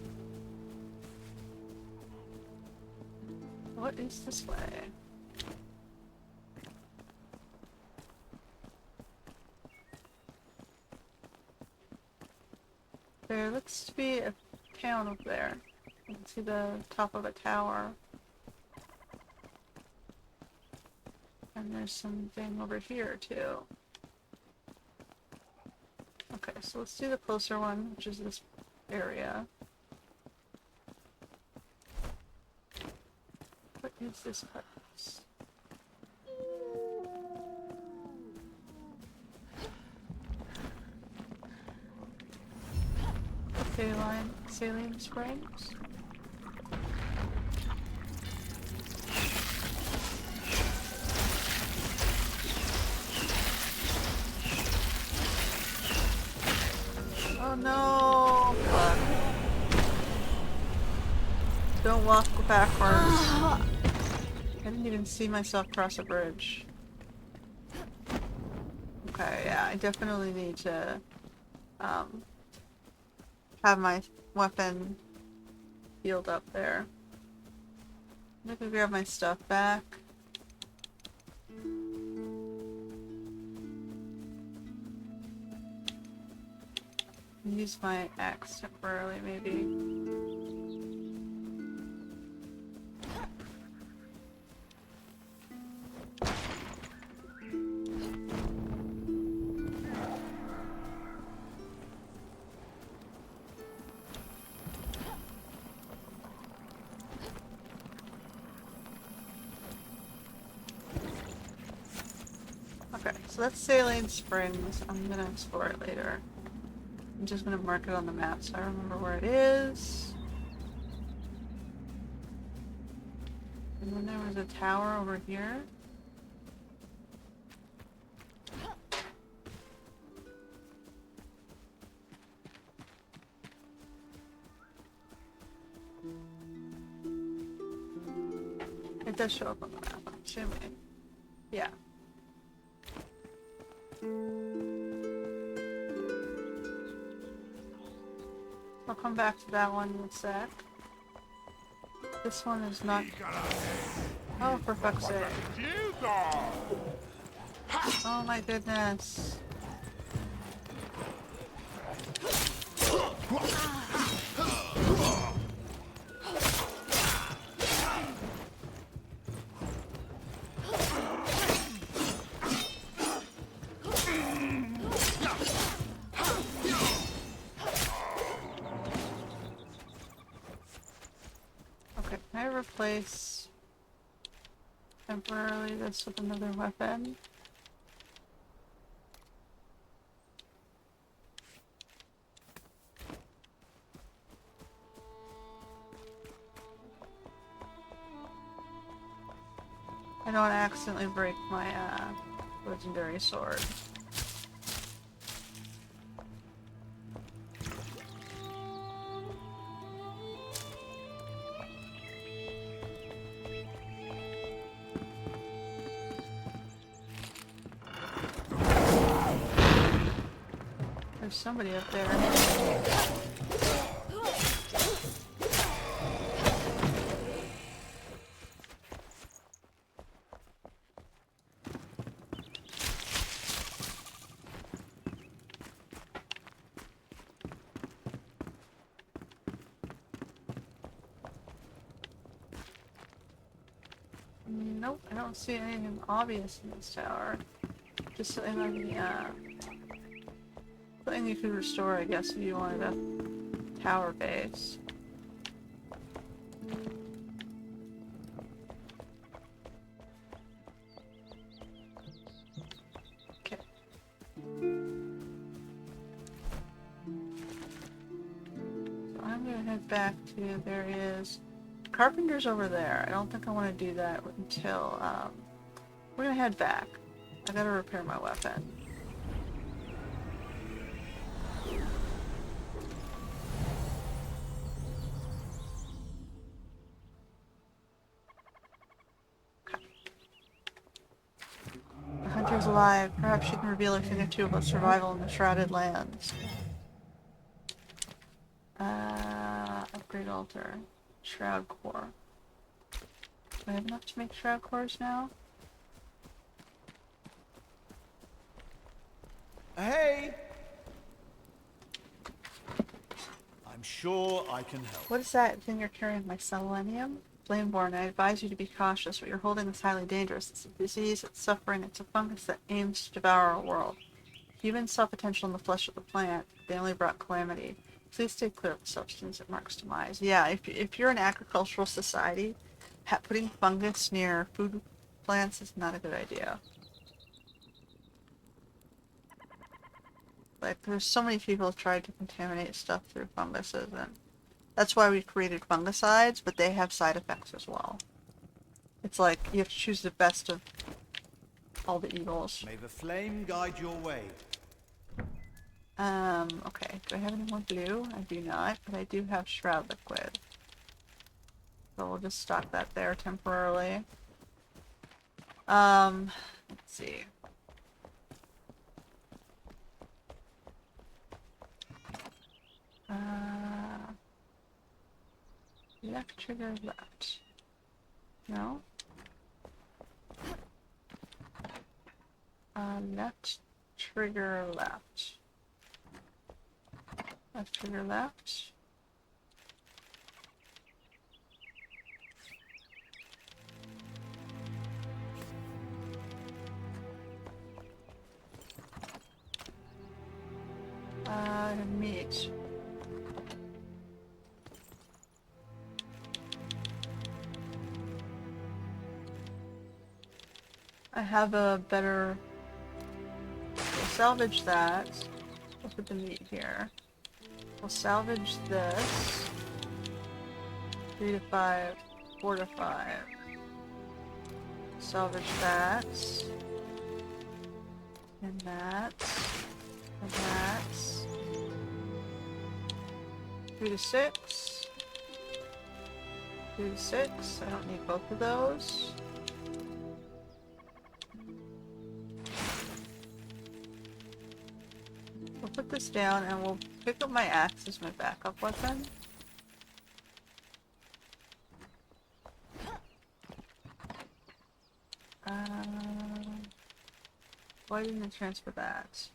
What is this way? There looks to be a town up there. You can see the top of a tower. And there's something over here too. Okay, so let's do the closer one, which is this area. What is this place? Saline Springs? Oh no! Fuck. Don't walk backwards. I didn't even see myself cross a bridge. Okay, yeah, I definitely need to have my weapon healed up there. I'm gonna grab my stuff back. Use my axe temporarily, maybe. Okay, so that's Saline Springs. I'm gonna explore it later. I'm just gonna mark it on the map so I remember where it is. And then there was a tower over here. It does show up on the map, I'm assuming. Yeah. I'll come back to that one in a sec. This one is not... Oh, for fuck's sake. Oh my goodness. Okay, can I replace temporarily this with another weapon? I don't accidentally break my legendary sword. There's somebody up there. Nope, I don't see anything obvious in this tower. Just something on the, something you could restore, I guess, if you wanted a tower base. Okay. gonna head back to, there is carpenter's over there. I don't think I want to do that until, we're gonna head back. I gotta repair my weapon. The hunter's alive. Perhaps she can reveal a thing or two about survival in the Shrouded Lands. Upgrade altar. Shroud core. Do I have enough to make shroud cores now? Hey! I'm sure I can help. What is that thing you're carrying? My selenium? Flameborn, I advise you to be cautious. What you're holding is highly dangerous. It's a disease, it's suffering, it's a fungus that aims to devour our world. Humans saw potential in the flesh of the plant. They only brought calamity. Please stay clear of the substance. It marks demise. Yeah, if you're an agricultural society, putting fungus near food plants is not a good idea. Like, there's so many people who tried to contaminate stuff through funguses, and that's why we created fungicides, but they have side effects as well. It's like, you have to choose the best of all the evils. May the flame guide your way. Okay. Do I have any more blue? I do not, but I do have Shroud Liquid. So we'll just stock that there temporarily. Let's see. Left trigger left. No? Left trigger left. Left trigger left. Meat. I have a better... We'll salvage that. We'll put the meat here. We'll salvage this. 3 to 5, 4 to 5. Salvage that. And that. And that. 3 to 6. 3 to 6. I don't need both of those. We'll put this down and we'll pick up my axe as my backup weapon. Why didn't it transfer that?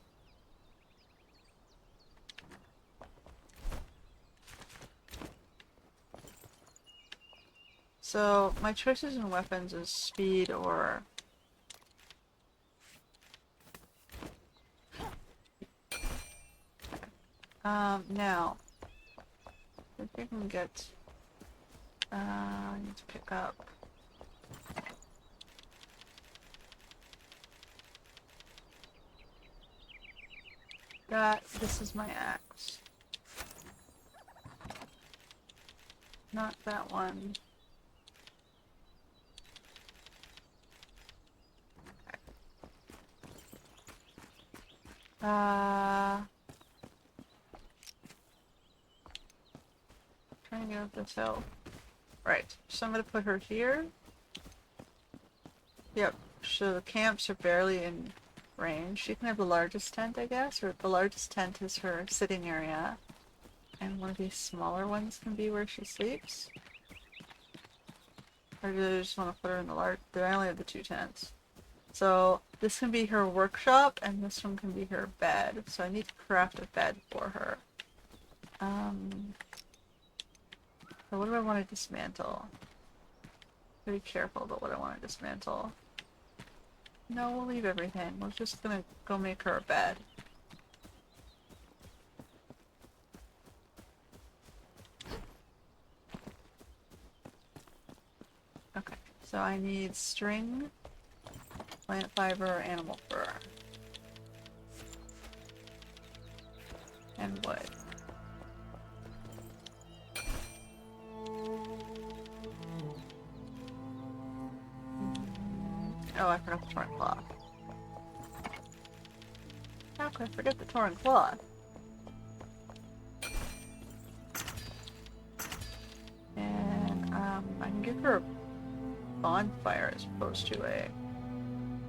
So, my choices in weapons is speed or... now, if we can get, I need to pick up. This is my axe. Not that one. Trying to get up this hill. Right, so I'm gonna put her here. Yep, so the camps are barely in range. She can have the largest tent, I guess, or the largest tent is her sitting area. And one of these smaller ones can be where she sleeps. Or do I just want to put her in the large? I only have the 2 tents. So this can be her workshop, and this one can be her bed. So I need to craft a bed for her. So what do I want to dismantle? Be careful about what I want to dismantle. No, we'll leave everything. We're just gonna go make her a bed. Okay, so I need string, plant fiber, animal fur, and wood. Oh, I forgot the torn cloth. How could I forget the torn cloth? And, I can give her a bonfire as opposed to a...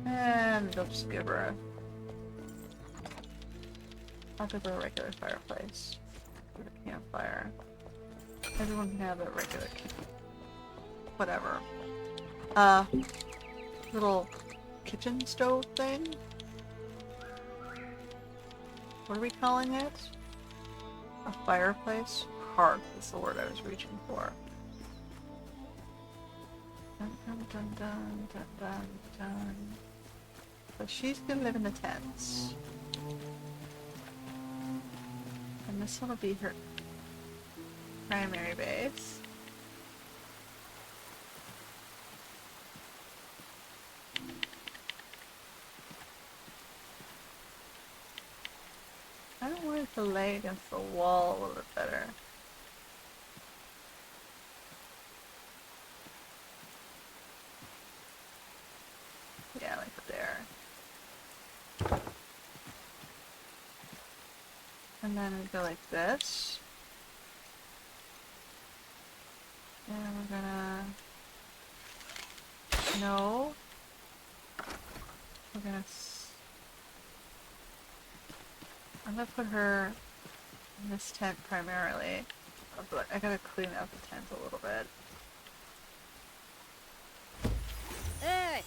And they'll just give her a... I'll give her a regular fireplace. Give her a campfire. Everyone can have a regular camp. Whatever. Little kitchen stove thing? What are we calling it? A fireplace? Hearth is the word I was reaching for. Dun dun dun dun dun dun dun. So she's gonna live in the tents. And this one will be her primary base. I don't want it to lay against the wall a little bit better. Yeah, like there. And then we go like this. And we're gonna... No. We're gonna... I'm gonna put her in this tent primarily. But I gotta clean out the tent a little bit. Hey!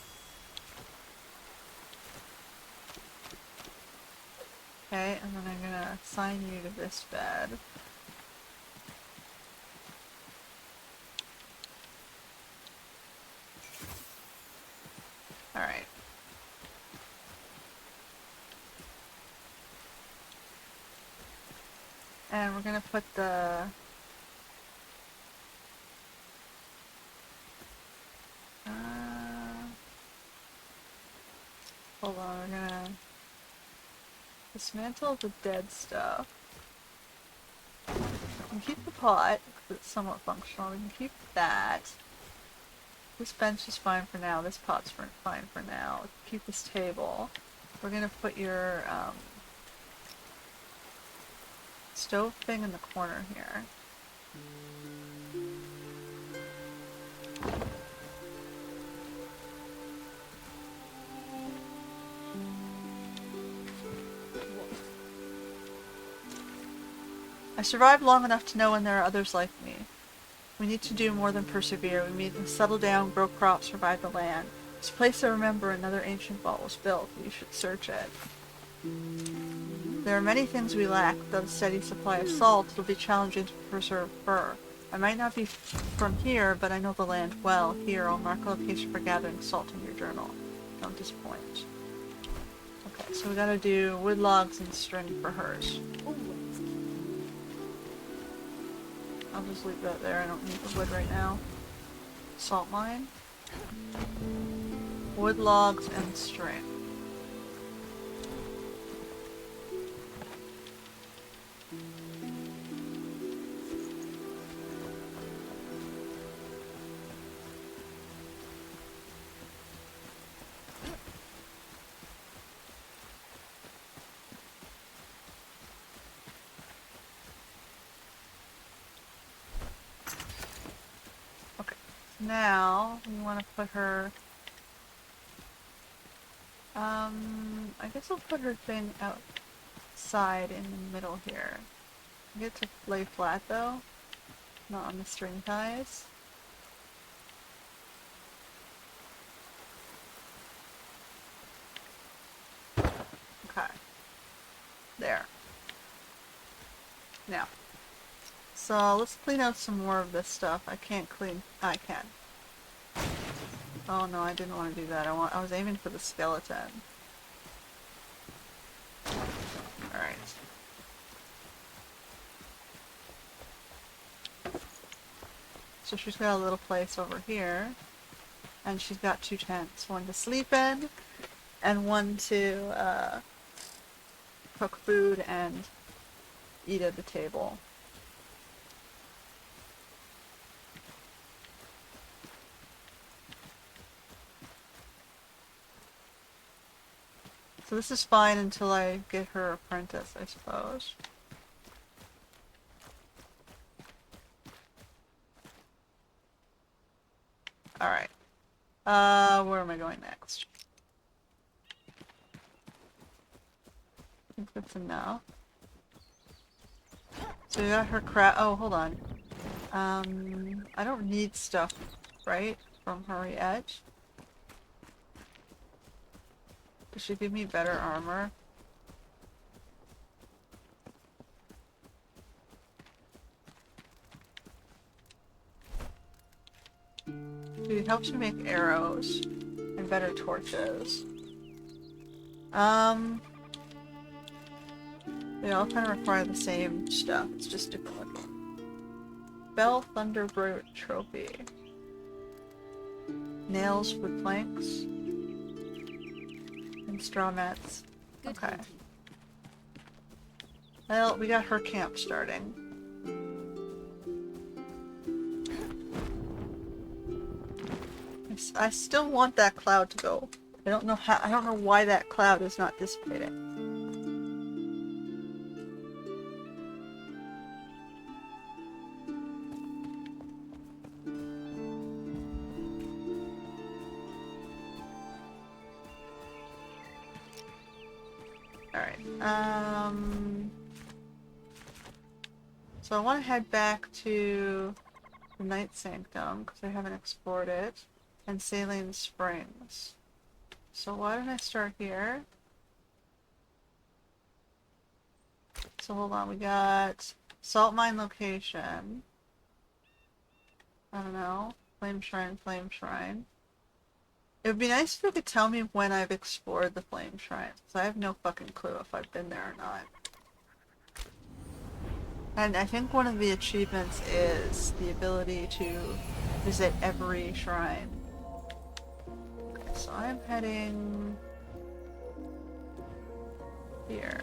Okay, and then I'm gonna assign you to this bed. Alright. And we're gonna put the... hold on, we're gonna dismantle the dead stuff. We can keep the pot, because it's somewhat functional. We can keep that. This bench is fine for now. This pot's fine for now. Keep this table. We're gonna put your stove thing in the corner here. I survived long enough to know when there are others like me. We need to do more than persevere. We need to settle down, grow crops, revive the land. This place I remember another ancient vault was built. You should search it. There are many things we lack. Without a steady supply of salt, it'll be challenging to preserve fur. I might not be from here, but I know the land well. Here, I'll mark a location for gathering salt in your journal. Don't disappoint. Okay, so we gotta do wood logs and string for hers. I'll just leave that there. I don't need the wood right now. Salt mine. Wood logs and string. Now, we want to put her, I guess I'll put her thing outside in the middle here. I get to lay flat though, not on the string ties. Okay. There. Now. So let's clean out some more of this stuff. I can't clean. I can. Oh no, I didn't want to do that. I was aiming for the skeleton. Alright. So she's got a little place over here. And she's got two tents. One to sleep in, and one to cook food and eat at the table. So this is fine until I get her apprentice, I suppose. Alright. Where am I going next? I think that's enough. So we got her oh, hold on. I don't need stuff, right? From her yet. Does she give me better armor? It helps you make arrows and better torches. They all kind of require the same stuff. It's just different looking. Bell Thunderbolt Trophy. Nails with planks. And straw mats. Good Okay. hunting. Well, we got her camp starting. I still want that cloud to go. I don't know why that cloud is not dissipating. Alright, so I want to head back to the Night Sanctum, because I haven't explored it, and Saline Springs. So why don't I start here? So hold on, we got Salt Mine location. I don't know. Flame Shrine, Flame Shrine. It would be nice if you could tell me when I've explored the Flame Shrine, because I have no fucking clue if I've been there or not. And I think one of the achievements is the ability to visit every shrine. Okay, so I'm heading here.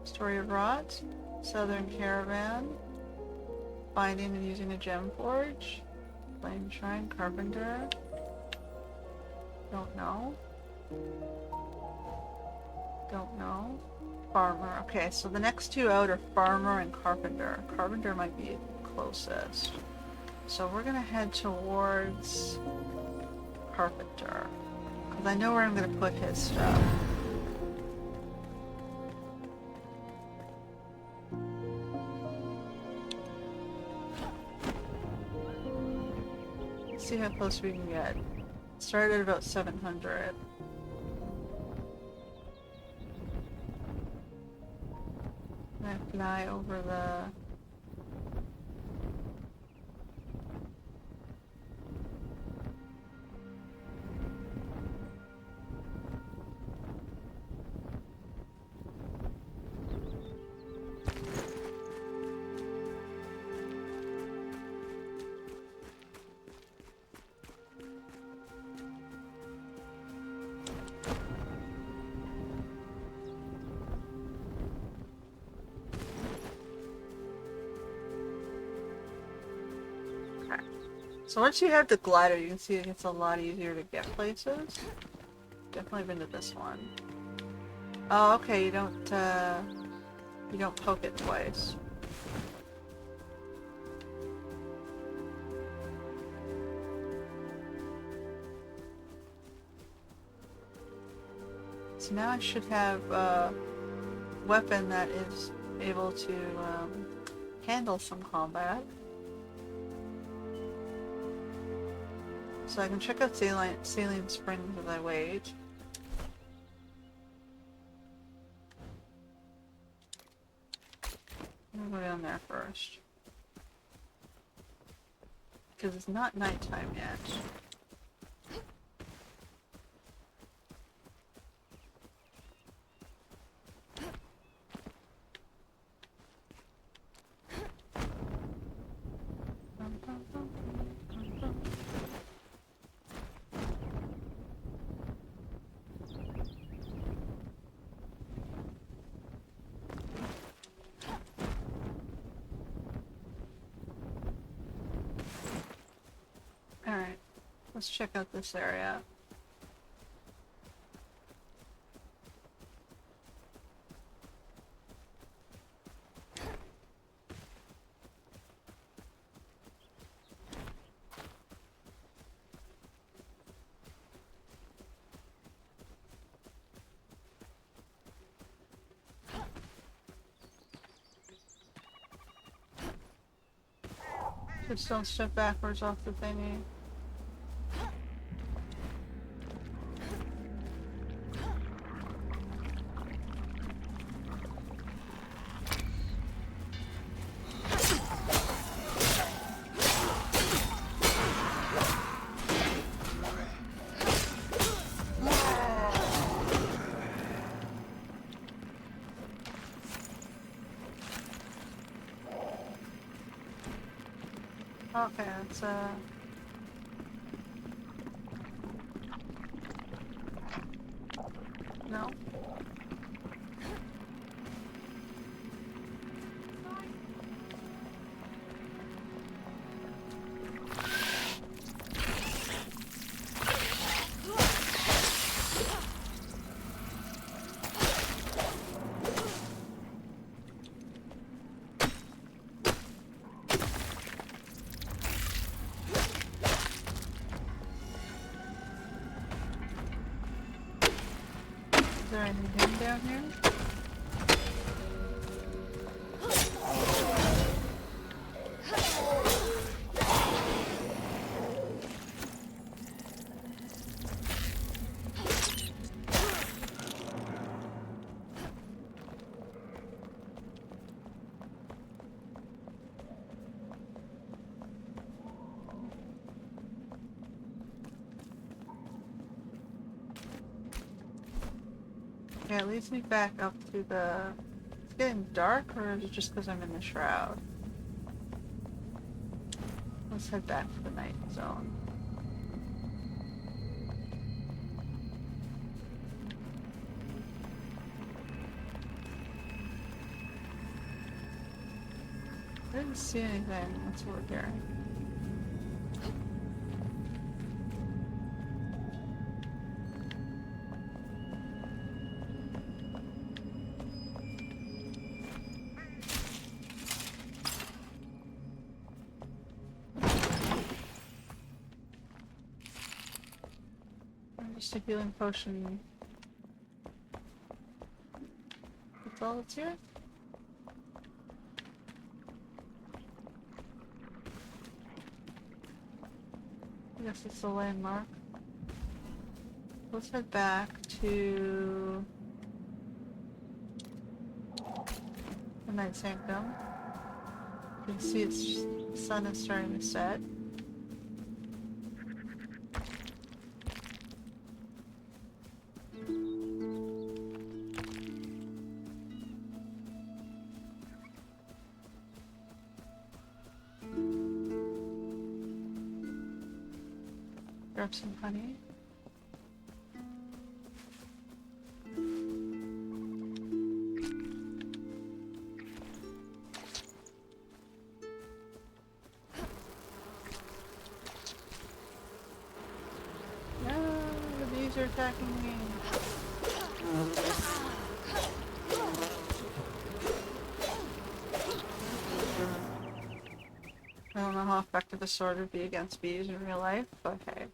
Story of Rot, Southern Caravan, finding and using a gem forge, Flame Shrine, Carpenter, don't know. Don't know. Farmer. Okay, so the next two out are Farmer and Carpenter. Carpenter might be closest. So we're gonna head towards Carpenter. Because I know where I'm gonna put his stuff. Let's see how close we can get. Started at about 700. I fly over the... So once you have the glider, you can see it gets a lot easier to get places. Definitely been to this one. Oh, okay, you don't poke it twice. So now I should have a weapon that is able to handle some combat. So I can check out Saline Springs as I wait. I'm gonna go down there first. Because it's not nighttime yet. Alright. Let's check out this area. Just don't step backwards off the thingy. Okay, it's no. Is there anything down here? Yeah, it leads me back up to the... It's getting dark, or is it just because I'm in the shroud? Let's head back to the night zone. I didn't see anything. Let's look here. Just a healing potion. That's all that's here? I guess it's a landmark. Let's head back to the night sanctum. You can see the sun is starting to set. Grab some honey. No, the bees are attacking me. I don't know how effective a sword would be against bees in real life, but hey.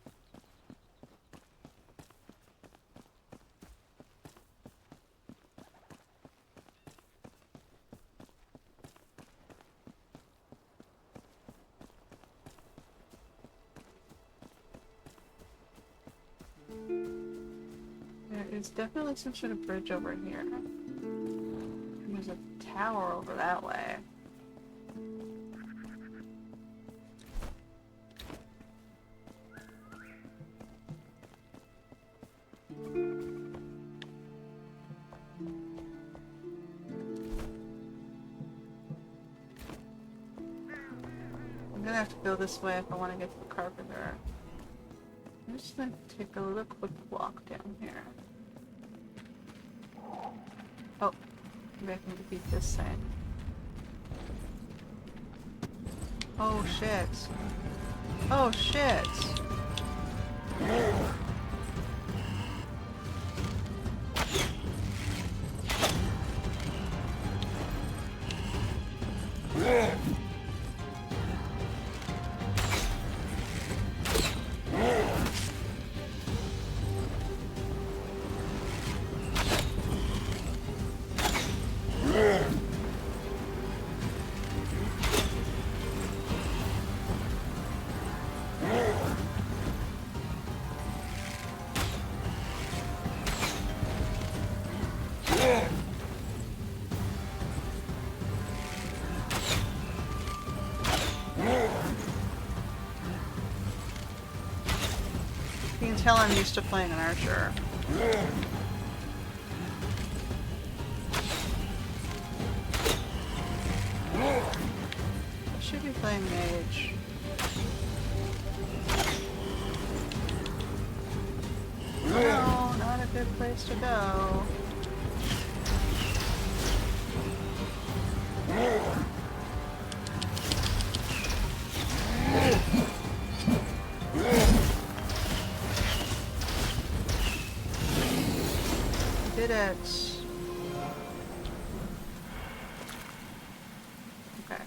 There's definitely some sort of bridge over here. And there's a tower over that way. I'm gonna have to go this way if I want to get to the carpenter. I'm just gonna take a little quick walk down here. Oh, maybe I can defeat this thing. Oh shit. Oh shit. You can tell I'm used to playing an archer. I should be playing mage. No, not a good place to go. Did it. Okay.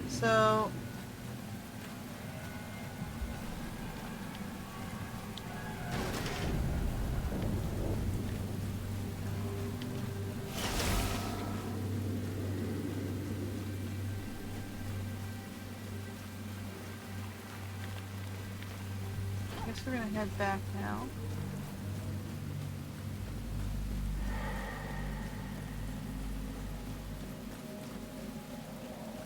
So I guess we're gonna head back now.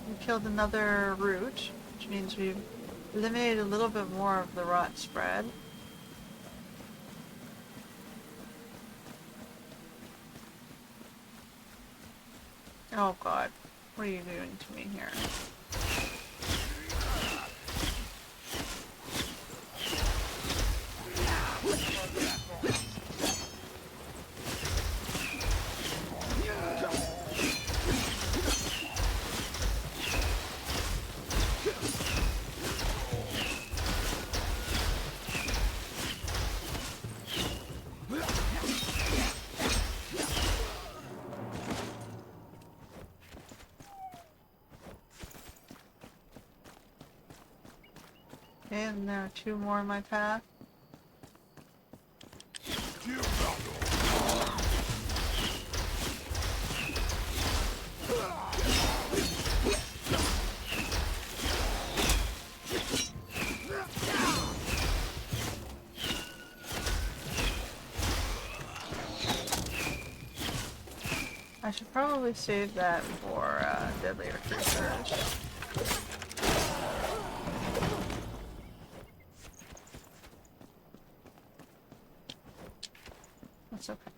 We killed another root, which means we've eliminated a little bit more of the rot spread. Oh god, what are you doing to me here? Okay, and there are two more in my path. I should probably save that for deadlier creatures. That's okay.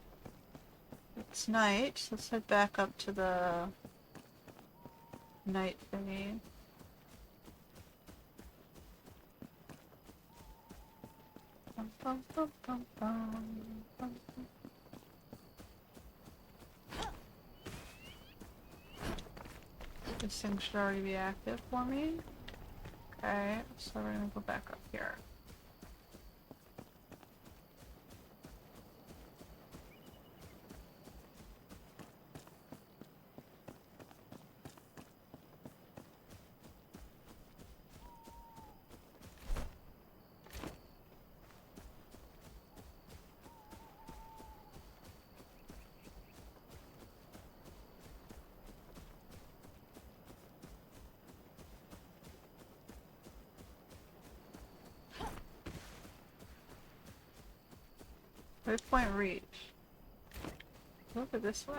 It's night. Let's head back up to the night thingy. Bum, bum, bum, bum, bum, bum. This thing should already be active for me. Okay, so we're gonna go back up here. Waypoint reach. Over this way.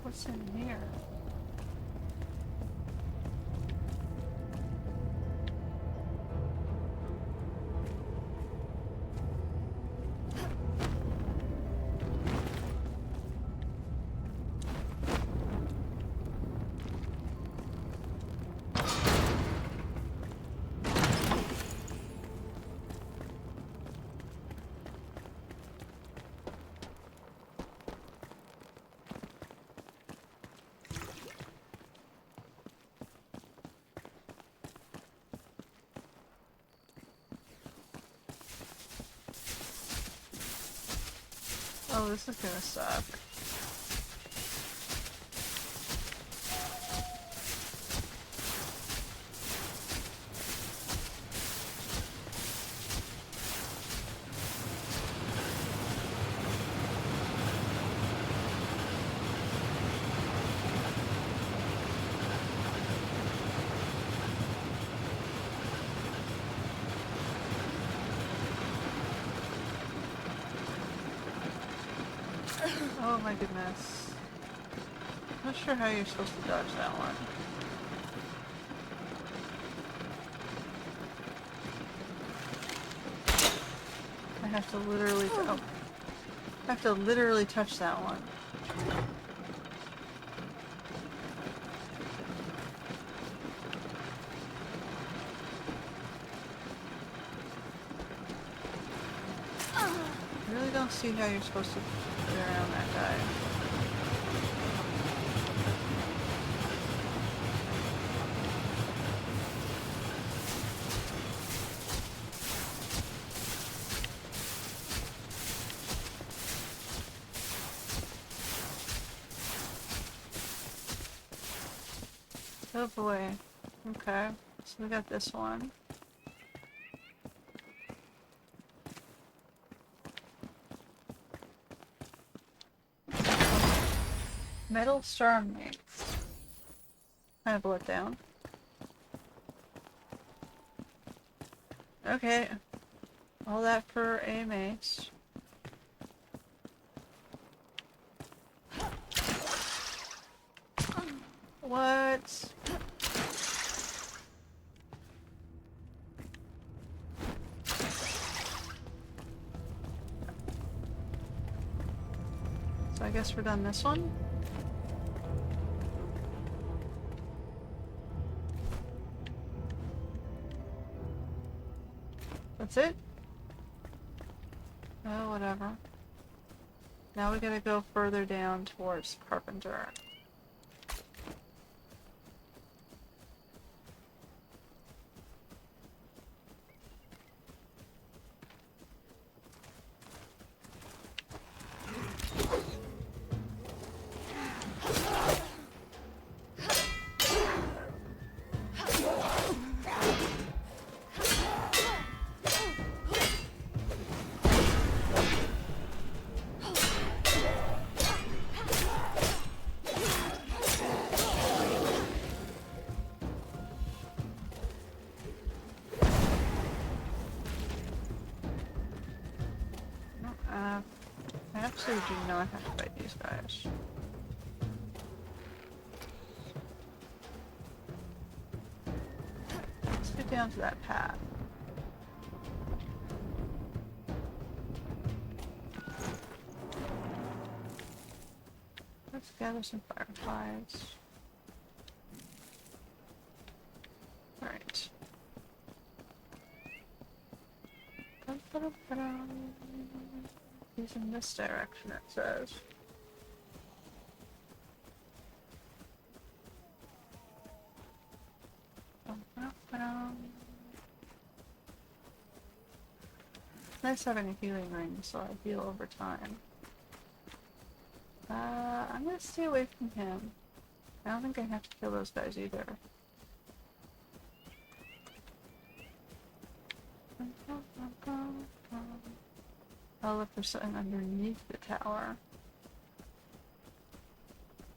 What's in here? Oh, this is gonna suck. Oh my goodness. Not sure how you're supposed to dodge that one. I have to literally I have to literally touch that one. I really don't see how you're supposed to get around that guy. Oh boy. Okay. So we got this one. Metal star mates. Kind of blow it down. Okay. All that for a mace. What? So I guess we're done this one. That's it? Oh, whatever. Now we gotta go further down towards Carpenter. I absolutely do not have to fight these guys. Let's get down to that path. Let's gather some fireflies. Alright. He's in this direction, it says. Nice having a healing ring, so I heal over time. I'm gonna stay away from him. I don't think I have to kill those guys either. Oh look, there's something underneath the tower.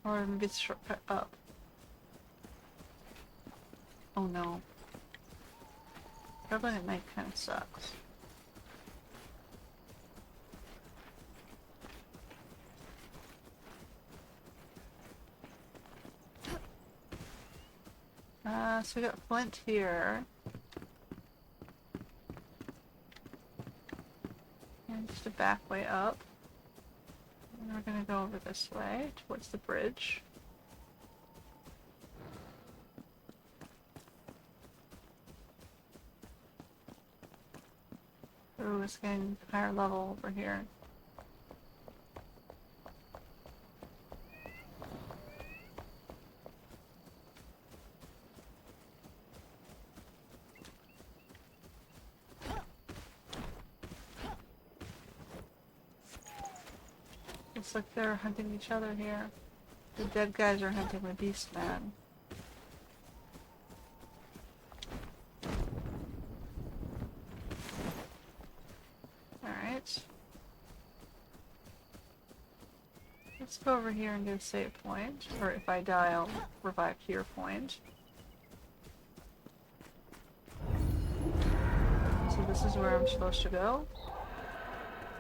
Or maybe it's a shortcut up. Oh no. Traveling at night kind of sucks. So we got flint here. And just a back way up. And we're gonna go over this way, towards the bridge. Ooh, it's getting higher level over here. looks like they're hunting each other here. The dead guys are hunting the beast man. Alright. Let's go over here and get a save point. Or if I die, I'll revive here point. So this is where I'm supposed to go.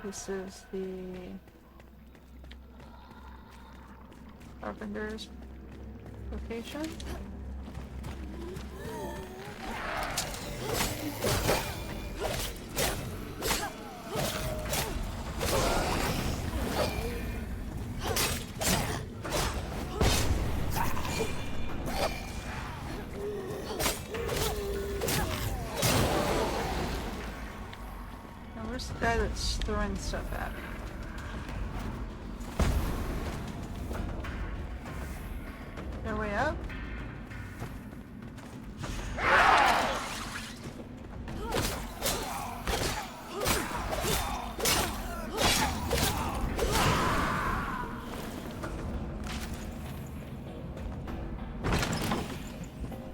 This is the Carpenter's location. Now where's the guy that's throwing stuff at me? Their way up?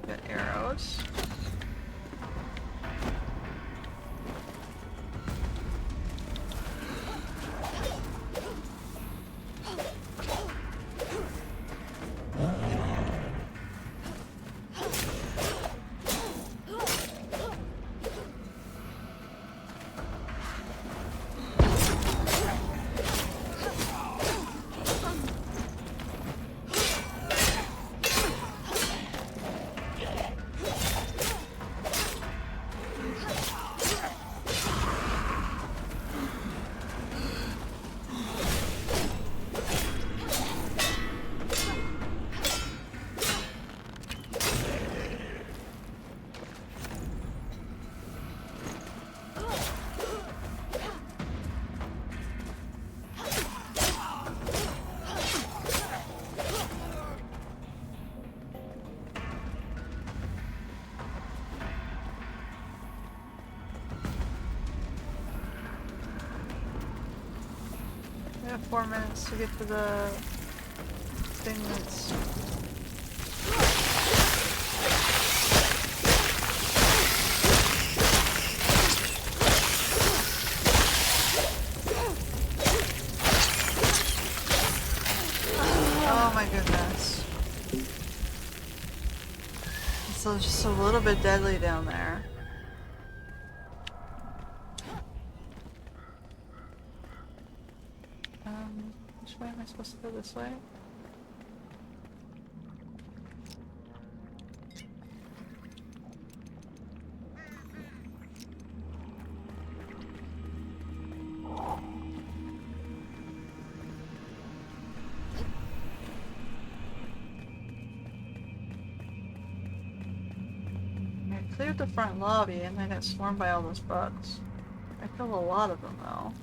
Got arrows. We have 4 minutes to get to the thing that's... Oh my goodness. So it's just a little bit deadly down there. Which way am I supposed to go? This way? I cleared the front lobby and I got swarmed by all those bugs. I killed a lot of them though.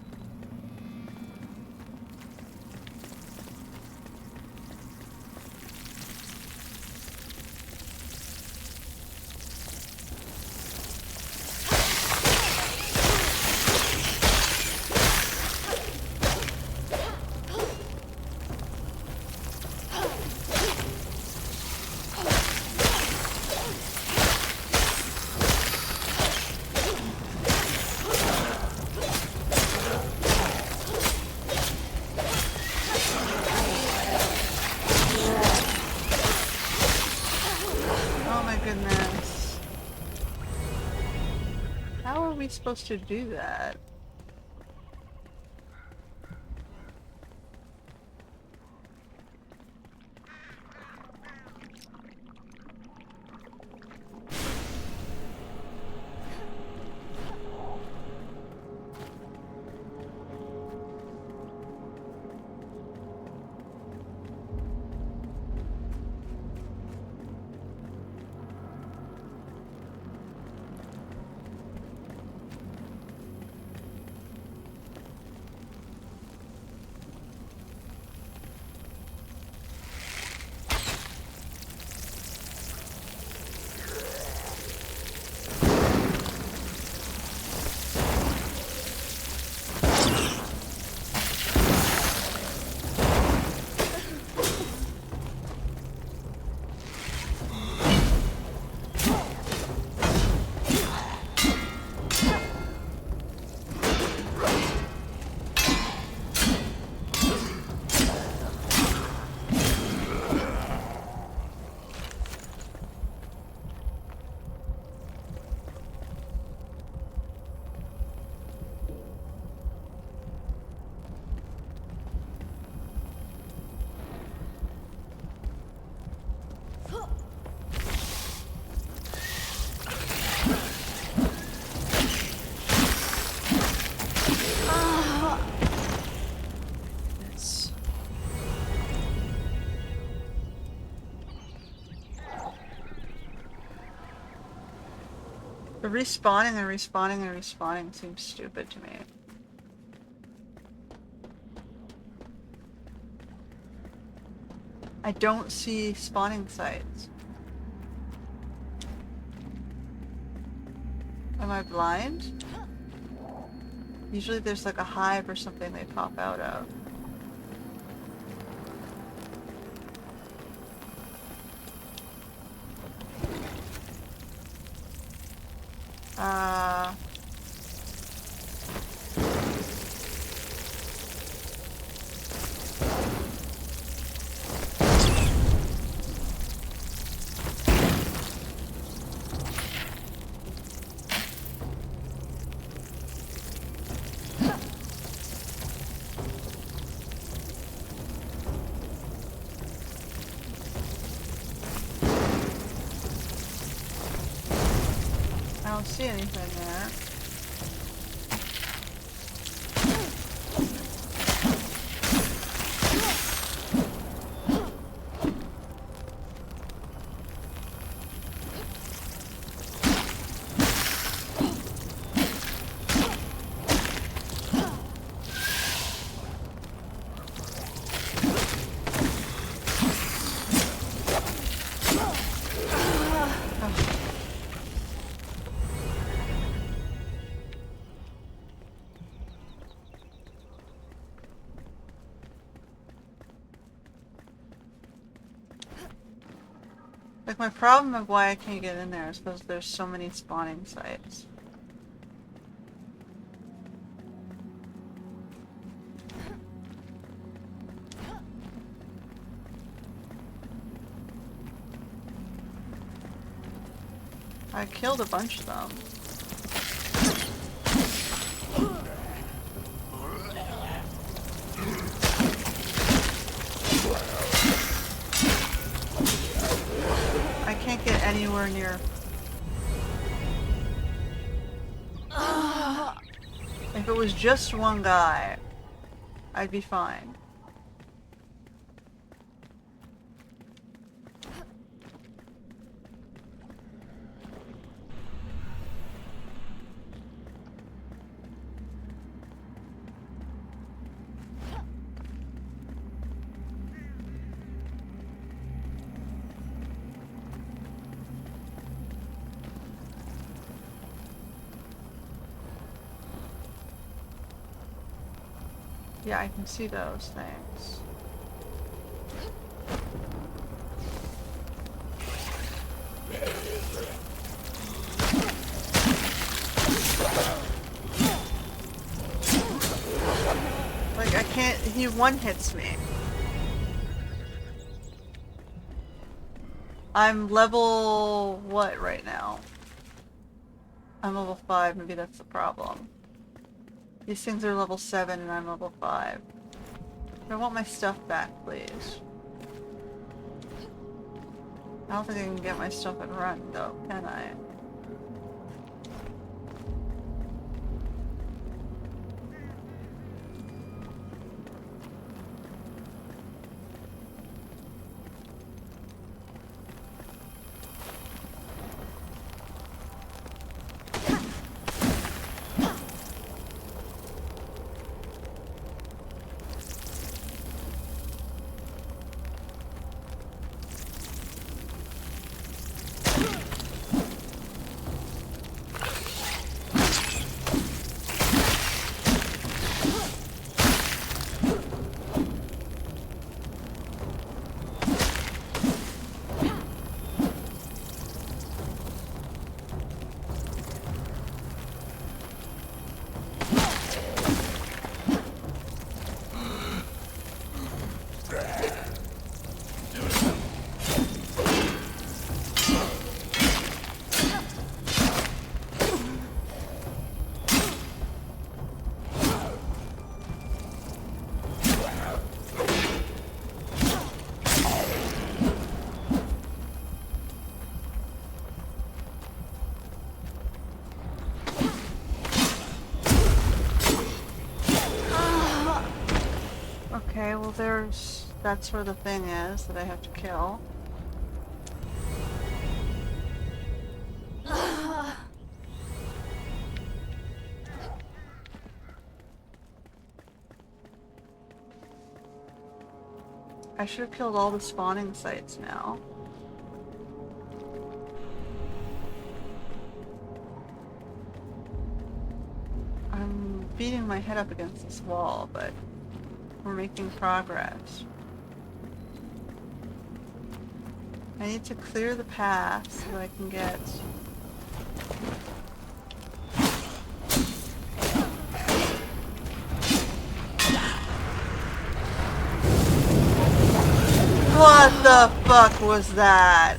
Goodness. How are we supposed to do that? The respawning and respawning and respawning seems stupid to me. I don't see spawning sites. Am I blind? Usually there's like a hive or something they pop out of. I don't see anything there. Like, my problem of why I can't get in there is because there's so many spawning sites. I killed a bunch of them. I can't get anywhere near. If it was just one guy, I'd be fine. Yeah, I can see those things. Like, I can't, he one-hits me. I'm level what right now? I'm level 5, maybe that's the problem. These things are level 7 and I'm level 5. I want my stuff back, please. I don't think I can get my stuff and run, though, can I? Okay, well that's where the thing is that I have to kill. I should have killed all the spawning sites now. I'm beating my head up against this wall, but we're making progress. I need to clear the path so that I can get... What the fuck was that?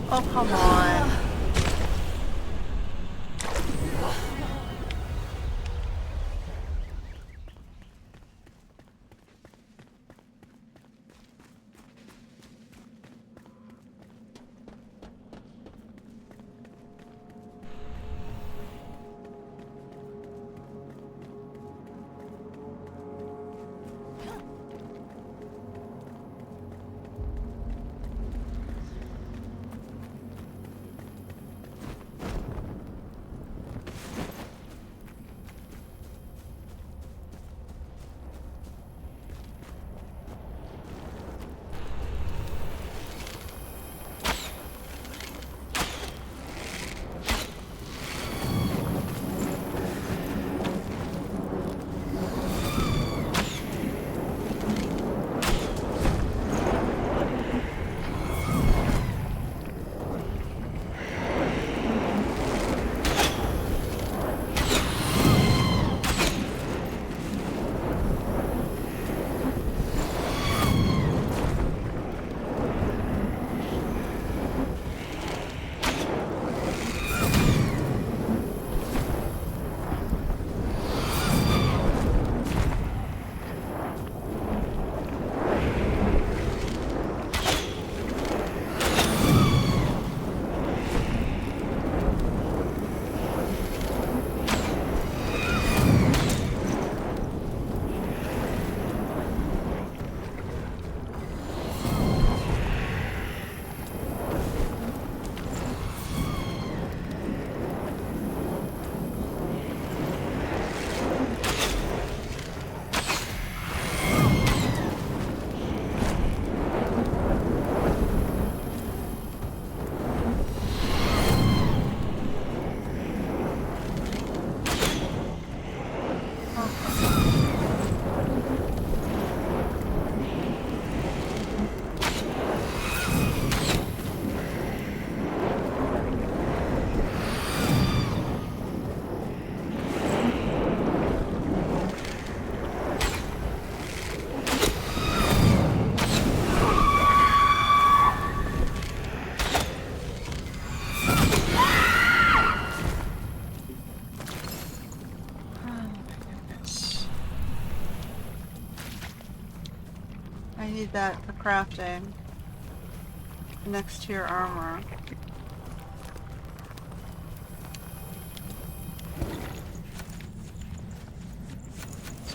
Oh, come on. I need that for crafting next to your armor.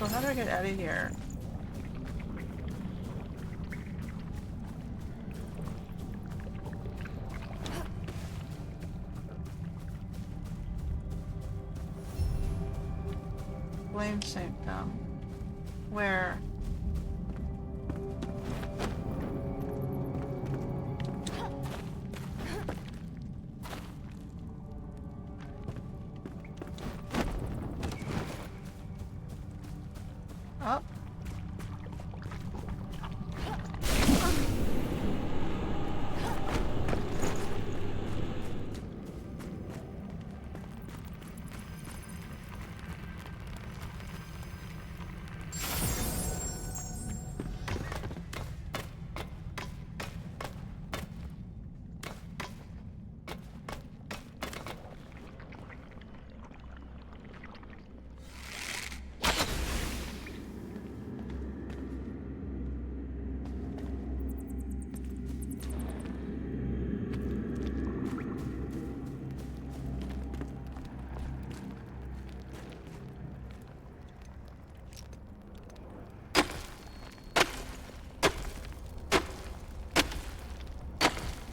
So how do I get out of here? Flame sanctum. Where? Up.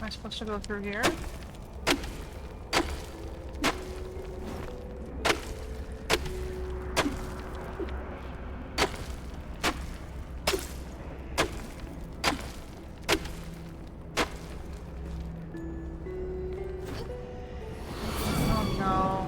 Am I supposed to go through here? Oh no.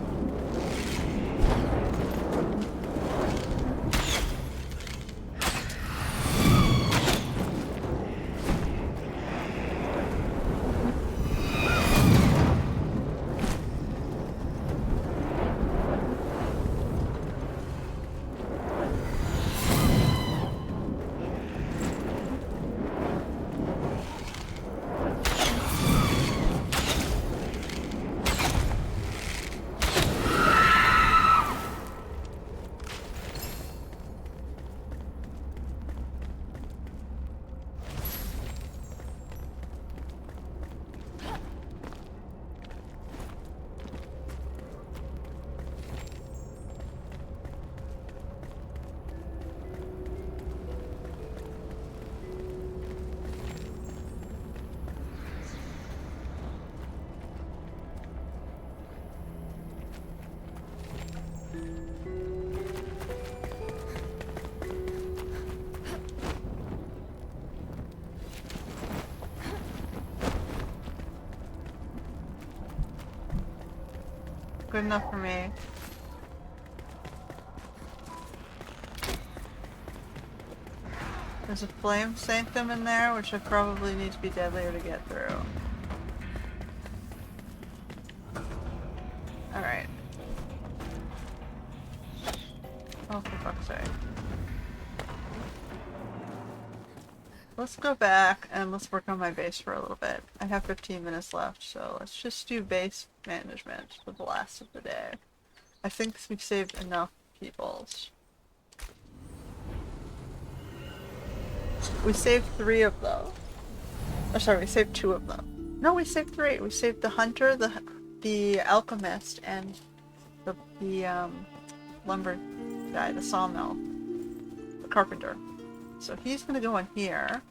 Good enough for me. There's a flame sanctum in there, which I probably need to be deadlier to get through. Alright. Oh, for fuck's sake. Let's go back and let's work on my base for a little bit. I have 15 minutes left, so let's just do base management for the last of the day. I think we've saved enough peoples. We saved 3 of them. Oh, sorry, we saved 2 of them. No, we saved 3. We saved the hunter, the alchemist, and the lumber guy, the sawmill, the carpenter. So he's gonna go in here.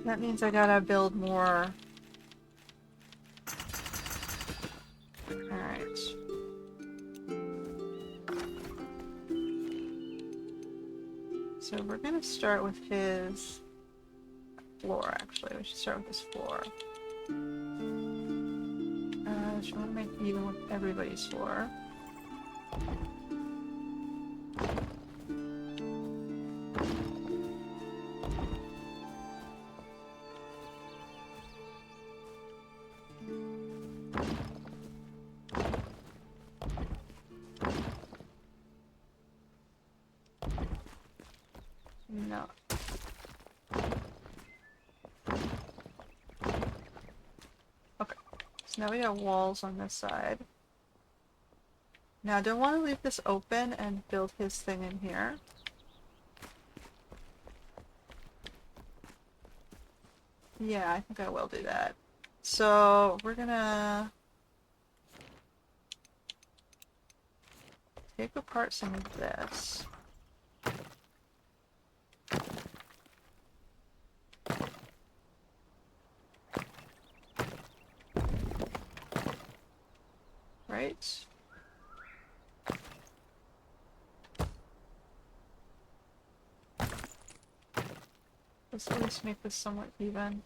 That means I gotta build more. Alright. So we're gonna start with his floor, actually. We should start with his floor. Just want to make even with everybody's floor. No. Okay. So now we got walls on this side. Now I don't want to leave this open and build his thing in here. Yeah, I think I will do that. So we're gonna take apart some of this. Right? Let's at least make this somewhat even.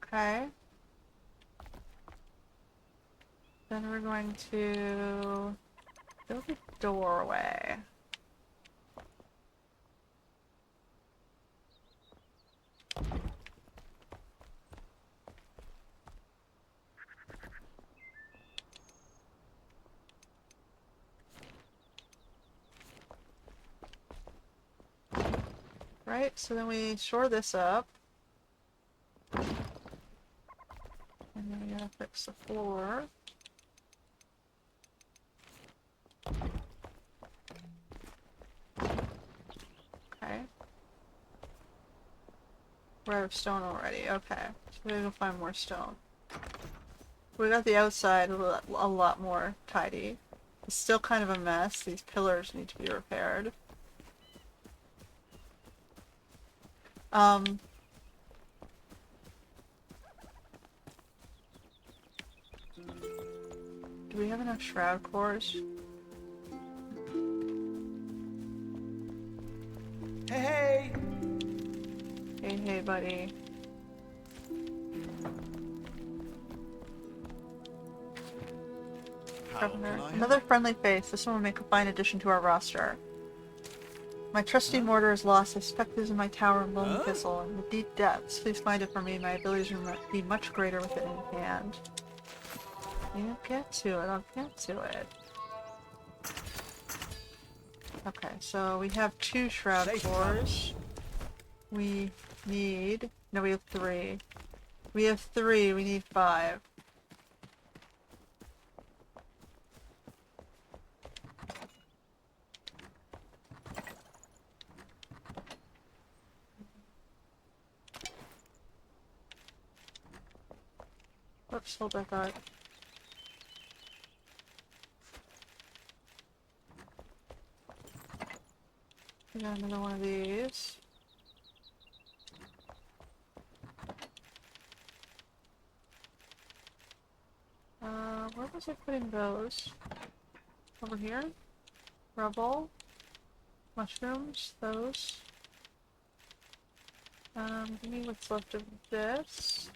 Okay. Then we're going to build a doorway. Right, so then we shore this up. And then we gotta fix the floor. Okay. We're out of stone already, okay. So we gotta go find more stone. We got the outside a lot more tidy. It's still kind of a mess. These pillars need to be repaired. Do we have enough shroud cores? Hey, hey! Hey, hey, buddy. How can I help? Another friendly face. This one will make a fine addition to our roster. My trusty mortar is lost. I suspect it is in my tower in Lone Thistle in the deep depths. Please find it for me. My abilities will be much greater with it in hand. You get to it. I'll get to it. Okay, so we have 2 shroud Safe cores. We need... No, we have 3. We have 3. We need 5. Oops, hold that thought. We got another one of these. Where was I putting those? Over here? Rubble? Mushrooms? Those? Give me what's left of this.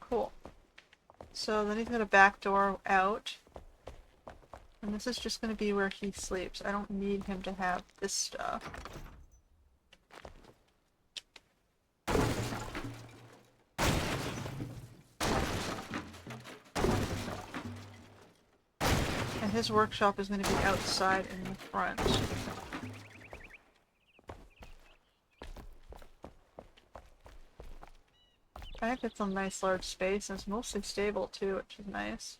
Cool. So then he's got a back door out. And this is just going to be where he sleeps. I don't need him to have this stuff. And his workshop is going to be outside in the front. I think it's a nice large space, and it's mostly stable too, which is nice.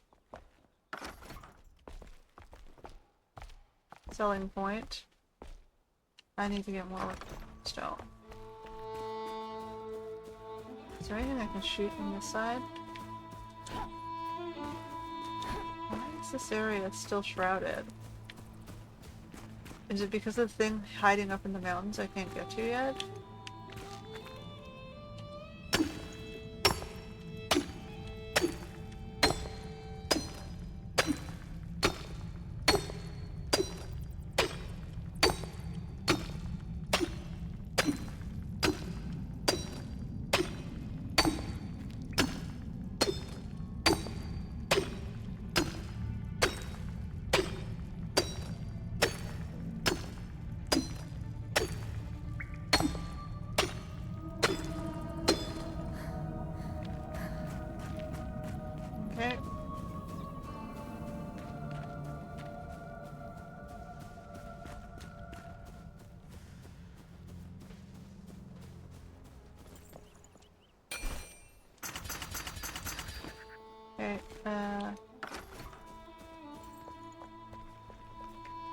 Selling point. I need to get more stone. Is there anything I can shoot from this side? Why is this area still shrouded? Is it because of the thing hiding up in the mountains I can't get to yet? Okay.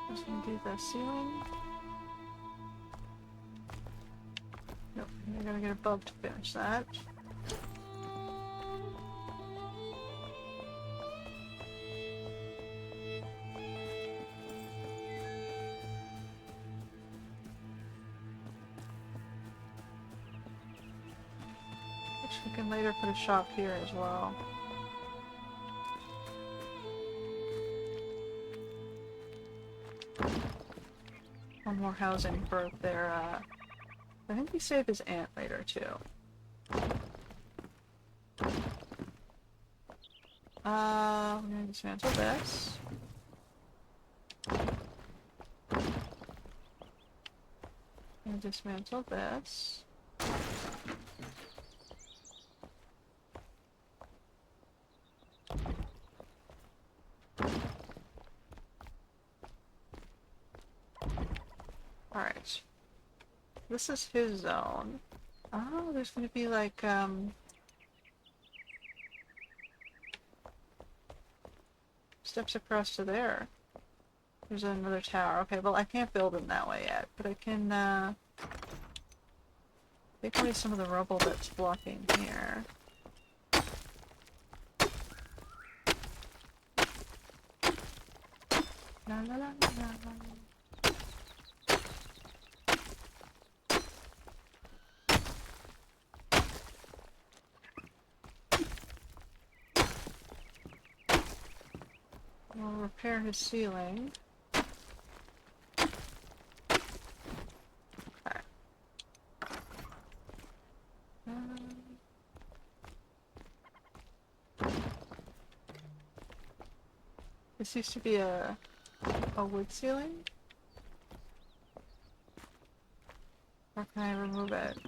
Just gonna do the ceiling. Nope, I gotta get above to finish that. Which we can later put a shop here as well. One more housing for their, I think we save his aunt later, too. I'm gonna dismantle this. And dismantle this. Alright. This is his zone. Oh, there's gonna be like, steps across to there. There's another tower. Okay, well I can't build him that way yet, but I can, take away some of the rubble that's blocking here. La la la la la. We'll repair his ceiling. Okay. This used to be a wood ceiling? Or can I remove it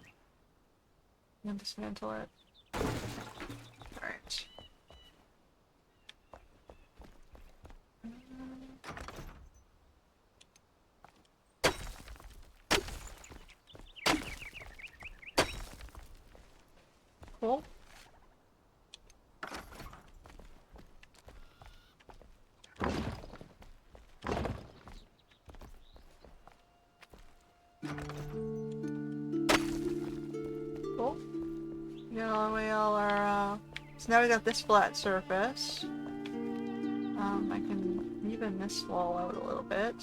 and dismantle it? Alright. Cool. Cool. Yeah, we all are, so now we got this flat surface. I can even this wall out a little bit.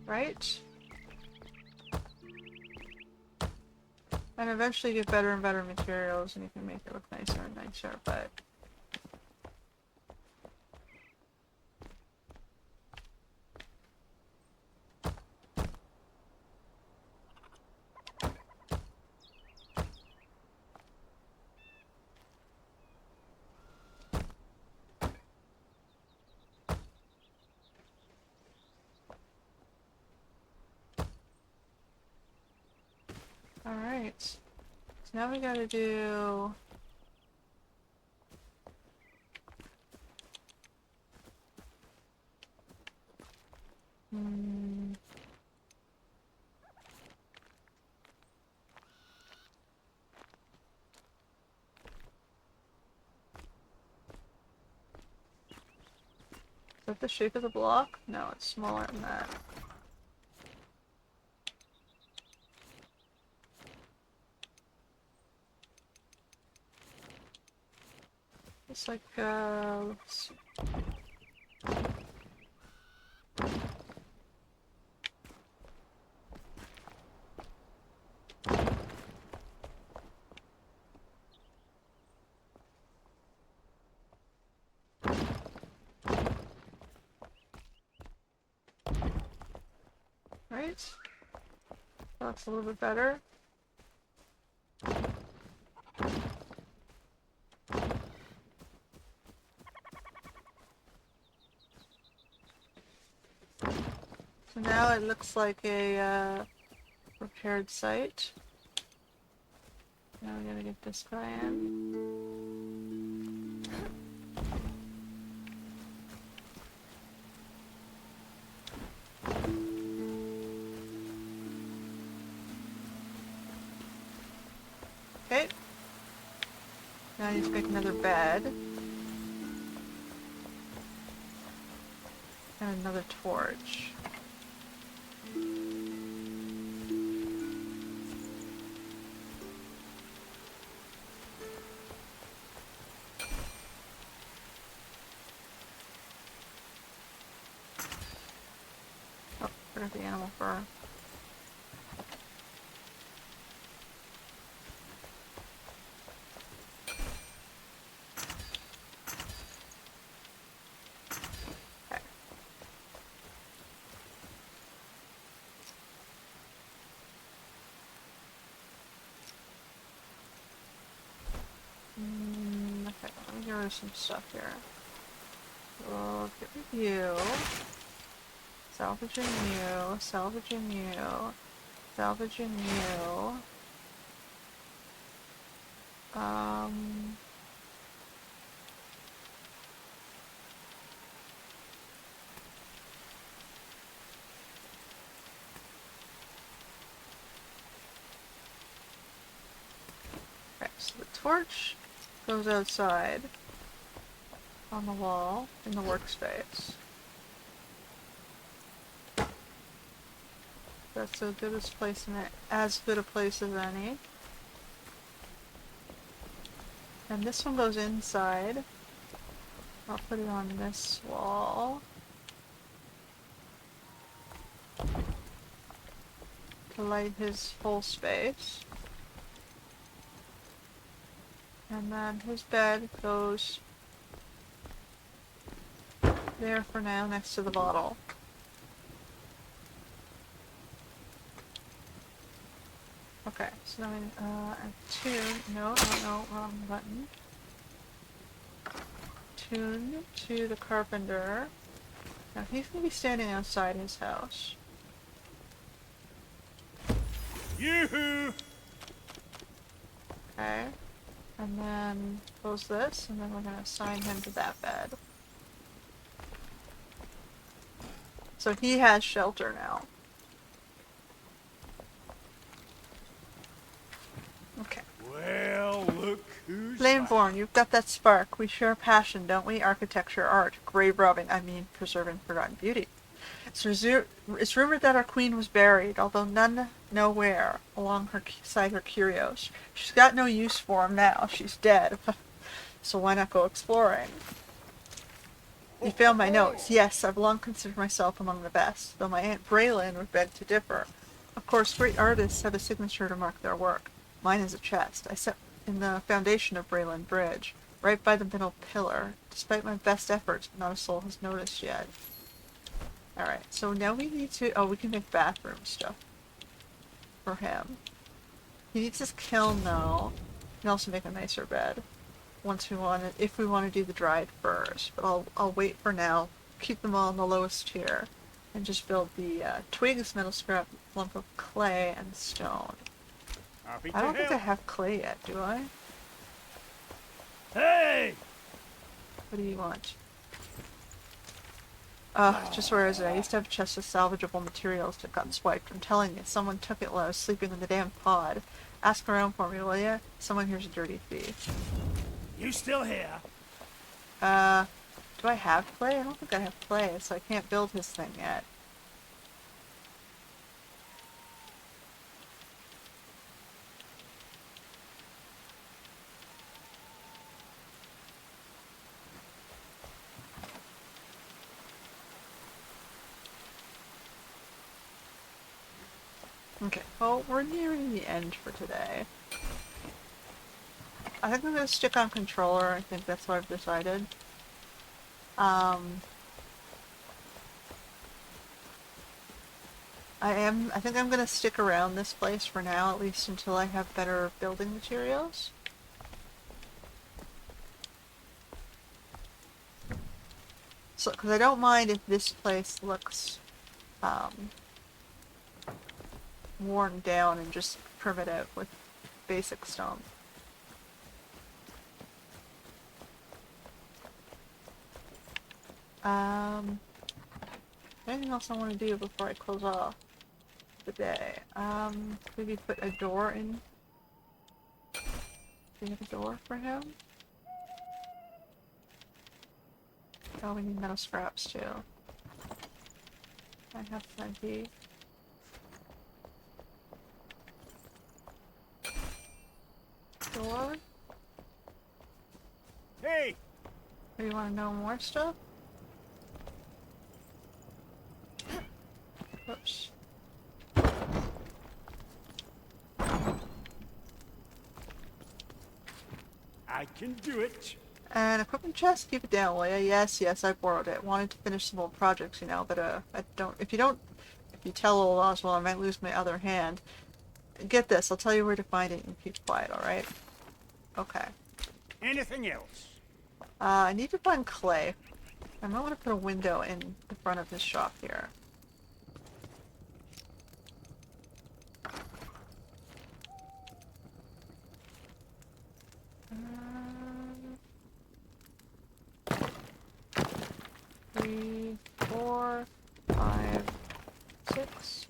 Right? And eventually get better and better materials and you can make it look nicer and nicer, but... Alright. So now we gotta do... Is that the shape of the block? No, it's smaller than that. It's like, let's see. Right? That's a little bit better. So now it looks like a repaired site. Now we gotta get this guy in. Okay. Now I need to make another bed. And another torch. Oh, forgot the animal fur. Okay. Okay, let me get rid of some stuff here. We'll get rid of you. Salvaging you. Salvaging you. Salvaging you. Okay, so the torch goes outside on the wall in the workspace. That's as good as as good a place as any. And this one goes inside. I'll put it on this wall. To light his whole space. And then his bed goes there for now, next to the bottle. Okay, so now tune, no, wrong button. Tune to the carpenter. Now he's gonna be standing outside his house. Yoo-hoo! Okay. And then close this, and then we're gonna assign him to that bed. So he has shelter now. Okay. Well, look who's Flameborn, you've got that spark. We share a passion, don't we? Architecture, art, grave robbing, preserving forgotten beauty. It's rumored that our queen was buried, although none know where, alongside her curios. She's got no use for him now. She's dead. So why not go exploring? You found my notes. Yes, I've long considered myself among the best, though my Aunt Braylon would beg to differ. Of course, great artists have a signature to mark their work. Mine is a chest. I set in the foundation of Braylon Bridge, right by the middle pillar. Despite my best efforts, not a soul has noticed yet. Alright, so now we need to... Oh, we can make bathroom stuff for him. He needs his kiln, though. We can also make a nicer bed. If we want to do the dried furs. But I'll wait for now. Keep them all in the lowest tier. And just build the twigs, metal scrap, lump of clay, and stone. I don't think I have clay yet, do I? Hey! What do you want? Just where is it? I used to have a chest of salvageable materials that got swiped. I'm telling you, someone took it while I was sleeping in the damn pod. Ask around for me, will ya? Someone here's a dirty thief. You still here? Do I have clay? I don't think I have clay, so I can't build his thing yet. Okay, well, we're nearing the end for today. I think I'm going to stick on controller. I think that's what I've decided. I think I'm gonna stick around this place for now, at least until I have better building materials. So, because I don't mind if this place looks um, worn down and just primitive with basic stone. Um, Anything else I want to do before I close off the day? Maybe put a door in. Do we have a door for him? Oh, we need metal scraps too. I have plenty. Door? Hey! Do you want to know more stuff? Oops. I can do it. An equipment chest, keep it down, will ya? Yes, yes, I borrowed it. Wanted to finish some old projects, you know, but I don't. If you tell old Oswald, I might lose my other hand. Get this, I'll tell you where to find it and keep quiet, all right? Okay. Anything else? I need to find clay. I might want to put a window in the front of his shop here. Three, four, five, six.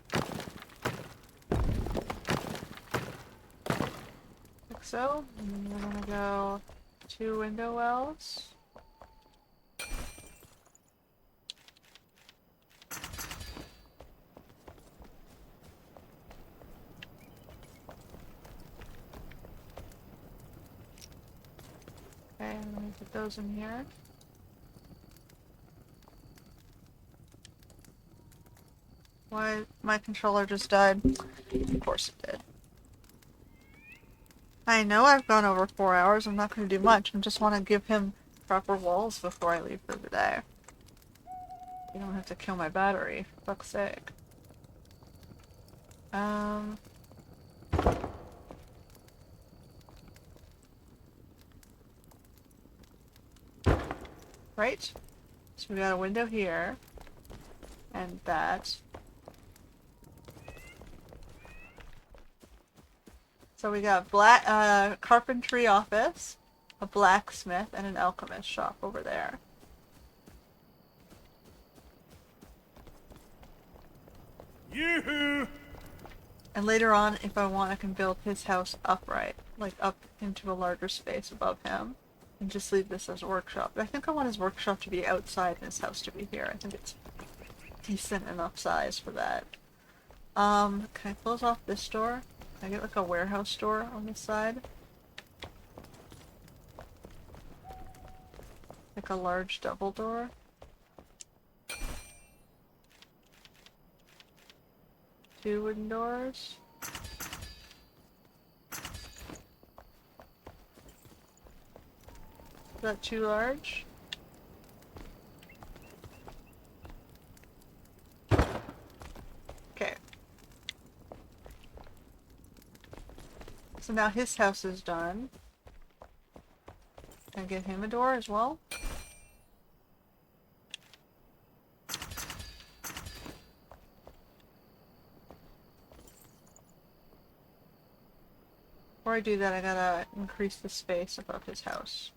Like so. And then we're gonna go 2 window wells. Okay, and let me put those in here. Why, my controller just died. Of course it did. I know I've gone over 4 hours. I'm not going to do much. I just want to give him proper walls before I leave for the day. You don't have to kill my battery, for fuck's sake. Right? So we got a window here. And that. So we got carpentry office, a blacksmith, and an alchemist shop over there. Yoo-hoo! And later on, if I want, I can build his house upright, like up into a larger space above him, and just leave this as a workshop. But I think I want his workshop to be outside and his house to be here. I think it's decent enough size for that. Can I close off this door? Can I get like a warehouse door on this side? Like a large double door? Two wooden doors? Is that too large? Okay. So now his house is done. Can I get him a door as well? Before I do that, I gotta increase the space above his house.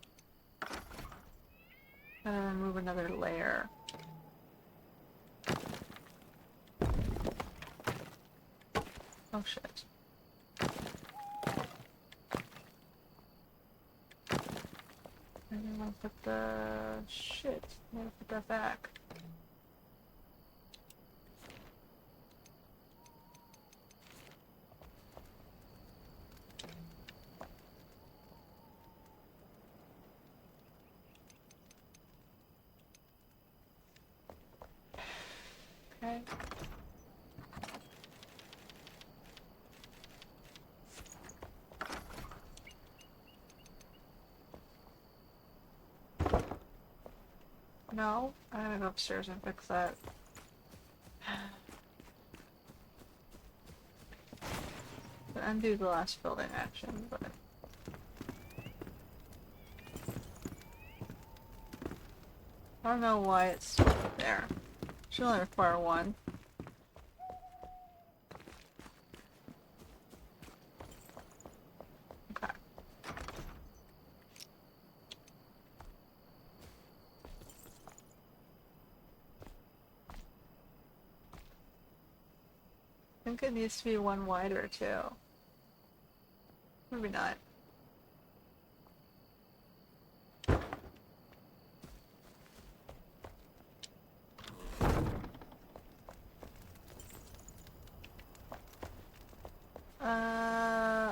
Gotta remove another layer. Oh shit. And then I'll put the shit. I'm gonna put that back. Okay. No, I gotta go upstairs and fix that. undo the last building action, but... I don't know why it's there. Should only require one. Okay. I think it needs to be one wider too. Maybe not.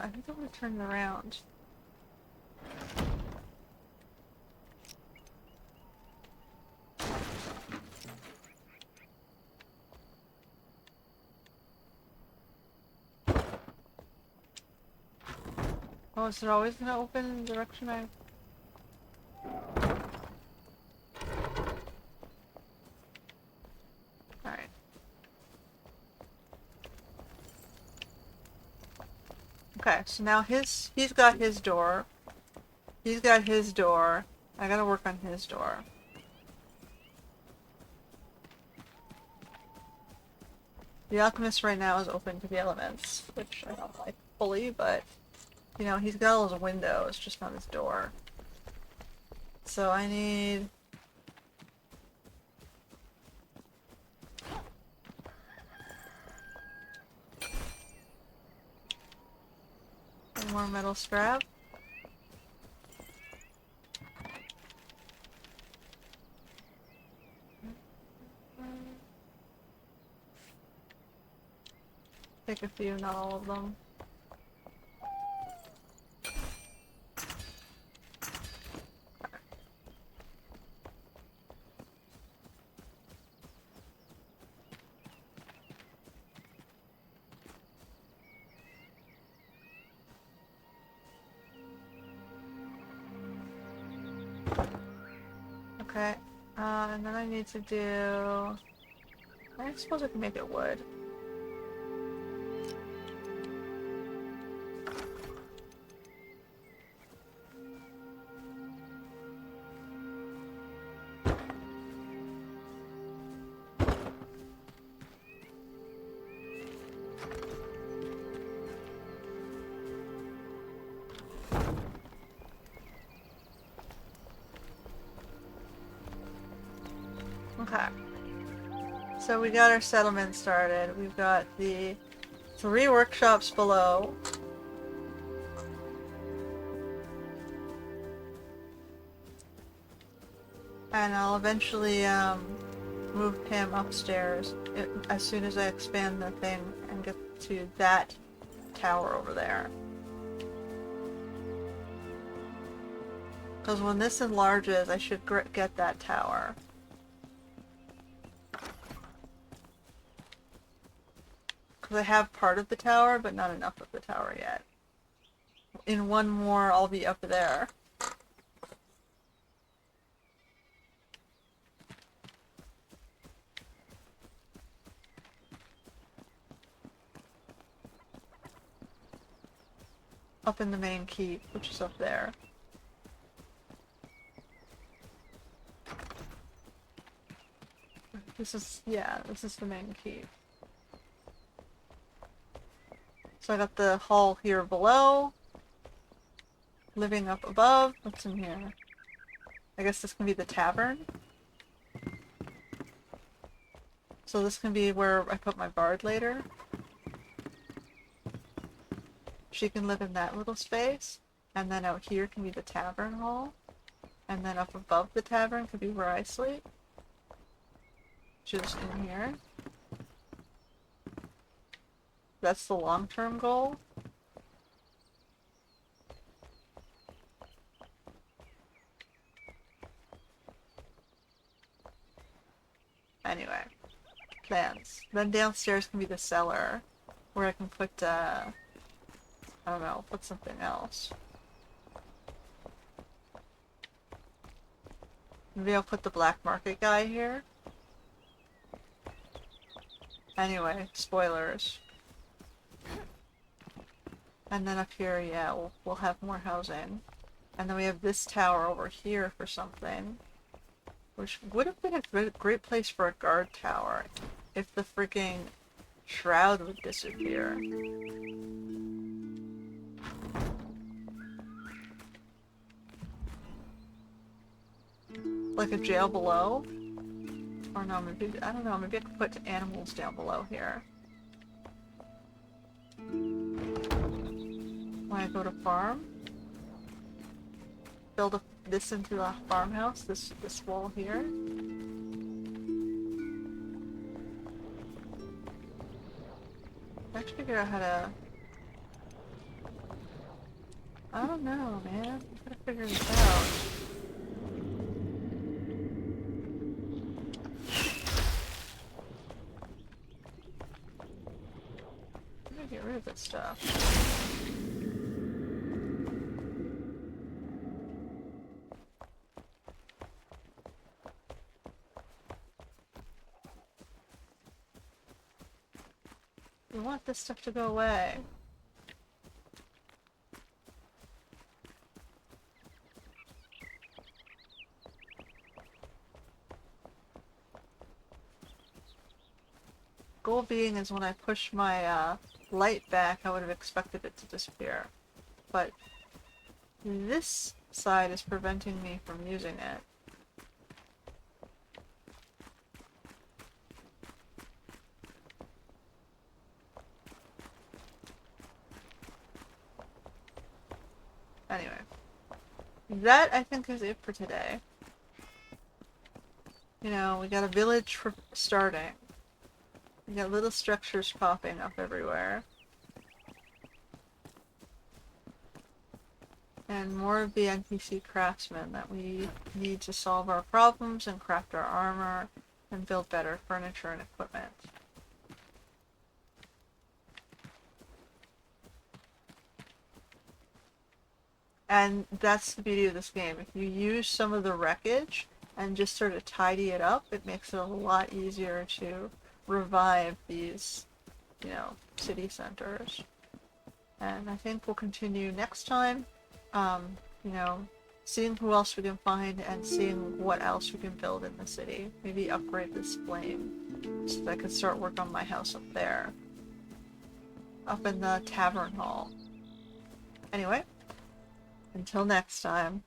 I think I'm gonna turn it around. Oh, is it always gonna open in the direction I... Alright. Okay, so now he's got his door. He's got his door. I gotta work on his door. The alchemist right now is open to the elements, which I don't like fully, but you know, he's got all his windows, just not his door. So I need... one more metal scrap. Take a few, not all of them. Okay, and then I need to do... I suppose I can make it wood. Okay. So we got our settlement started. We've got the 3 workshops below. And I'll eventually move him upstairs as soon as I expand the thing and get to that tower over there. Because when this enlarges, I should get that tower. Because I have part of the tower, but not enough of the tower yet. In one more, I'll be up there. Up in the main keep, which is up there. This is the main keep. So I got the hall here below. Living up above. What's in here? I guess this can be the tavern. So this can be where I put my bard later. She can live in that little space. And then out here can be the tavern hall. And then up above the tavern could be where I sleep. Just in here. That's the long-term goal. Anyway, plans. Then downstairs can be the cellar, where I can put, I don't know, put something else. Maybe I'll put the black market guy here. Anyway, spoilers. And then up here, yeah, we'll have more housing. And then we have this tower over here for something. Which would have been a great place for a guard tower if the freaking shroud would disappear. Like a jail below? Or no, maybe, I don't know, maybe I could put animals down below here. When I go to farm? Build this into a farmhouse, this wall here. I have to figure out how to... I don't know, man. I gotta figure this out. I'm gonna get rid of this stuff. We want this stuff to go away. Goal being is when I push my light back, I would have expected it to disappear. But this side is preventing me from using it. Anyway. That, I think, is it for today. You know, we got a village for starting. We got little structures popping up everywhere. And more of the NPC craftsmen that we need to solve our problems and craft our armor and build better furniture and equipment. And that's the beauty of this game. If you use some of the wreckage and just sort of tidy it up, it makes it a lot easier to revive these, you know, city centers. And I think we'll continue next time, you know, seeing who else we can find and seeing what else we can build in the city. Maybe upgrade this flame so that I can start work on my house up there. Up in the tavern hall. Anyway, until next time.